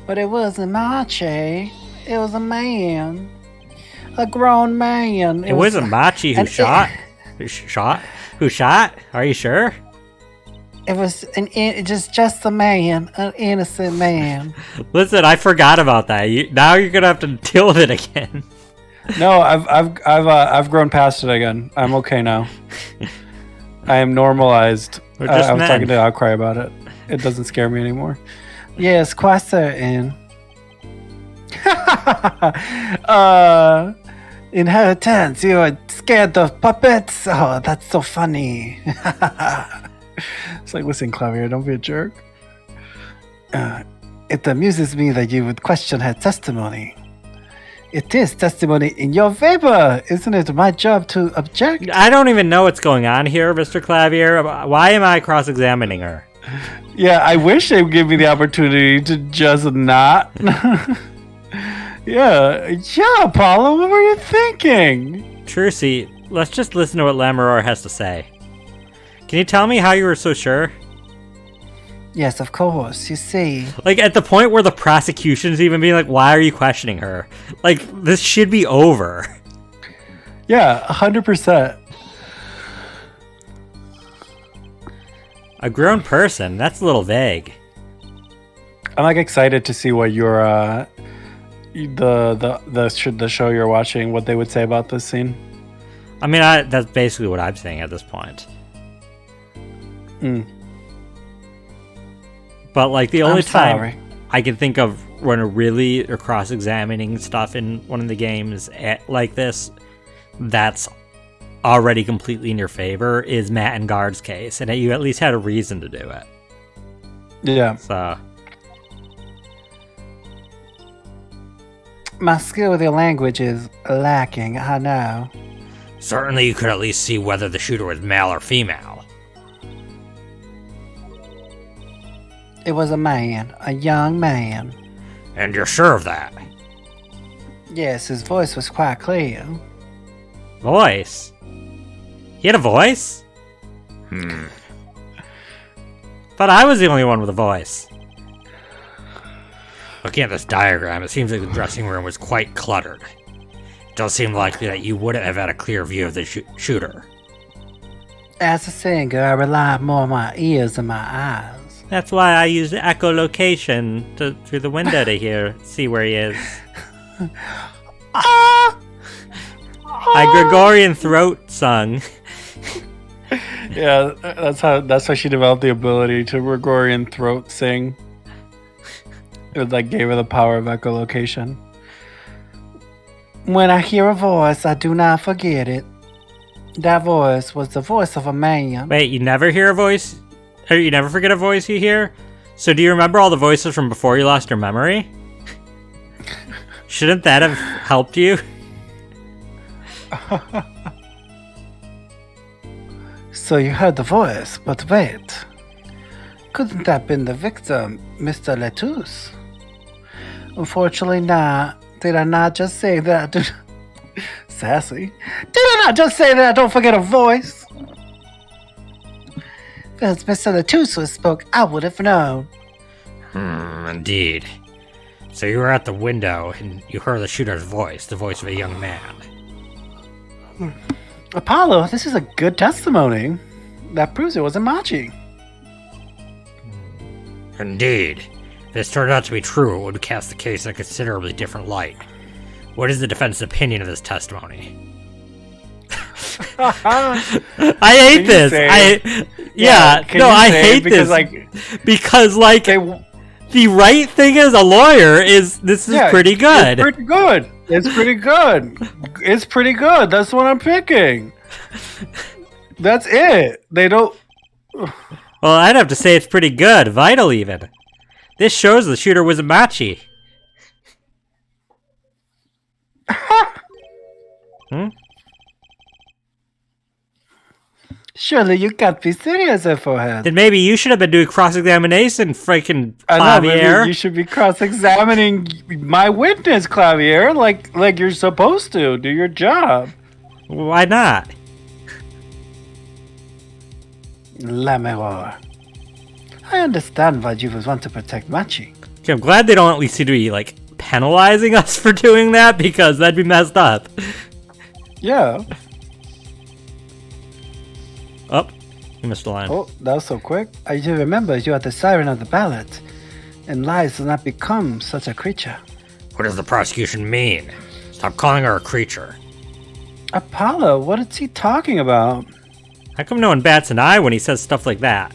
But it wasn't Machi. It was a man. A grown man. It wasn't Machi who and shot. Who shot? Are you sure? It was just a man, an innocent man. Listen, I forgot about that. Now you're gonna have to deal with it again. No, I've grown past it again. I'm okay now. I am normalized. We're just I was men. talking to Outcry about it. It doesn't scare me anymore. Yes, quite certain. Inheritance, you are scared of puppets? Oh, that's so funny. It's like, listen, Clavier, don't be a jerk. It amuses me that you would question her testimony. It is testimony in your favor. Isn't it my job to object? I don't even know what's going on here, Mr. Clavier. Why am I cross-examining her? Yeah, I wish they would give me the opportunity to just not. Yeah, Apollo, what were you thinking? Trucy, let's just listen to what Lamaroir has to say. Can you tell me how you were so sure? Yes, of course. You see, Like, at the point where the prosecution's even being like, why are you questioning her? Like, this should be over. Yeah, 100%. A grown person? That's a little vague. I'm like excited to see what your the show you're watching, what they would say about this scene. I mean, that's basically what I'm saying at this point. Mm. But, like, the only I'm time sorry. I can think of when really are cross-examining stuff in one of the games like this that's already completely in your favor is Matt and Guard's case, and you at least had a reason to do it. Yeah. So, My skill with your language is lacking, I know. Certainly you could at least see whether the shooter was male or female. It was a man, a young man. And you're sure of that? Yes, his voice was quite clear. Voice? He had a voice? Thought I was the only one with a voice. Looking at this diagram, it seems like the dressing room was quite cluttered. It does seem likely that you wouldn't have had a clear view of the shooter. As a singer, I rely more on my ears than my eyes. That's why I use echolocation through the window to see where he is. I Gregorian throat sung. Yeah, that's how she developed the ability to Gregorian throat sing. It like gave her the power of echolocation. When I hear a voice, I do not forget it. That voice was the voice of a man. Wait, you never hear a voice? Or you never forget a voice you hear? So do you remember all the voices from before you lost your memory? Shouldn't that have helped you? So you heard the voice, but wait. Couldn't that have been the victim, Mr. Lettuce? Unfortunately not. Did I not just say that I do... Sassy. Did I not just say that I don't forget a voice? If it was Mr. Lettuce who spoke, I would have known. Indeed. So you were at the window and you heard the shooter's voice, the voice of a young man. Apollo, this is a good testimony. That proves it wasn't Machi. Indeed. If this turned out to be true, it would cast the case in a considerably different light. What is the defense's opinion of this testimony? I hate this. I hate because, this because the right thing as a lawyer is this is pretty good. It's pretty good. It's pretty good. It's pretty good. That's what I'm picking. That's it. They don't. Well, I'd have to say it's pretty good. Vital, even. This shows the shooter was a Machi. Surely you can't be serious, forehead. Then maybe you should have been doing cross-examination, freaking I know, maybe Clavier. you should be cross-examining my witness, Clavier, like you're supposed to. Do your job. Why not? Lamaroir. I understand why you would want to protect Machi. Okay, I'm glad they don't at least seem to be, penalizing us for doing that, because that'd be messed up. Yeah. Oh, you missed a line. Oh, that was so quick. I do remember you are the siren of the ballot, and lies do not become such a creature. What does the prosecution mean? Stop calling her a creature. Apollo, what is he talking about? How come no one bats an eye when he says stuff like that?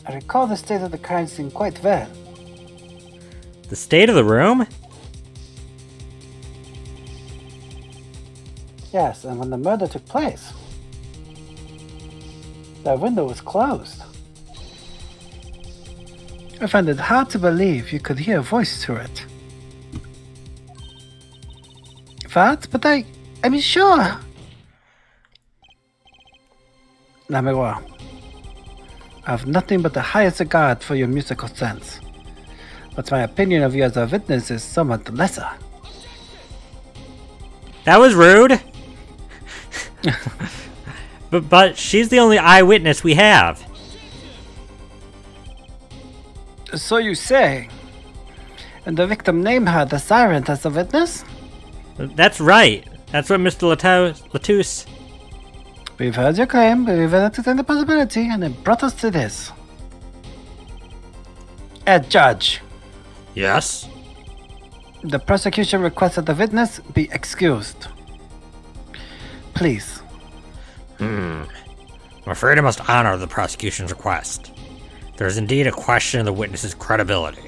I recall the state of the crime scene quite well. The state of the room? Yes, and when the murder took place, that window was closed. I find it hard to believe you could hear a voice through it. What? But I'm sure. Lamaroir, I have nothing but the highest regard for your musical sense, but my opinion of you as a witness is somewhat lesser. That was rude. But she's the only eyewitness we have. So you say. And the victim named her the siren as a witness? That's right. That's what Mr. Lettuce. We've heard your claim, but we've entertained the possibility, and it brought us to this. Judge, Yes? the prosecution requests that the witness be excused. Please. I'm afraid I must honor the prosecution's request. There is indeed a question of the witness's credibility.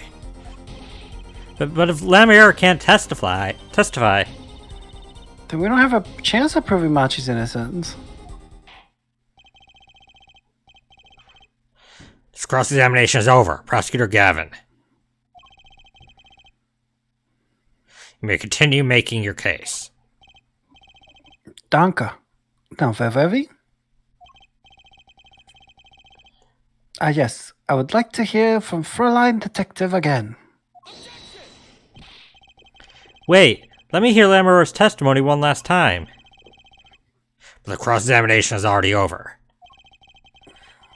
But if Lamaroir can't testify, Then we don't have a chance of proving Machi's innocence. This cross-examination is over. Prosecutor Gavin. You may continue making your case. Danke. Now, where we? Ah, yes. I would like to hear from Fräulein Detective again. Wait, let me hear Lamaroir's testimony one last time. But the cross-examination is already over.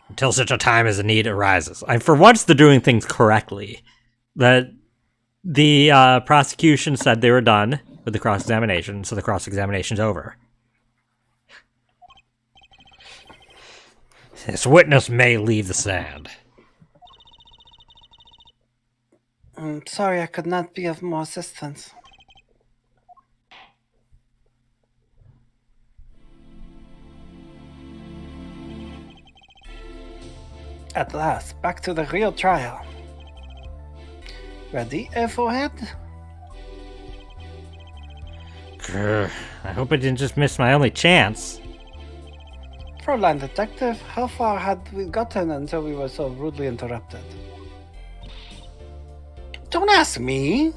Until such a time as the need arises. For once, they're doing things correctly. The prosecution said they were done with the cross-examination, so the cross-examination's over. This witness may leave the stand. I'm sorry I could not be of more assistance. At last, back to the real trial. Ready, Forehead? I hope I didn't just miss my only chance. Fräulein Detective, how far had we gotten until we were so rudely interrupted? Don't ask me!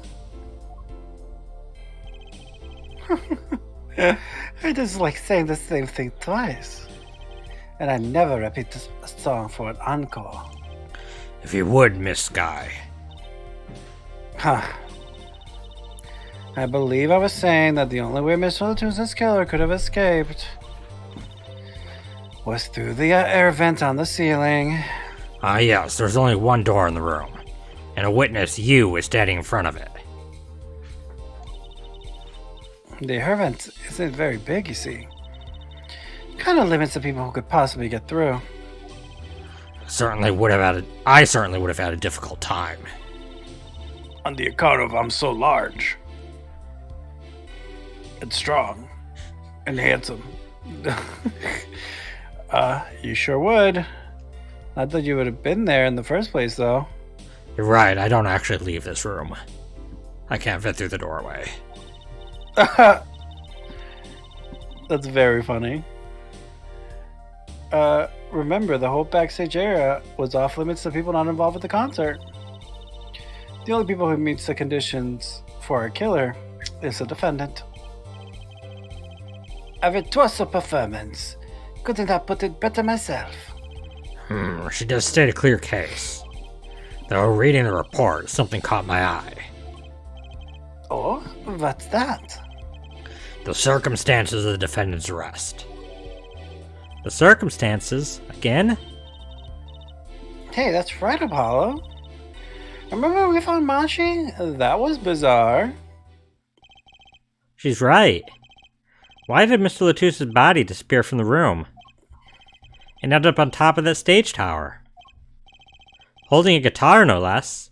It is like saying the same thing twice. And I never repeat a song for an encore. If you would, Miss Sky. Huh. I believe I was saying that the only way Miss Latusa's killer could have escaped was through the air vent on the ceiling. Ah, yes, there's only one door in the room, and a witness, you, is standing in front of it. The air vent isn't very big, you see. Kind of limits the people who could possibly get through. I certainly would have had a difficult time. On the account of I'm so large. And strong. And handsome. You sure would. Not that you would have been there in the first place, though. You're right, I don't actually leave this room. I can't fit through the doorway. That's very funny. Remember, the whole backstage area was off limits to people not involved with the concert. The only people who meets the conditions for a killer is the defendant. A virtuoso performance. Couldn't have put it better myself. She does state a clear case. Though reading the report, something caught my eye. Oh, what's that? The circumstances of the defendant's arrest. The circumstances? Again? Hey, that's right, Apollo. Remember we found Machi? That was bizarre. She's right. Why did Mr. Latusa's body disappear from the room? And end up on top of that stage tower? Holding a guitar, no less.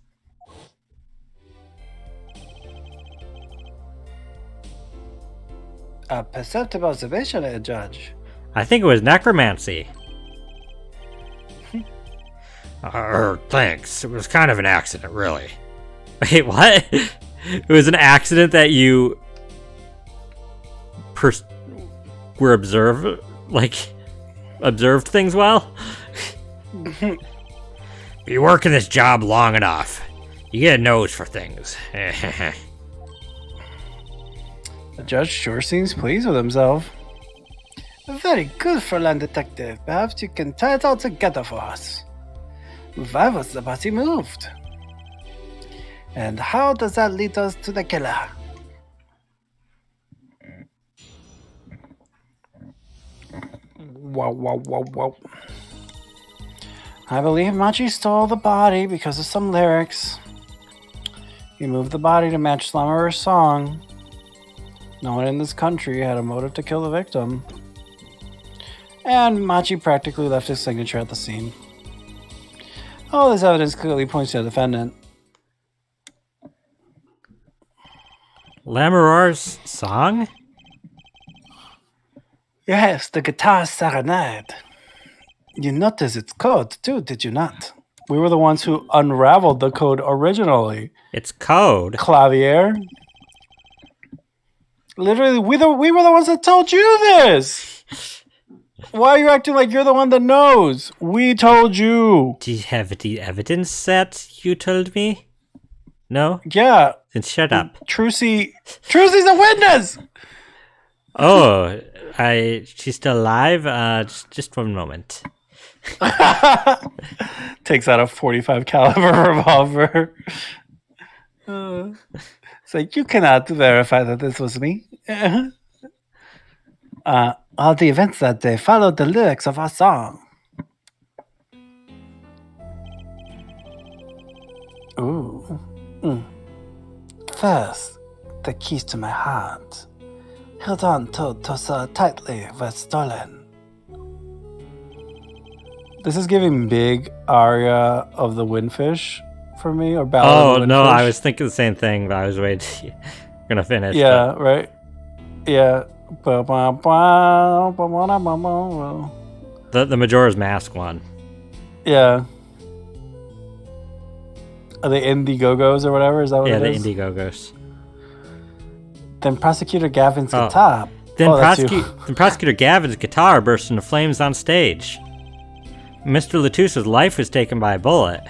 A perceptive observation, Judge. I think it was necromancy. Thanks. It was kind of an accident, really. Wait, what? It was an accident that you were observed things well? If you work in this job long enough, you get a nose for things. The judge sure seems pleased with himself. Very good, Fräulein Detective. Perhaps you can tie it all together for us. Why was the body moved? And how does that lead us to the killer? Whoa. I believe Machi stole the body because of some lyrics. He moved the body to match Lamaroir's song. No one in this country had a motive to kill the victim. And Machi practically left his signature at the scene. All this evidence clearly points to the defendant. Lamaroir's song? Yes, the guitar serenade. You noticed its code too, did you not? We were the ones who unraveled the code originally. It's code. Clavier. Literally, we were the ones that told you this. Why are you acting like you're the one that knows? We told you. Do you have the evidence that you told me? No? Yeah, Then shut up. Trucy's a witness. Oh, she's still alive? Just 1 moment. Takes out a 45 caliber revolver. It's like, you cannot verify that this was me. All the events that day followed the lyrics of our song. Ooh. First, the keys to my heart, held on to so tightly, were stolen. This is giving big aria of the Windfish for me, or Ballad Oh, of the no, Windfish. I was thinking the same thing, but I was waiting. You're gonna finish. Yeah, right? Yeah. The Majora's Mask one. Yeah. Are they Indiegogos or whatever? Is that what Yeah, it the is? Indiegogos. Then Prosecutor Gavin's Oh. guitar. Then, that's you. then Prosecutor Gavin's guitar burst into flames on stage. Mr. Latussa's life was taken by a bullet.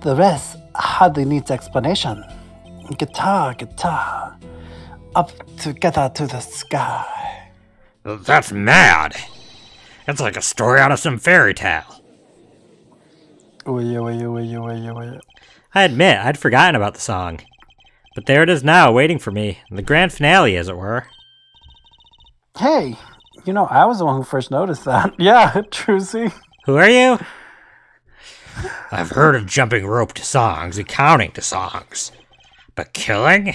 The rest hardly needs explanation. Guitar, guitar, up together to the sky. That's mad. It's like a story out of some fairy tale. I admit, I'd forgotten about the song. But there it is now, waiting for me. The grand finale, as it were. Hey, I was the one who first noticed that. Yeah, Trucy. Who are you? I've heard of jumping rope to songs and counting to songs. But killing?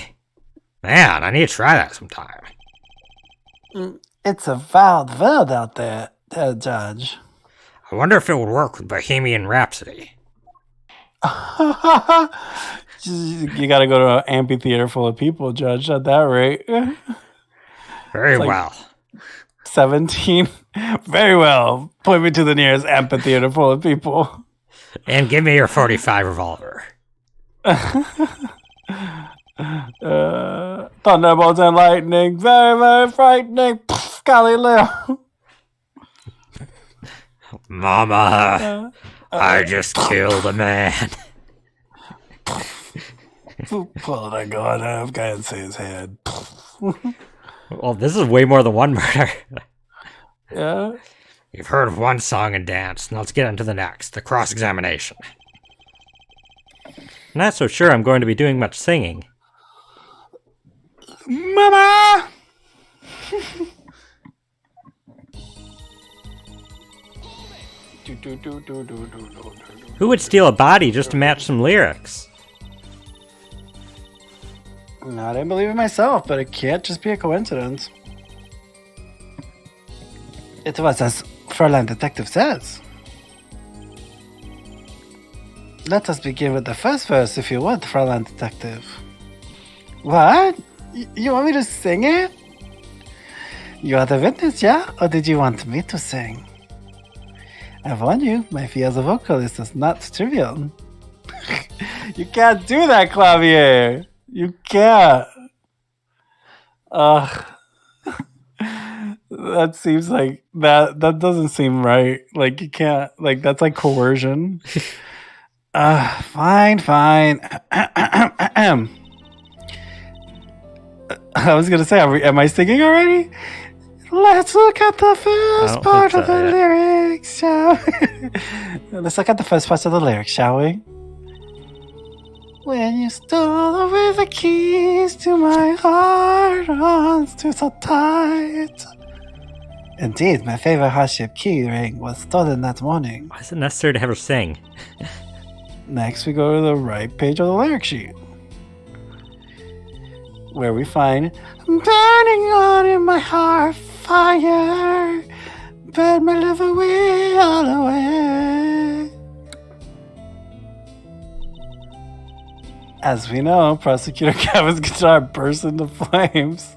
Man, I need to try that sometime. It's a wild world out there, Judge. I wonder if it would work with Bohemian Rhapsody. You gotta go to an amphitheater full of people, Judge, at that rate. Very like- well. 17. Very well. Point me to the nearest amphitheater full of people. And give me your 45 revolver. Thunderbolts and lightning. Very, very frightening. Pff, Galileo. Mama, I just killed a man. Pull that gun off. Can't see his head. Well, this is way more than one murder. Yeah. You've heard of one song and dance. Now let's get into the next, the cross-examination. Not so sure I'm going to be doing much singing. Mama! Who would steal a body just to match some lyrics? I didn't believe it myself, but it can't just be a coincidence. It was as Fräulein Detective says. Let us begin with the first verse, if you would, Fräulein Detective. What? You want me to sing it? You are the witness, yeah? Or did you want me to sing? I warn you, my fee as a vocalist is not trivial. You can't do that, Clavier. You can't. Ugh. That seems like that doesn't seem right. Like, you can't, like, that's like coercion. Fine. I was gonna say, am I singing already? Let's look at the first part of the lyrics, shall we? Let's look at the first part of the lyrics, shall we? When you stole away the keys to my heart, arms too so tight. Indeed, my favorite hardship key ring was stolen that morning. Why is it necessary to have her sing? Next, we go to the right page of the lyric sheet, where we find burning on in my heart fire, burn my love away, all away. As we know, Prosecutor Kevin's guitar bursts into flames.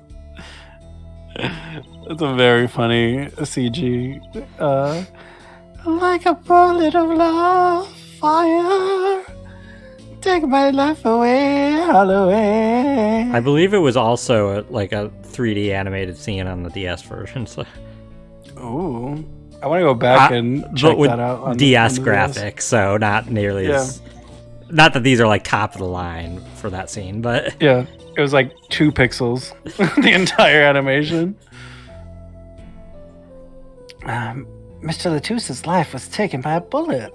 It's a very funny CG. Like a bullet of love, fire, take my life away, all away. I believe it was also like a 3D animated scene on the DS version. So Ooh. I want to go back and but check with that out on DS on the graphics, so not nearly Yeah. as. Not that these are like top of the line for that scene, but Yeah, it was like 2 pixels, the entire animation. Mr. Latusse's life was taken by a bullet.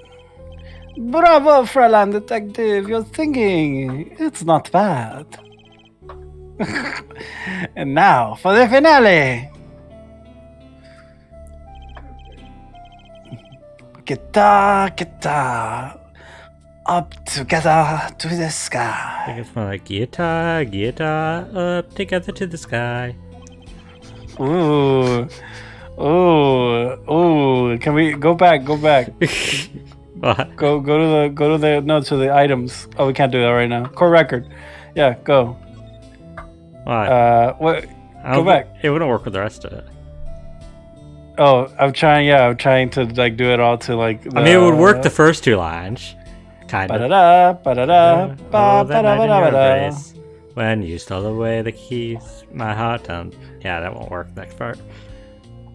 Bravo, Fräulein Detective. You're thinking. It's not bad. And now for the finale. Guitar, up together to the I sky. think it's more like guitar, up together to the sky. Ooh. Ooh. Can we go back? What? Go to the items. Oh, we can't do that right now. Core record. Yeah, go. What? What? I Go don't back. It wouldn't work with the rest of it. Oh, I'm trying to like do it all to like. I mean, it would work the first 2 lines, kind of. Ba-da-da, ba-da-da, Oh, that night in your ba-da-ba-da-ba-da. embrace, when you stole away the keys, my heart down. Yeah, that won't work. Next part.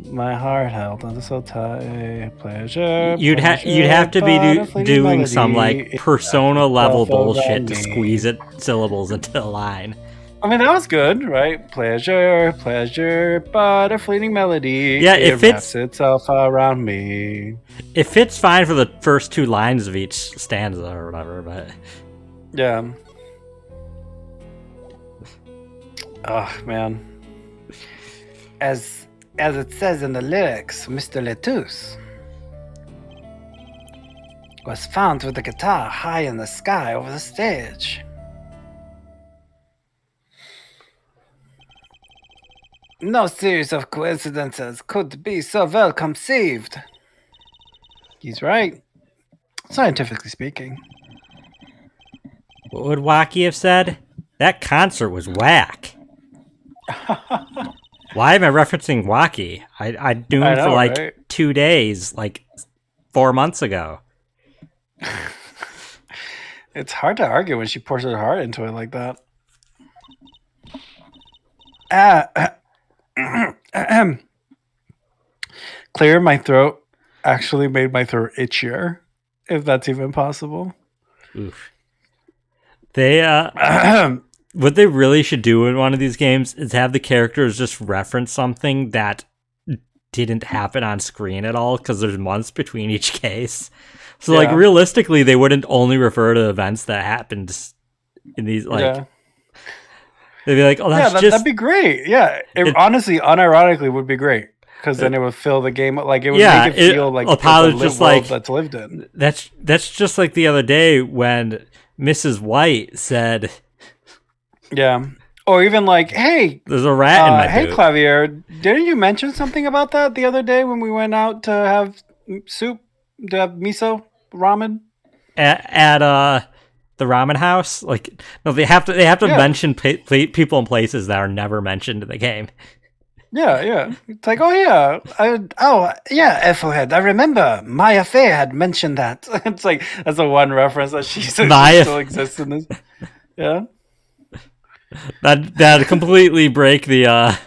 My heart held on so tight. Pleasure. You'd have to be doing some like persona level bullshit to squeeze it syllables into a line. I mean, that was good, right? Pleasure, but a fleeting melody. Yeah, it if it's- wraps itself around me. It fits fine for the first 2 lines of each stanza or whatever, but Yeah. Oh man. As it says in the lyrics, Mr. Lettuce was found with the guitar high in the sky over the stage. No series of coincidences could be so well conceived. He's right. Scientifically speaking. what would Wacky have said? That concert was whack. Why am I referencing Wacky? I knew I him for know, like right? 2 days, like 4 months ago. It's hard to argue when she pours her heart into it like that. Clear my throat actually made my throat itchier, if that's even possible. Oof. They what they really should do in one of these games is have the characters just reference something that didn't happen on screen at all, because there's months between each case. So like Yeah. realistically, they wouldn't only refer to events that happened in these like Yeah. they'd be like, oh, that's just that'd be great. Yeah, it honestly, unironically, would be great because then it would fill the game like it would make it feel like it's a Apollo's live just world like that's lived in. that's just like the other day when Mrs. White said, Yeah, or even like, hey, "There's a rat in my hey, boot." Clavier, didn't you mention something about that the other day when we went out to have soup, to have miso ramen? At the ramen house. Like, no, they have to Yeah. mention people and places that are never mentioned in the game. Yeah. It's like, oh yeah, Ethelhead, I remember Maya Fey had mentioned that. it's like that's the one reference that she says Maya- still exists in this. Yeah. That completely break the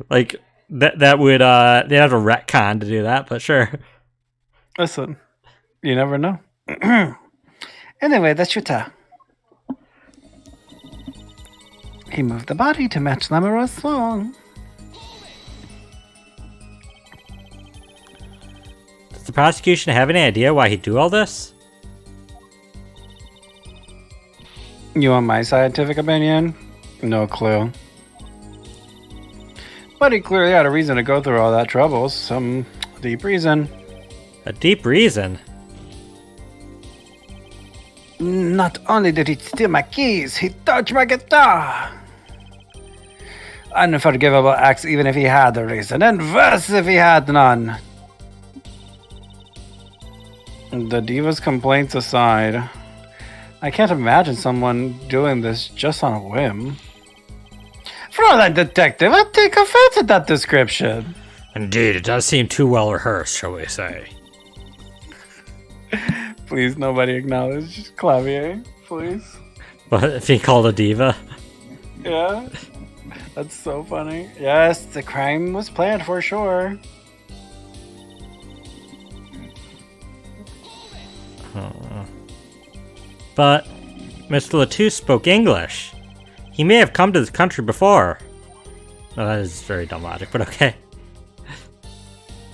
like that would they'd have to retcon to do that, but sure. Listen, you never know. Anyway, the shooter. He moved the body to match Lamaroir's song. Does the prosecution have any idea why he'd do all this? You want my scientific opinion? No clue. But he clearly had a reason to go through all that trouble. Some deep reason. A deep reason. Not only did he steal my keys, he touched my guitar. Unforgivable acts even if he had a reason, and worse if he had none. The diva's complaints aside, I can't imagine someone doing this just on a whim. Fräulein Detective, I take offense at that description. Indeed, it does seem too well rehearsed, shall we say. Please, nobody acknowledge Clavier, please. But if he called a diva, Yeah, that's so funny. Yes, the crime was planned for sure. But Mr. Latouche spoke English. He may have come to this country before. Oh, that is very dumb logic, but okay.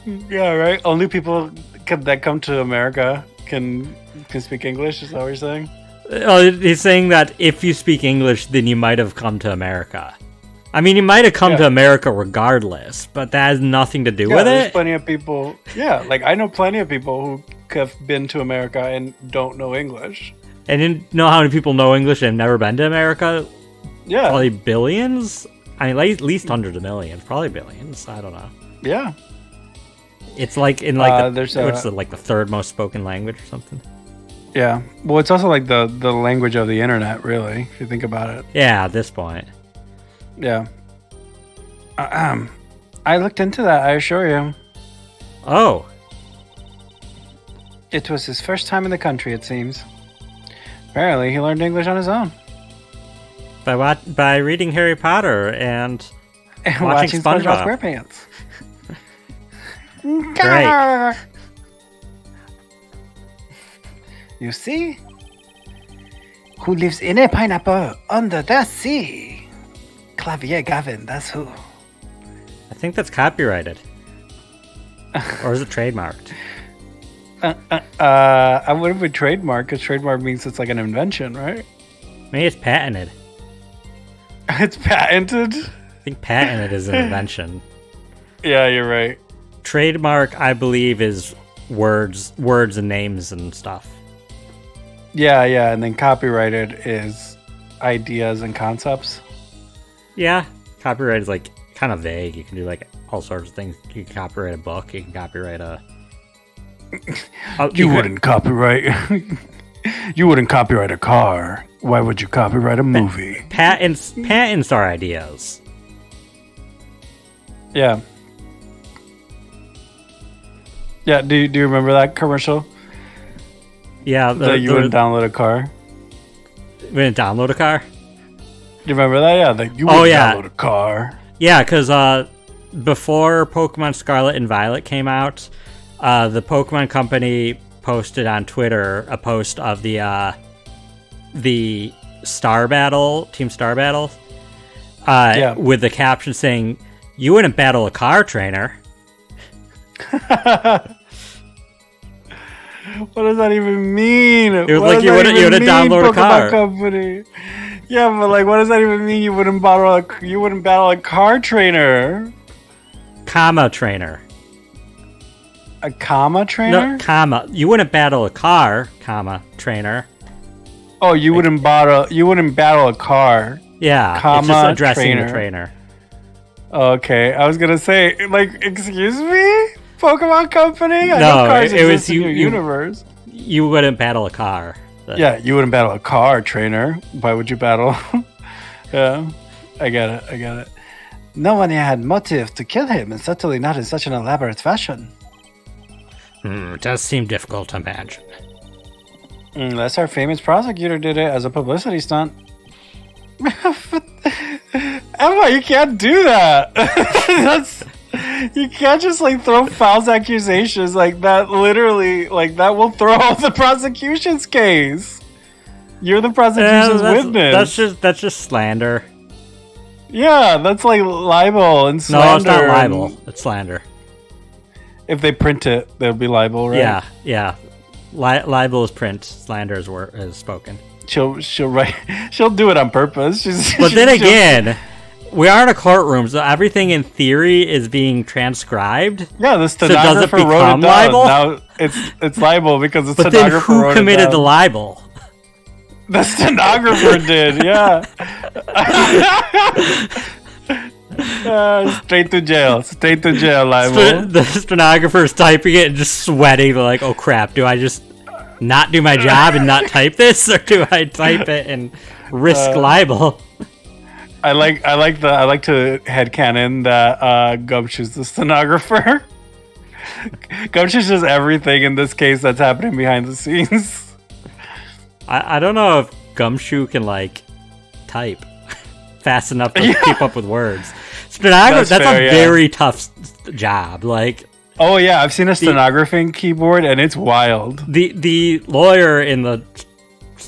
Yeah, right. Only people that come to America can speak English. Is that what you're saying? Oh, he's saying that if you speak English, then you might have come to America. I mean, you might have come to America regardless, but that has nothing to do with there's it. plenty of people. Yeah, like I know plenty of people who have been to America and don't know English. And you know how many people know English and have never been to America? Yeah. Probably billions? I mean, at least hundreds of millions. Probably billions. I don't know. Yeah. It's like in like the third most spoken language or something. Yeah. Well, it's also like the language of the internet, really, if you think about it. Yeah, at this point. Yeah. I looked into that, I assure you. Oh. It was his first time in the country, it seems. Apparently, he learned English on his own. By reading Harry Potter and watching SpongeBob SquarePants. Great. You see? Who lives in a pineapple under the sea? Clavier Gavin, that's who. I think that's copyrighted. Or is it trademarked? I would have been trademark, because trademark means it's like an invention, right? Maybe it's patented. It's patented? I think patented is an invention. Yeah, you're right. Trademark, I believe, is words and names and stuff. Yeah, and then copyrighted is ideas and concepts. Yeah, copyright is like kind of vague. You can do like all sorts of things. You can copyright a book. You can copyright a. You wouldn't copyright. You wouldn't copyright a car. Why would you copyright a movie? Patents are ideas. Yeah. Yeah. Do you remember that commercial? Yeah. That you wouldn't download a car. You wouldn't download a car. You remember that? Yeah. That you wouldn't download a car. Yeah, because before Pokemon Scarlet and Violet came out, the Pokemon Company posted on Twitter a post of the Star Battle, Team Star Battle, with the caption saying, "You wouldn't battle a car trainer." What does that even mean? It was like you would have downloaded a car. Company? Yeah, but like, what does that even mean? You wouldn't battle a car trainer. Comma trainer. A comma trainer? No, comma. You wouldn't battle a car, comma trainer. Oh, you wouldn't battle a car. Yeah, comma, it's just addressing the trainer. Okay, I was gonna say, like, excuse me, Pokemon Company. I know cars exist in your universe. You wouldn't battle a car. Yeah, you wouldn't battle a car trainer. Why would you battle? Yeah, I get it. No one had motive to kill him, and certainly not in such an elaborate fashion. It does seem difficult to imagine. Unless our famous prosecutor did it as a publicity stunt. Emma, you can't do that. You can't just like throw false accusations like that. Literally, like that will throw off the prosecution's case. You're the prosecution's witness. That's just slander. Yeah, that's like libel and slander. No, it's not libel. It's slander. If they print it, they'll be libel, right? Yeah. Libel is print. Slander is spoken. She'll write. She'll do it on purpose. But then again, we are in a courtroom, so everything in theory is being transcribed. Yeah, the stenographer wrote it down. Libel? Now it's libel because the but stenographer then who wrote committed it down. the libel? The stenographer did, yeah. Straight to jail, libel. The stenographer's typing it and just sweating. They're like, "Oh crap! Do I just not do my job and not type this, or do I type it and risk libel?" I like to headcanon that Gumshoe's the stenographer. Gumshoe does everything in this case that's happening behind the scenes. I don't know if Gumshoe can like type fast enough to keep up with words. Stenographer, that's a very tough job. Like, oh yeah, I've seen a stenographing keyboard and it's wild. The lawyer in the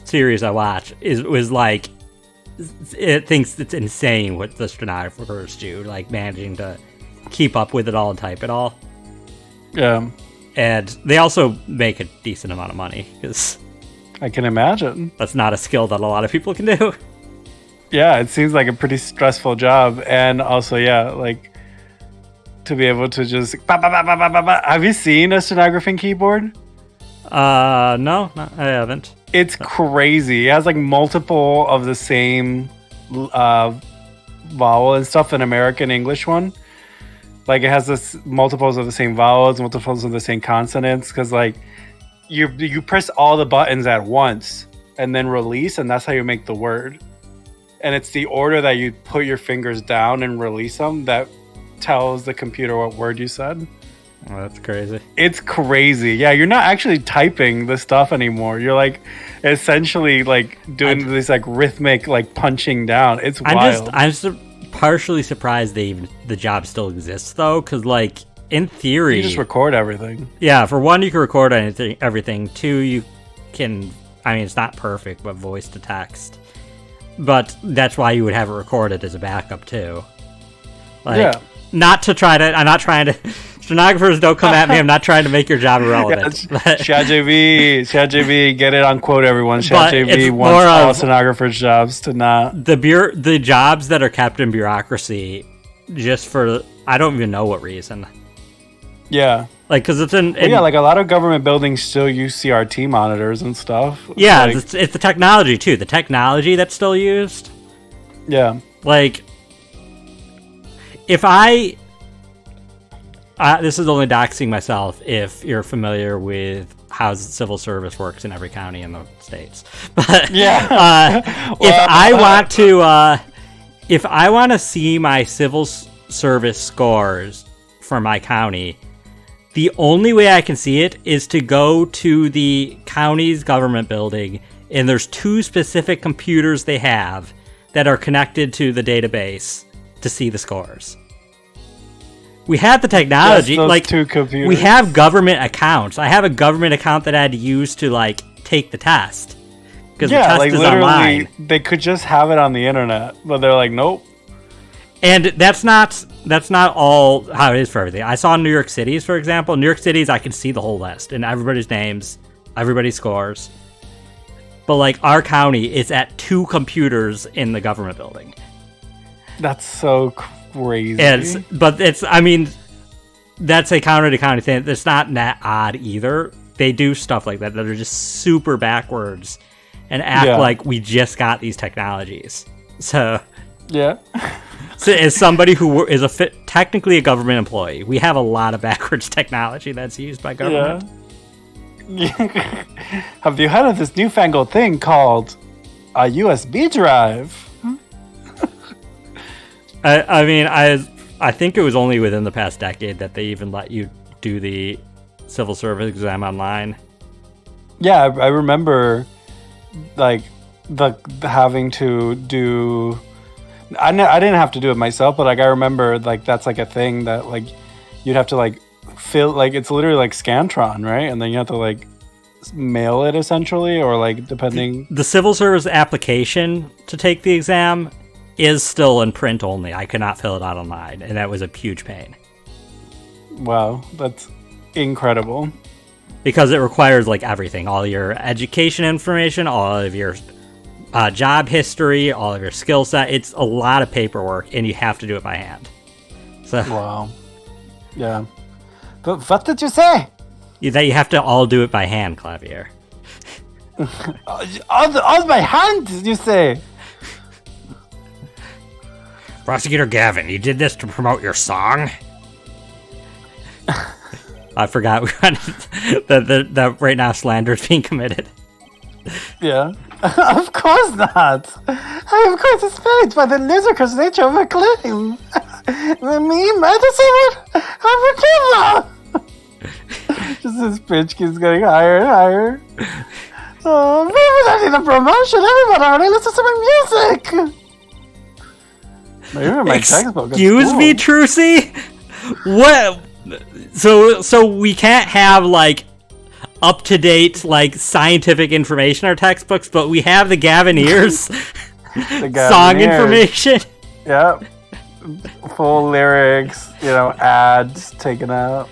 series I watch was like, it thinks it's insane what the stenographers do, like managing to keep up with it all and type it all. Yeah. And they also make a decent amount of money, because I can imagine. that's not a skill that a lot of people can do. Yeah, it seems like a pretty stressful job. And also, yeah, like to be able to just... Have you seen a stenographing keyboard? No, I haven't. It's crazy. It has like multiple of the same vowel and stuff, an American English one. Like it has this multiples of the same vowels, multiples of the same consonants, because like you press all the buttons at once and then release, and that's how you make the word. And it's the order that you put your fingers down and release them that tells the computer what word you said. Oh, that's crazy. It's crazy. Yeah, you're not actually typing the stuff anymore. You're like essentially like doing this like rhythmic like punching down. It's wild. I'm partially surprised the job still exists though, because like in theory You just record everything. Yeah, for one, you can record everything. Two, you can, I mean, it's not perfect, but voice to text. But that's why you would have it recorded as a backup too. Like, Yeah. I'm not trying to, stenographers don't come at me, I'm not trying to make your job irrelevant. ChatGPT, get it on quote, everyone. But ChatGPT it's wants more all of- stenographers' jobs to not. The jobs that are kept in bureaucracy, just for, I don't even know what reason. Yeah. Like, because it's in... Well, yeah, like a lot of government buildings still use CRT monitors and stuff. Yeah, Like, it's the technology, too. The technology that's still used. yeah. Like, if this is only doxing myself if you're familiar with how civil service works in every county in the states. But Yeah. if I want to see my civil service scores for my county, the only way I can see it is to go to the county's government building, and there's 2 specific computers they have that are connected to the database to see the scores. We had the technology, Just those like 2 computers. we have government accounts. I have a government account that I had to use to like take the test because the test like is literally, online. they could just have it on the internet, but they're like, nope. And that's not all how it is for everything. I saw New York City's, for example. New York City's, I can see the whole list and everybody's names, everybody's scores. But like our county, it's at 2 computers in the government building. That's so crazy. I mean, that's a county to county thing. It's not that odd either. They do stuff like that are just super backwards and act like we just got these technologies. So yeah. So as somebody who is technically a government employee, we have a lot of backwards technology that's used by government. Yeah. Have you heard of this newfangled thing called a USB drive? I mean, I think it was only within the past decade that they even let you do the civil service exam online. Yeah, I remember like the having to do. I didn't have to do it myself, but like I remember like that's like a thing that like you'd have to like fill, like it's literally like Scantron, right? And then you have to like mail it essentially, or like depending. The civil service application to take the exam is still in print only. I could not fill it out online, and that was a huge pain. Wow, that's incredible. Because it requires like everything, all your education information, all of your job history, all of your skill set. It's a lot of paperwork, and you have to do it by hand. So Wow. Yeah. But what did you say? that you have to all do it by hand, Clavier. On my hand, you say? Prosecutor Gavin, you did this to promote your song? I forgot that right now slander is being committed. Yeah. Of course not. I am quite displeased by the ludicrous nature of her claim. Me, Madison, I'm a killer. Just this pitch keeps getting higher and higher. Oh, maybe I need a promotion. Everybody already listens to my music. Even my textbook. Excuse me, Trucy? What? So we can't have like up-to-date, like, scientific information in our textbooks, but we have the Gavineers song information. Yep. Full lyrics, ads taken out.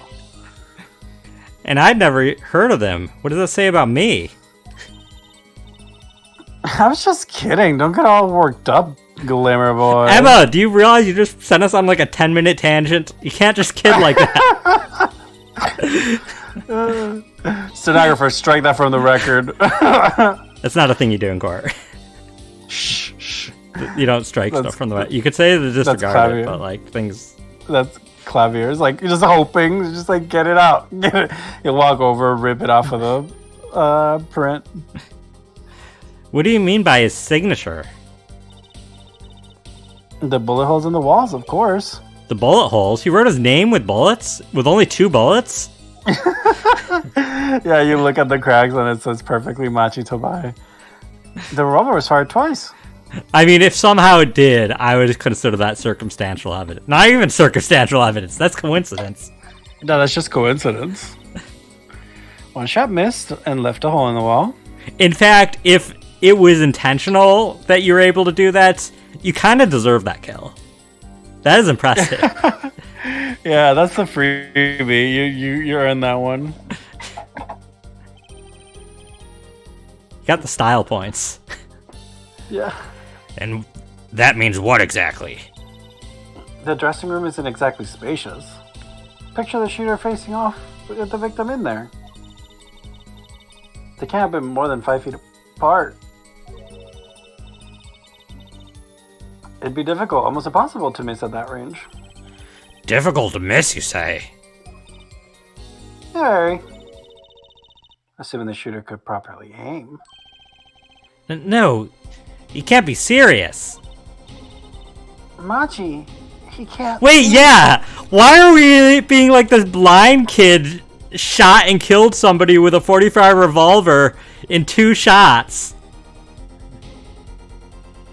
And I'd never heard of them. What does that say about me? I was just kidding. Don't get all worked up, Glimmer Boy. Emma, do you realize you just sent us on like a 10-minute tangent? You can't just kid like that. Stenographer, strike that from the record. That's not a thing you do in court. Shh. You don't strike stuff from the... You could say the disregard it, but like things... That's clavier. It's like, you're just hoping. Just like, get it out. You walk over, rip it off of the print. What do you mean by his signature? The bullet holes in the walls, of course. The bullet holes? He wrote his name with bullets? With only 2 bullets? Yeah, you look at the cracks and it says perfectly Machi Tobai. The revolver was fired twice. I mean, if somehow it did, I would consider that circumstantial evidence. Not even circumstantial evidence. That's coincidence. No, that's just coincidence. One shot missed and left a hole in the wall. In fact, if it was intentional that you were able to do that, you kind of deserve that kill. That is impressive. Yeah, that's the freebie. You earned that one. You got the style points. Yeah. And that means what exactly? The dressing room isn't exactly spacious. Picture the shooter facing off with the victim in there. They can't have been more than 5 feet apart. It'd be difficult, almost impossible to miss at that range. Difficult to miss, you say? Very. Assuming the shooter could properly aim. No, you can't be serious. Machi, he can't... Wait, yeah! Why are we being like this blind kid shot and killed somebody with a .45 revolver in 2 shots?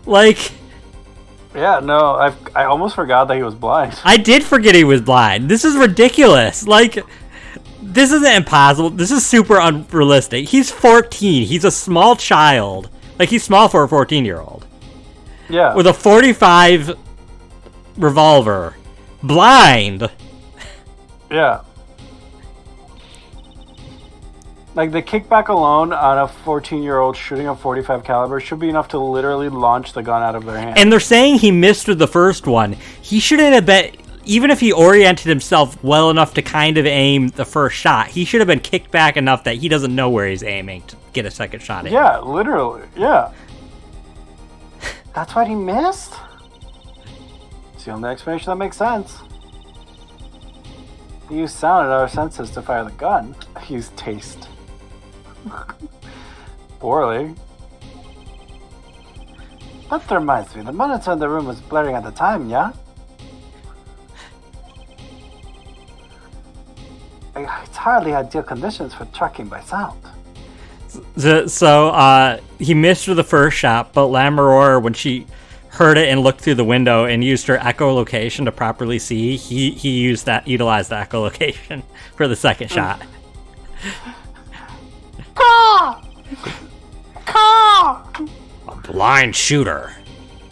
Like... Yeah, no, I almost forgot that he was blind. I did forget he was blind. This is ridiculous. Like, this isn't impossible. This is super unrealistic. He's 14. He's a small child. Like, he's small for a 14-year-old. Yeah. With a .45 revolver. Blind. Yeah. Like, the kickback alone on a 14-year-old shooting a .45 caliber should be enough to literally launch the gun out of their hand. And they're saying he missed with the first one. He shouldn't have been... Even if he oriented himself well enough to kind of aim the first shot, he should have been kicked back enough that he doesn't know where he's aiming to get a second shot in. Yeah, literally. Yeah. That's why he missed? It's the only explanation that makes sense. He used sound and other senses to fire the gun. He used taste. Poorly. That reminds me, the monitor in the room was blaring at the time, yeah? It's hardly ideal conditions for tracking by sound. So he missed with the first shot, but Lamaroir, when she heard it and looked through the window and used her echolocation to properly see, he utilized the echolocation for the second shot. Caw! Caw! A blind shooter.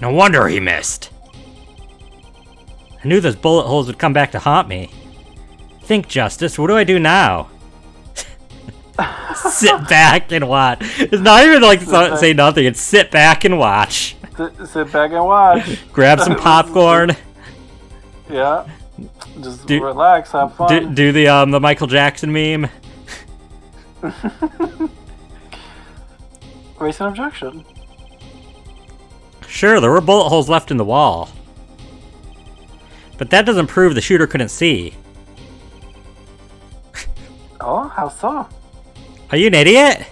No wonder he missed. I knew those bullet holes would come back to haunt me. Think, Justice, what do I do now? Sit back and watch. It's not even like say nothing, it's sit back and watch. Sit back and watch. Grab some popcorn. Yeah. Just relax, have fun. Do the Michael Jackson meme. Raise an objection. Sure, there were bullet holes left in the wall. But that doesn't prove the shooter couldn't see. Oh, how so? Are you an idiot?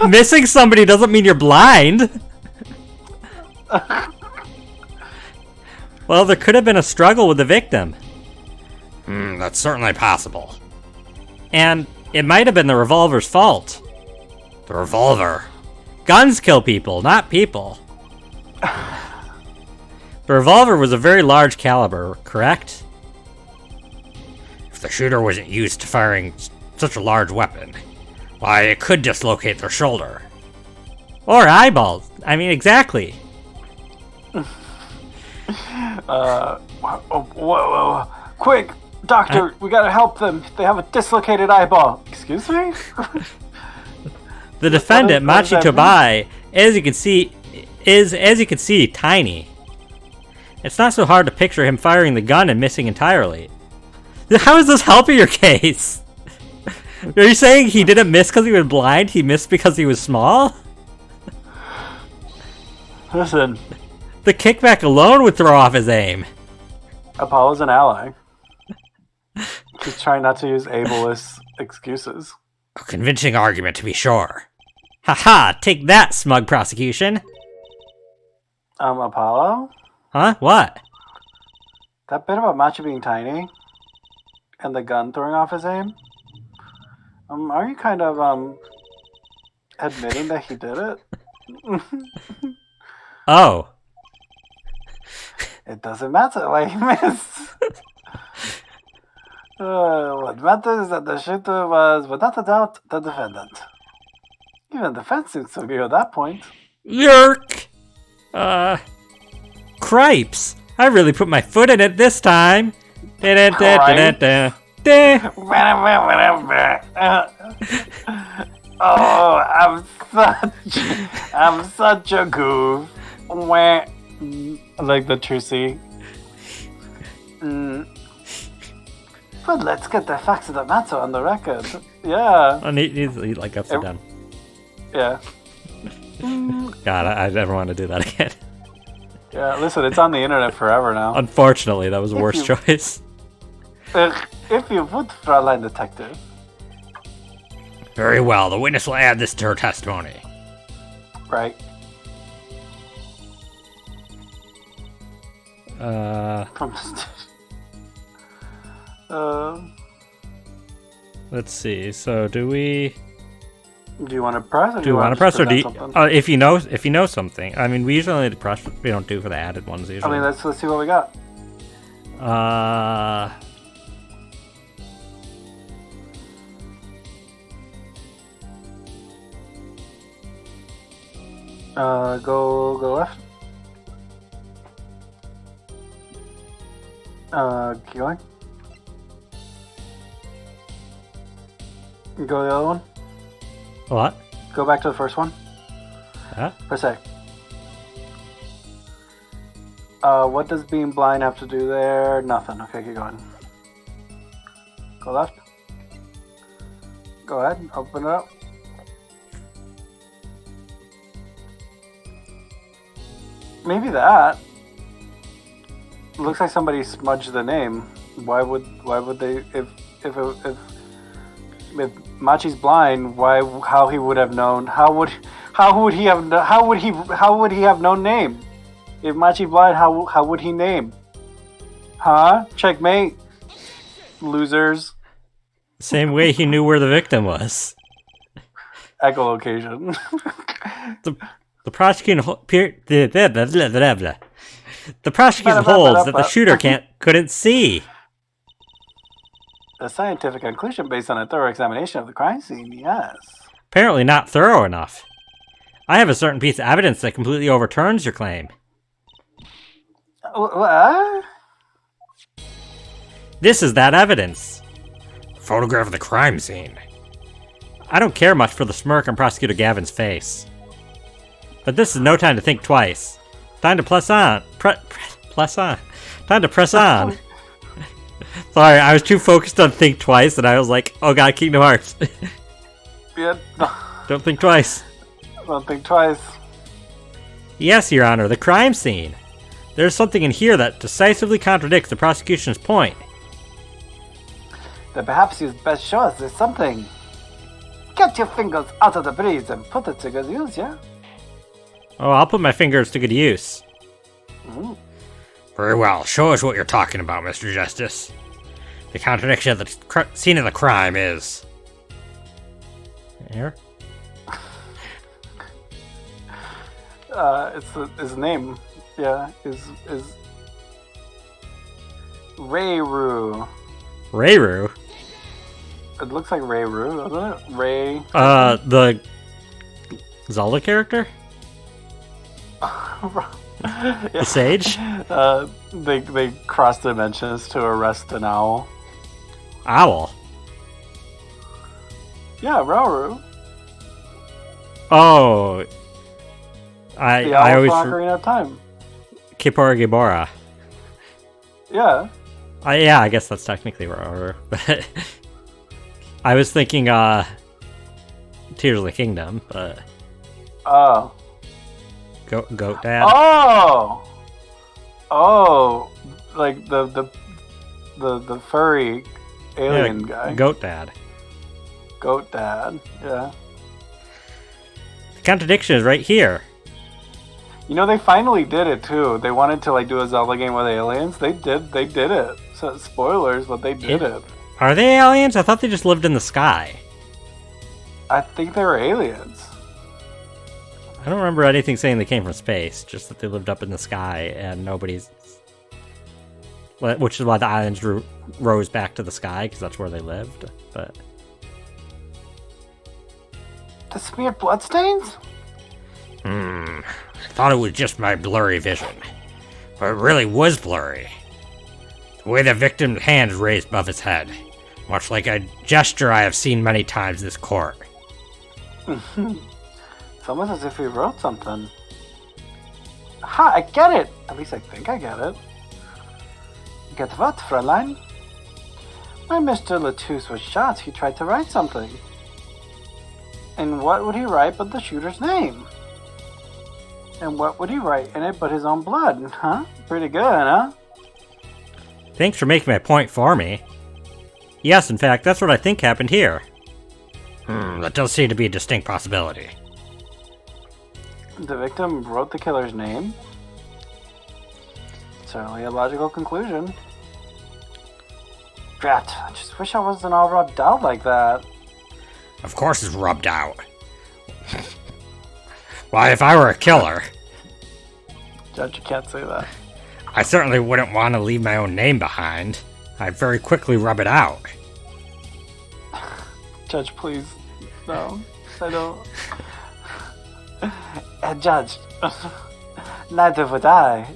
Missing somebody doesn't mean you're blind. Well, there could have been a struggle with the victim. That's certainly possible. And it might have been the revolver's fault. The revolver. Guns kill people, not people. The revolver was a very large caliber, correct? If the shooter wasn't used to firing such a large weapon. Why, it could dislocate their shoulder. Or eyeballs. I mean, exactly. Whoa. Quick, doctor, we gotta help them. They have a dislocated eyeball. Excuse me? The defendant, what does Machi that Tobai, as you can see, tiny. It's not so hard to picture him firing the gun and missing entirely. How is this helping your case? Are you saying he didn't miss because he was blind? He missed because he was small? Listen, The kickback alone would throw off his aim. Apollo's an ally. He's trying not to use ableist excuses. A convincing argument, to be sure. Haha, take that, smug prosecution. Apollo? Huh? What? That bit about Machi being tiny and the gun throwing off his aim? Are you kind of, admitting that he did it? Oh. It doesn't matter why he missed. What matters is that the shooter was, without a doubt, the defendant. Even the defense seems to agree with that point. Yerk! Cripes! I really put my foot in it this time. Oh, I'm such a goof. Like the Trucy. But let's get the facts of the matter on the record. Yeah. I need to eat like upside down. Yeah. God, I never want to do that again. Yeah, listen, it's on the internet forever now. Unfortunately, that was the worst choice. If you would, Fraulein Detective. Very well, the witness will add this to her testimony. Right. Let's see. So, do we you want to press? Or do you want to press, or do you, something? if you know something? I mean, we usually only press. We don't do for the added ones I usually. mean, let's see what we got. Go left. Keep going. Go the other one. What? Go back to the first one. Huh? Press A. What does being blind have to do there? Nothing. Okay, keep going. Go left. Go ahead. Open it up. Maybe that. Looks like somebody smudged the name. Why would they if Machi's blind, how he would have known? How would he have known name? If Machi blind, how would he name? Huh? Checkmate. Losers. Same way he knew where the victim was. Echolocation. The prosecution the prosecution holds that the shooter couldn't see. A scientific conclusion based on a thorough examination of the crime scene, yes. Apparently not thorough enough. I have a certain piece of evidence that completely overturns your claim. What? This is that evidence. Photograph of the crime scene. I don't care much for the smirk on Prosecutor Gavin's face. But this is no time to think twice. Time to press on. Time to press on. Sorry, I was too focused on think twice that I was like, oh god, Kingdom Hearts. Yeah. Don't think twice. Don't think twice. Yes, Your Honor, the crime scene. There's something in here that decisively contradicts the prosecution's point. Then perhaps you'd best show us there's something. Get your fingers out of the breeze and put it to good use, yeah? Oh, I'll put my fingers to good use. Very well, show us what you're talking about, Mr. Justice. The contradiction of the scene of the crime is... Here? It's his name. Yeah, is Reiru? It looks like Ray Roo, doesn't it? Ray. The Zelda character? The sage? They cross dimensions to arrest an owl. Owl. Yeah, Rauru. Oh. The I owl always from Ocarina of Time. Kippur Gibora. Yeah. Yeah, I guess that's technically Rauru. But I was thinking Tears of the Kingdom, but Oh. Goat Dad. Oh, like the furry alien guy. Goat Dad. Goat Dad. Yeah. The contradiction is right here. You know, they finally did it too. They wanted to like do a Zelda game with aliens. They did it. So spoilers, but they did it. Are they aliens? I thought they just lived in the sky. I think they were aliens. I don't remember anything saying they came from space, just that they lived up in the sky and nobody's... Which is why the islands rose back to the sky, because that's where they lived, but... The smeared bloodstains? I thought it was just my blurry vision. But it really was blurry. The way the victim's hand is raised above his head. Much like a gesture I have seen many times in this court. It's almost as if he wrote something. Ha, I get it! At least I think I get it. Get what, Fräulein? When Mr. Latouche was shot, he tried to write something. And what would he write but the shooter's name? And what would he write in it but his own blood? Huh? Pretty good, huh? Thanks for making my point for me. Yes, in fact, that's what I think happened here. That does seem to be a distinct possibility. The victim wrote the killer's name? Certainly a logical conclusion. Drat, I just wish I wasn't all rubbed out like that. Of course it's rubbed out. Why, if I were a killer, Judge, you can't say that. I certainly wouldn't want to leave my own name behind. I'd very quickly rub it out. Judge, please. No, I don't. Judge, neither would I.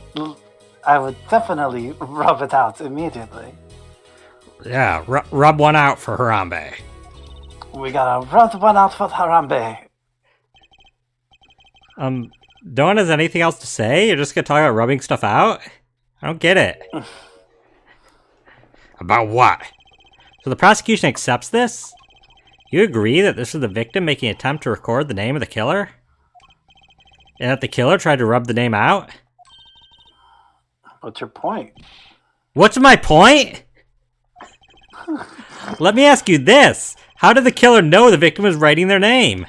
I would definitely rub it out immediately. Yeah, rub one out for Harambe. We gotta rub one out for Harambe. No one has anything else to say? You're just gonna talk about rubbing stuff out? I don't get it. About what? So the prosecution accepts this? You agree that this was the victim making an attempt to record the name of the killer? And that the killer tried to rub the name out? What's your point? What's my point? Let me ask you this. How did the killer know the victim was writing their name?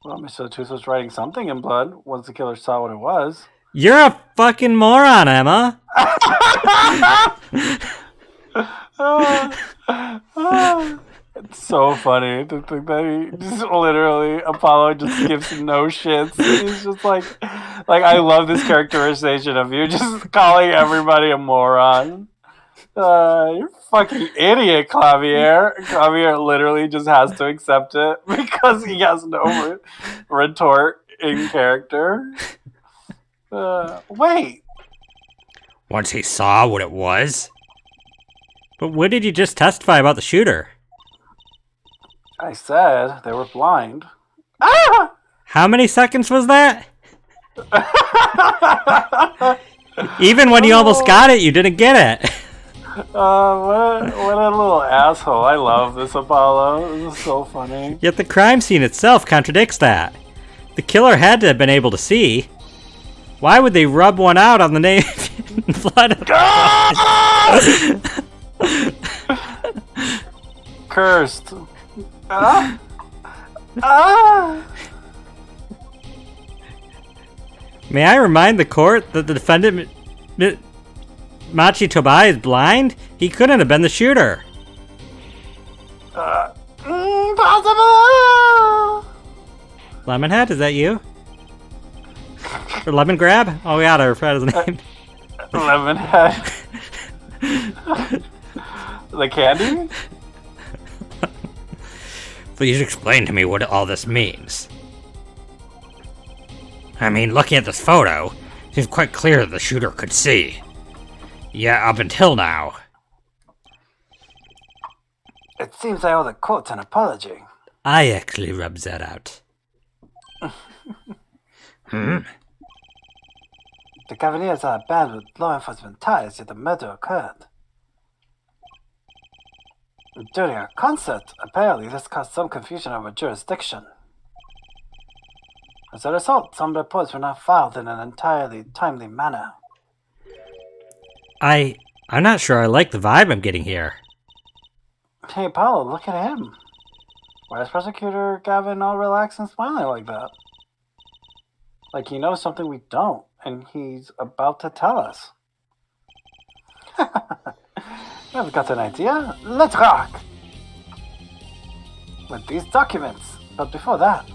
Well, Mr. Latouche was writing something in blood once the killer saw what it was. You're a fucking moron, Emma. It's so funny to think that he just literally, Apollo just gives no shits. He's just like I love this characterization of you just calling everybody a moron. You're a fucking idiot, Clavier. Clavier literally just has to accept it because he has no retort in character. Wait. Once he saw what it was? But when did you just testify about the shooter? I said they were blind. Ah! How many seconds was that? Even when you almost got it, you didn't get it. What a little asshole. I love this Apollo. This is so funny. Yet the crime scene itself contradicts that. The killer had to have been able to see. Why would they rub one out on the name blood? Cursed. Ah! Ah! May I remind the court that the defendant, Machi Tobai, is blind? He couldn't have been the shooter. Impossible! Lemonhead, is that you? Or Lemon Grab? Oh yeah, I forgot his name. Lemonhead. The candy? Please explain to me what all this means. I mean, looking at this photo, it seems quite clear that the shooter could see. Yeah, up until now. It seems I owe the court an apology. I actually rubbed that out. Hmm? The Cavaliers are bad with law enforcement ties, yet the murder occurred. During a concert, apparently this caused some confusion over jurisdiction. As a result, some reports were not filed in an entirely timely manner. I'm not sure I like the vibe I'm getting here. Hey, Paolo, look at him. Why is Prosecutor Gavin all relaxed and smiling like that? Like he knows something we don't, and he's about to tell us. I've got an idea. Let's rock! With these documents. But before that,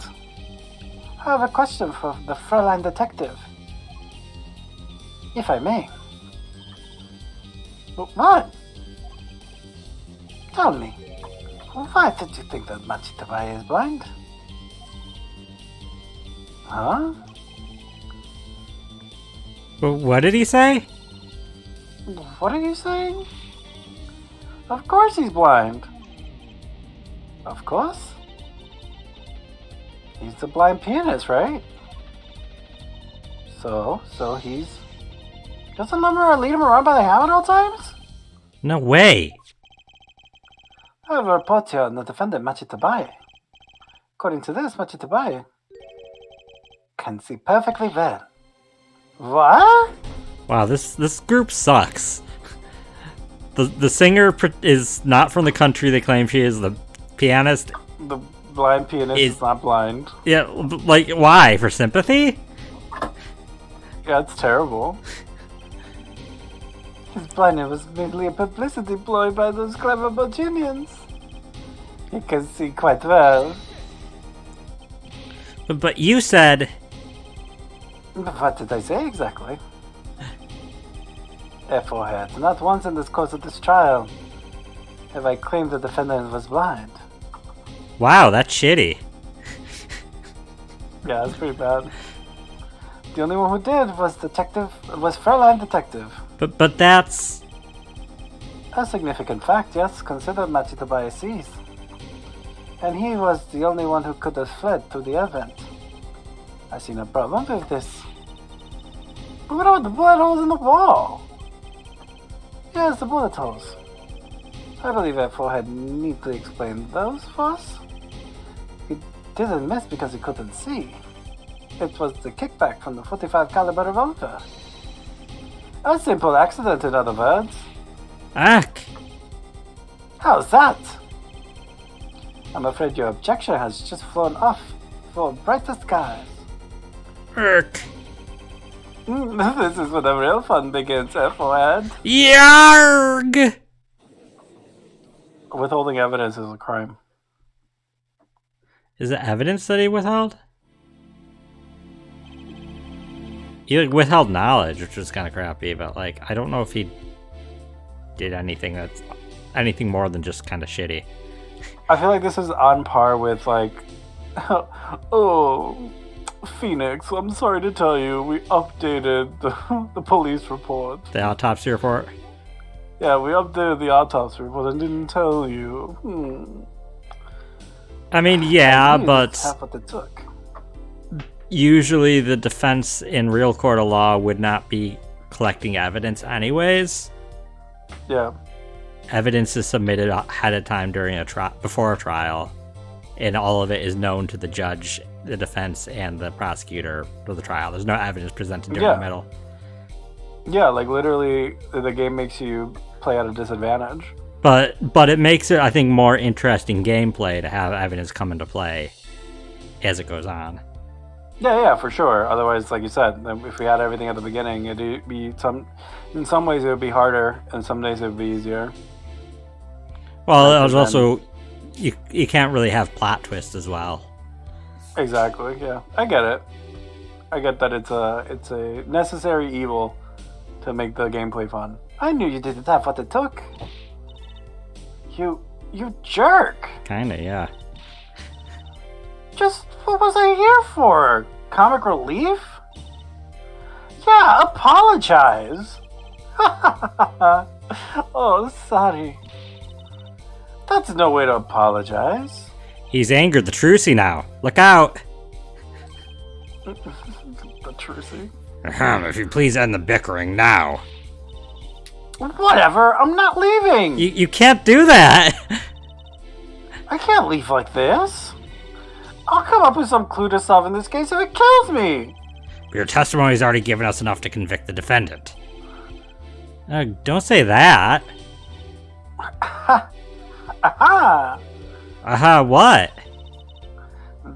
I have a question for the Fräulein Detective. If I may. What? Tell me, why did you think that Machitabai is blind? Huh? What did he say? What are you saying? Of course he's blind. Of course. He's the blind pianist, right? So he's... Doesn't Lamaroir lead him around by the hand at all times? No way. I have a report here on the defendant, Machitabai. According to this, Machitabai can see perfectly well. What? Wow, this group sucks. The singer is not from the country they claim she is. The pianist... The blind pianist is not blind. Yeah, like, why? For sympathy? Yeah, it's terrible. His blindness was merely a publicity ploy by those clever Boginians. He can see quite well. But you said... What did I say exactly? Forehead. Not once in this course of this trial have I claimed the defendant was blind. Wow, that's shitty. Yeah, that's pretty bad. The only one who did was Fräulein Detective. But that's... A significant fact, yes. Consider Machitabai sees. And he was the only one who could have fled to the event. I see no problem with this. But what about the bullet holes in the wall? Yes, the bullet holes. I believe F4 had neatly explained those for us. He didn't miss because he couldn't see. It was the kickback from the 45 caliber revolver. A simple accident, in other words. Ack. How's that? I'm afraid your objection has just flown off for brighter skies. Irk. This is where the real fun begins, F4head. Yarg! Withholding evidence is a crime. Is it evidence that he withheld? He withheld knowledge, which was kind of crappy, but like, I don't know if he did anything that's anything more than just kind of shitty. I feel like this is on par with like, oh, Phoenix, I'm sorry to tell you, we updated the police report. The autopsy report? Yeah, we updated the autopsy report and didn't tell you. I mean, yeah, but Half what it took. Usually the defense in real court of law would not be collecting evidence anyways. Yeah. Evidence is submitted ahead of time during before a trial, and all of it is known to the judge, the defense, and the prosecutor for the trial. There's no evidence presented during the middle. Yeah, like literally, the game makes you play at a disadvantage. But it makes it, I think, more interesting gameplay to have evidence come into play as it goes on. Yeah, for sure. Otherwise, like you said, if we had everything at the beginning, it'd be in some ways it would be harder, and some days it would be easier. Well, it was also you can't really have plot twists as well. Exactly. Yeah, I get it. I get that it's a necessary evil to make the gameplay fun. I knew you didn't have what it took. You jerk. Kinda, yeah. what was I here for? Comic relief? Yeah, apologize. Oh, sorry. That's no way to apologize. He's angered the Trucy now. Look out! The Trucy? If you please end the bickering now. Whatever, I'm not leaving. You can't do that! I can't leave like this. I'll come up with some clue to solve in this case if it kills me. Your testimony's already given us enough to convict the defendant. Don't say that. Aha! Aha, what?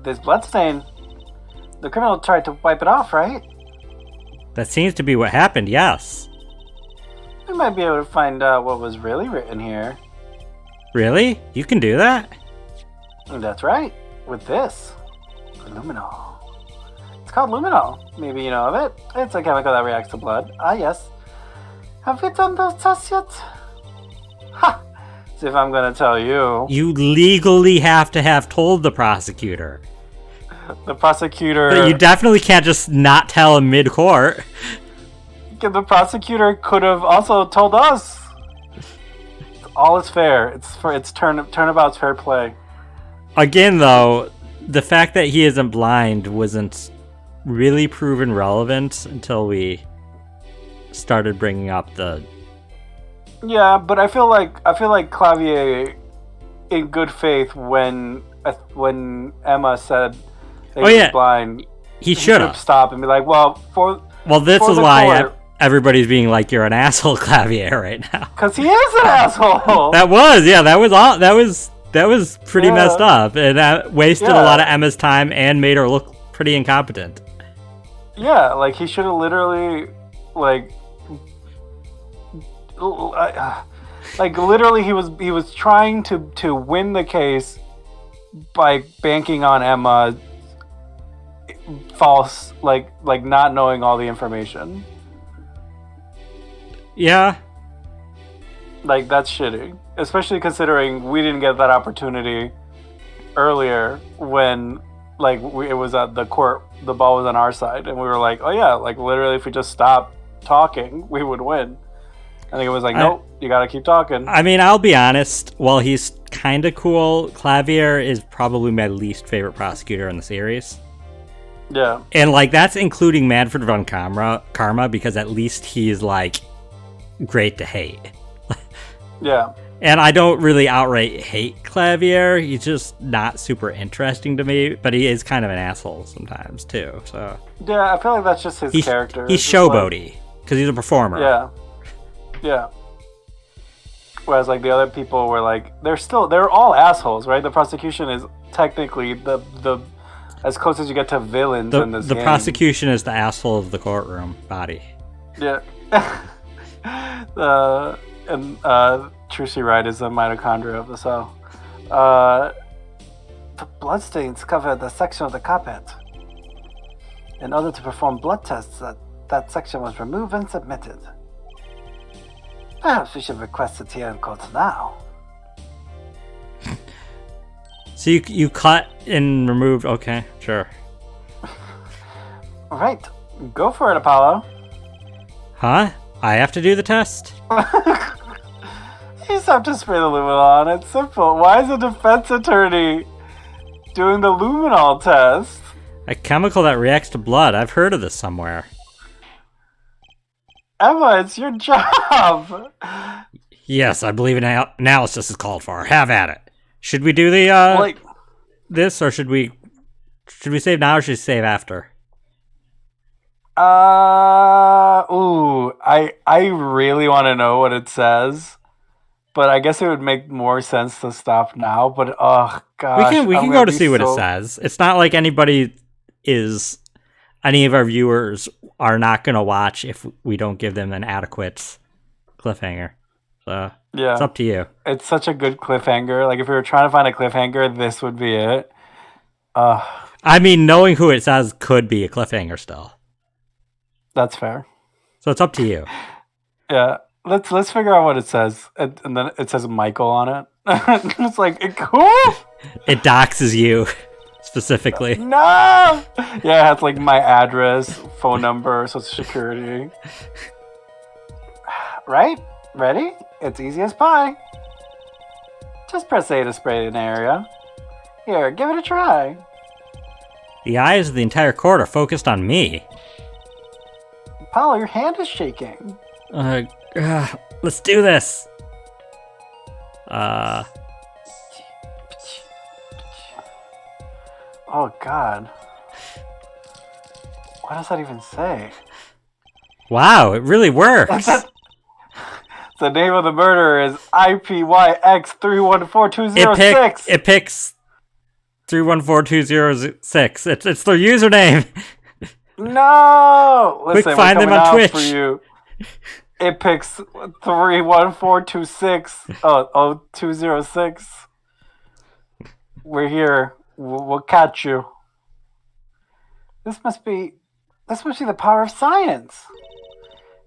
This bloodstain. The criminal tried to wipe it off, right? That seems to be what happened, yes. We might be able to find out what was really written here. Really? You can do that? That's right. With this. Luminol. It's called luminol. Maybe you know of it. It's a chemical that reacts to blood. Ah, yes. Have you done those tests yet? Ha! As if I'm gonna tell you. You legally have to have told the prosecutor. The prosecutor... But you definitely can't just not tell him mid-court. The prosecutor could have also told us. All is fair. It's turnabout's fair play. Again, though, the fact that he isn't blind wasn't really proven relevant until we started bringing up the... Yeah, but I feel like Clavier, in good faith, when Emma said that he was blind, he should have stopped and be like, well, this for is the why court, everybody's being like, you're an asshole, Clavier, right now. Because he is an asshole. That was pretty messed up, and that wasted a lot of Emma's time and made her look pretty incompetent. Yeah, like he should have literally, literally he was trying to win the case by banking on Emma false, like not knowing all the information. Yeah. Like, that's shitty. Especially considering we didn't get that opportunity earlier when, it was at the court, the ball was on our side, and we were like, oh yeah, literally if we just stopped talking, we would win. I think it was like, nope, you gotta keep talking. I mean, I'll be honest, while he's kinda cool, Clavier is probably my least favorite prosecutor in the series. Yeah. And, that's including Manfred von Karma, because at least he's, great to hate. Yeah. And I don't really outright hate Clavier. He's just not super interesting to me, but he is kind of an asshole sometimes, too, so... Yeah, I feel like that's just his character. He's showboaty, because he's a performer. Yeah. Yeah. Whereas, the other people were, they're all assholes, right? The prosecution is technically the as close as you get to villains in this game. The prosecution is the asshole of the courtroom body. Yeah. Trucy Wright is the mitochondria of the cell. The bloodstains cover the section of the carpet. In order to perform blood tests, that section was removed and submitted. Perhaps we should request a TN code now. So you cut and removed... Okay, sure. Right. Go for it, Apollo. Huh? I have to do the test? You just have to spray the luminol on. It's simple. Why is a defense attorney doing the luminol test? A chemical that reacts to blood. I've heard of this somewhere. Emma, it's your job. Yes, I believe an analysis is called for. Have at it. Should we do the this, or should we save now, or should we save after? I really want to know what it says, but I guess it would make more sense to stop now. But oh gosh, we can go to see what it says. It's not like any of our viewers are not going to watch if we don't give them an adequate cliffhanger. So yeah, it's up to you. It's such a good cliffhanger. If we were trying to find a cliffhanger, this would be it. I mean, knowing who it says could be a cliffhanger still. That's fair. So it's up to you. Yeah, let's figure out what it says, and then it says Michael on it. It's cool. It doxes you. specifically. No! Yeah, it has like my address, phone number, social security. Right? Ready? It's easy as pie. Just press A to spray an area. Here, give it a try. The eyes of the entire court are focused on me. Paolo, your hand is shaking. Let's do this. Oh, God. What does that even say? Wow, it really works. The name of the murderer is IPYX314206. It picks 314206. It's their username. No! Listen, Quick, find them on Twitch. For you. It picks 31426. Oh, 206. We're here. We'll catch you. This must be the power of science.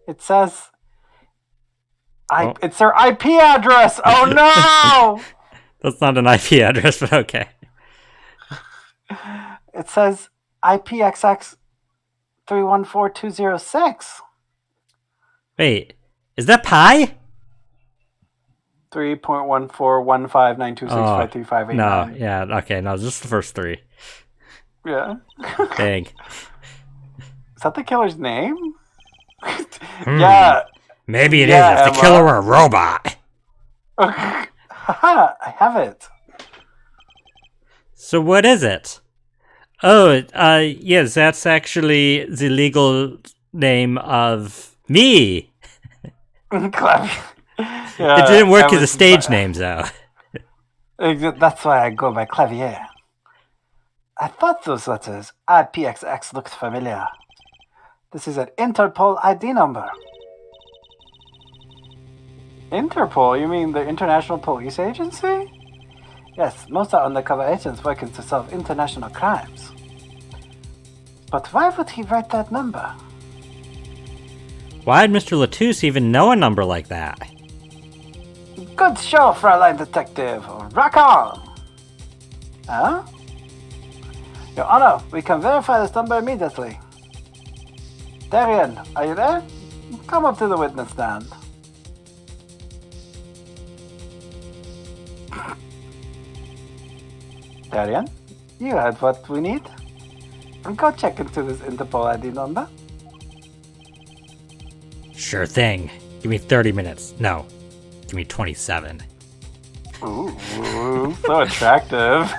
It says it's their IP address. Oh no! That's not an IP address, but okay. It says IPXX 314206. Wait, is that pi? 3.14159265358. No, yeah, okay, no, just the first three. Yeah. Dang. Is that the killer's name? Yeah. Maybe it Yeah, is if the Emma. killer were a robot. Haha, I have it. So what is it? Oh, yes, that's actually the legal name of me. Clap. It didn't work as the stage names, though. That's why I go by Clavier. I thought those letters, IPXX, looked familiar. This is an Interpol ID number. Interpol? You mean the International Police Agency? Yes, most are undercover agents working to solve international crimes. But why would he write that number? Why'd Mr. Latouche even know a number like that? Good show, Fraulein Detective. Rock on! Huh? Your Honor, we can verify this number immediately. Darian, are you there? Come up to the witness stand. Darian, you had what we need. Go check into this Interpol ID number. Sure thing. Give me 30 minutes. No, give me 27. Ooh, so attractive.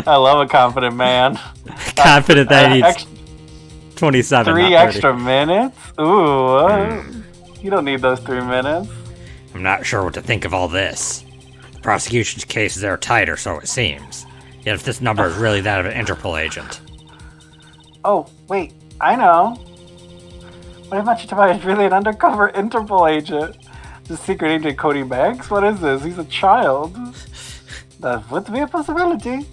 I love a confident man. Confident that he needs 27. 3 not 30. extra minutes? Ooh, you don't need those 3 minutes. I'm not sure what to think of all this. The prosecution's case is airtight, or so it seems. Yet if this number is really that of an Interpol agent. Oh, wait, I know. What if Machitabai is really an undercover Interpol agent? The secret agent Cody Banks? What is this? He's a child. That would be a possibility.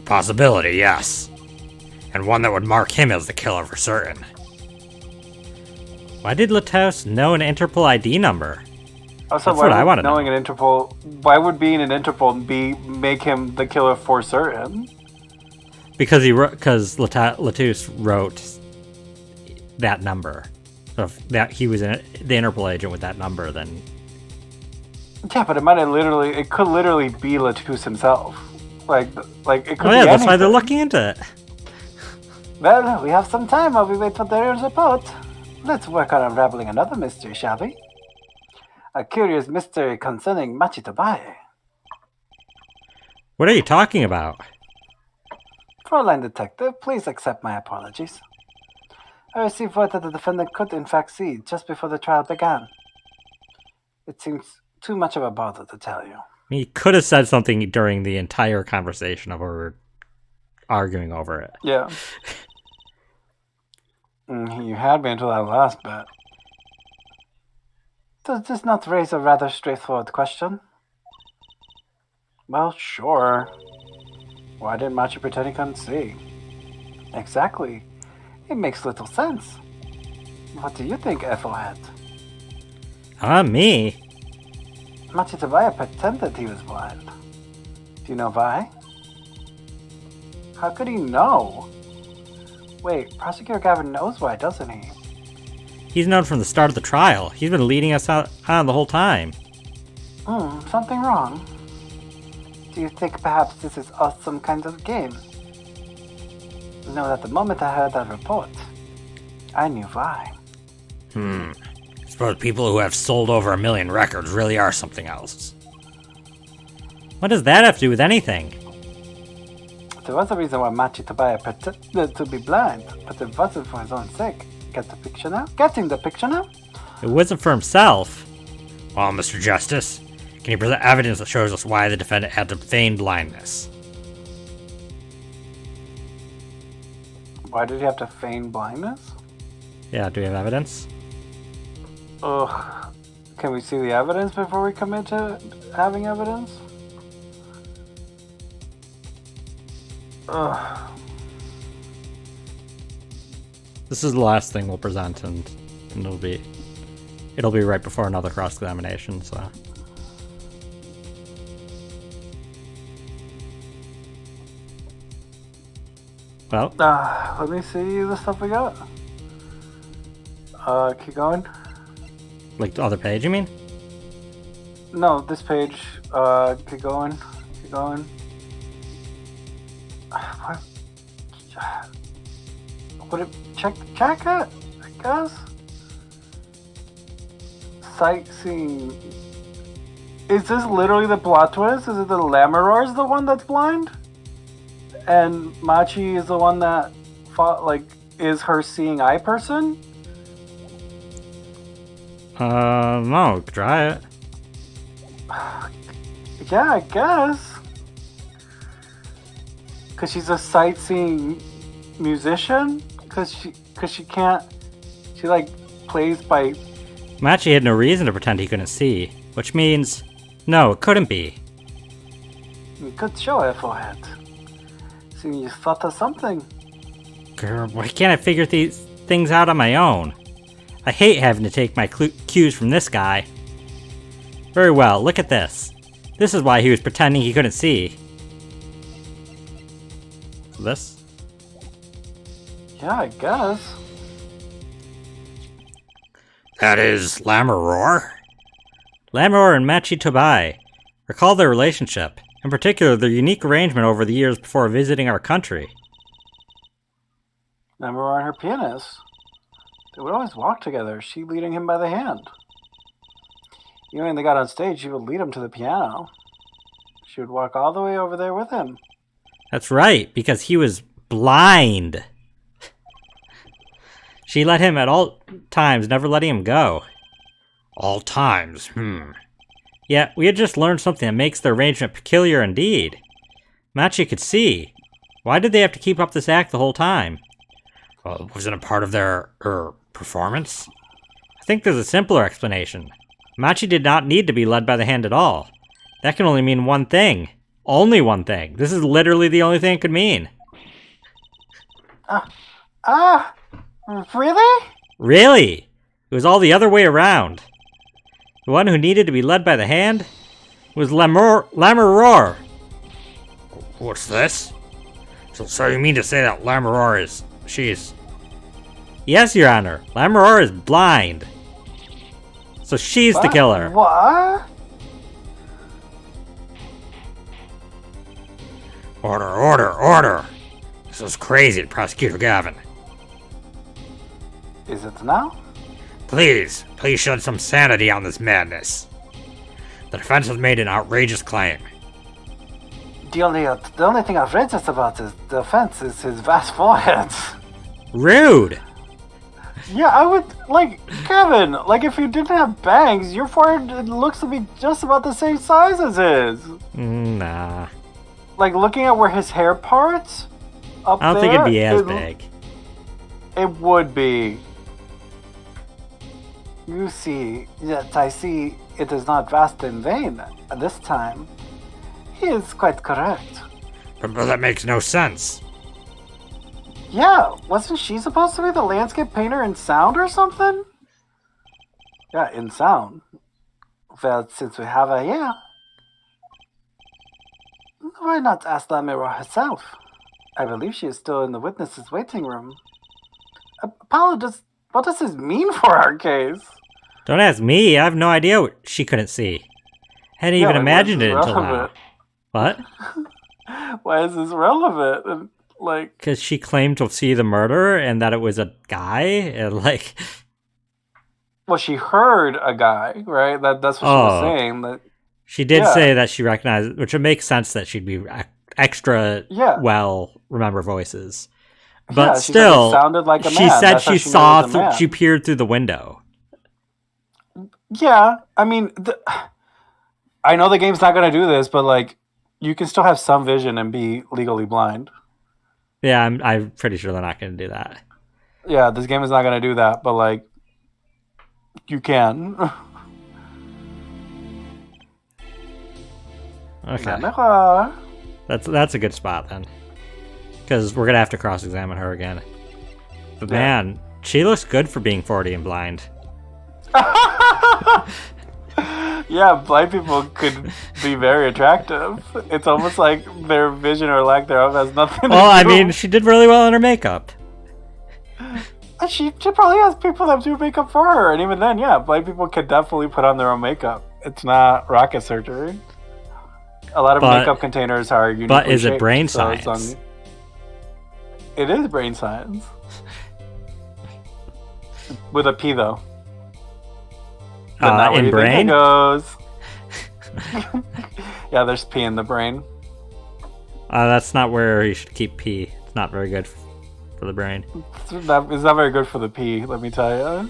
Possibility, yes. And one that would mark him as the killer for certain. Why did Latouche know an Interpol ID number? Also, That's what I want to know. knowing an Interpol, why would being an Interpol make him the killer for certain? Because Latouche wrote that number. So if that he was the Interpol agent with that number, then Yeah, but it could literally be Latouche himself. Like it could oh yeah, be that's why they're anything. looking into it. Well, we have some time while we wait for Darian's report. Let's work on unraveling another mystery, shall we? A curious mystery concerning Machitabai. What are you talking about? Fraulein Detective, please accept my apologies. I received word that the defendant could in fact see just before the trial began. It seems too much of a bother to tell you. He could have said something during the entire conversation of our arguing over it. Yeah. You had me until that last bit. Does this not raise a rather straightforward question? Well, sure. Why did Machi pretend he couldn't see? Exactly. It makes little sense. What do you think, Ethelhead? Me? Machi Tabaya pretended he was blind. Do you know why? How could he know? Wait, Prosecutor Gavin knows why, doesn't he? He's known from the start of the trial. He's been leading us on the whole time. Something wrong. Do you think perhaps this is some kind of game? No, at the moment I heard that report, I knew why. Suppose people who have sold over 1 million records really are something else. What does that have to do with anything? There was a reason why Machi Tabaya pretended to be blind, but it wasn't for his own sake. Get the picture now? Getting the picture now? It wasn't for himself. Well, Mr. Justice, can you present evidence that shows us why the defendant had to feign blindness? Why did he have to feign blindness? Yeah, do we have evidence? Ugh. Can we see the evidence before we commit to having evidence? Ugh. This is the last thing we'll present, and it'll be right before another cross-examination, so... Well, Let me see the stuff we got. Keep going. like the other page, you mean? No, this page. Keep going. Keep going. What? Would it check the jacket? I guess. Sightseeing. Is this literally the plot twist? Is it the Lamaroir's the one that's blind? And Machi is the one that is her seeing eye person? No, try it. Yeah, I guess. Cause she's a sightseeing musician? Cause she can't, she plays by... Machi had no reason to pretend he couldn't see, which means, no, it couldn't be. Good show effort. See, you thought of something. Girl, why can't I figure these things out on my own? I hate having to take my cues from this guy. Very well, look at this. This is why he was pretending he couldn't see. This? Yeah, I guess. That is Lamaroir? Lamaroir and Machi Tobai. Recall their relationship, in particular their unique arrangement over the years before visiting our country. Lamaroir and her pianist. They would always walk together, she leading him by the hand. Even when they got on stage, she would lead him to the piano. She would walk all the way over there with him. That's right, because he was blind. She led him at all times, never letting him go. All times, Yeah, we had just learned something that makes the arrangement peculiar indeed. Machi could see. Why did they have to keep up this act the whole time? Well, wasn't it part of their, performance? I think there's a simpler explanation. Machi did not need to be led by the hand at all. That can only mean one thing. Only one thing. This is literally the only thing it could mean. Really? Really? It was all the other way around. The one who needed to be led by the hand was Lamaroir. What's this? So you mean to say that Lamaroir she's... Yes, Your Honor. Lamaroir is blind. So she's the killer. What? Order! This is crazy, Prosecutor Gavin. Is it now? Please shed some sanity on this madness. The defense has made an outrageous claim. The only thing outrageous about this defense is his vast forehead. Rude. Yeah, I would, Kevin, if you didn't have bangs, your forehead looks to be just about the same size as his. Nah. Looking at where his hair parts up there... I don't think it'd be as big. It would be. You see, yet I see it is not vast in vain this time. He is quite correct. But that makes no sense. Yeah, wasn't she supposed to be the landscape painter in sound or something? Yeah, in sound. Well, since we have her here, why not ask Lamaroir herself? I believe she is still in the witnesses' waiting room. Apollo, what does this mean for our case? Don't ask me. I have no idea what she couldn't see. Hadn't even imagined it until now. What? Why is this relevant? And, like, because she claimed to see the murderer and that it was a guy, and like. Well, she heard a guy, right? That's what she was saying. That she did say that she recognized, which would make sense that she'd be extra well remember voices. But she still, said it sounded like a man. She said That's she saw, she peered through the window. Yeah, I mean, I know the game's not going to do this, but like, you can still have some vision and be legally blind. Yeah, I'm pretty sure they're not going to do that. Yeah, this game is not going to do that, but like, you can. Okay. That's a good spot then, because we're gonna have to cross-examine her again. But man, she looks good for being 40 and blind. Yeah, blind people could be very attractive. It's almost like their vision or lack thereof has nothing to do. Well, I mean, she did really well in her makeup. She probably has people that do makeup for her, and even then, yeah, blind people can definitely put on their own makeup. It's not rocket surgery. A lot of makeup containers are uniquely But is it shaped, brain science? It is brain science. With a P, though. Not in brain? Goes. Yeah, there's P in the brain. That's not where you should keep P. It's not very good for the brain. It's not very good for the P, let me tell you.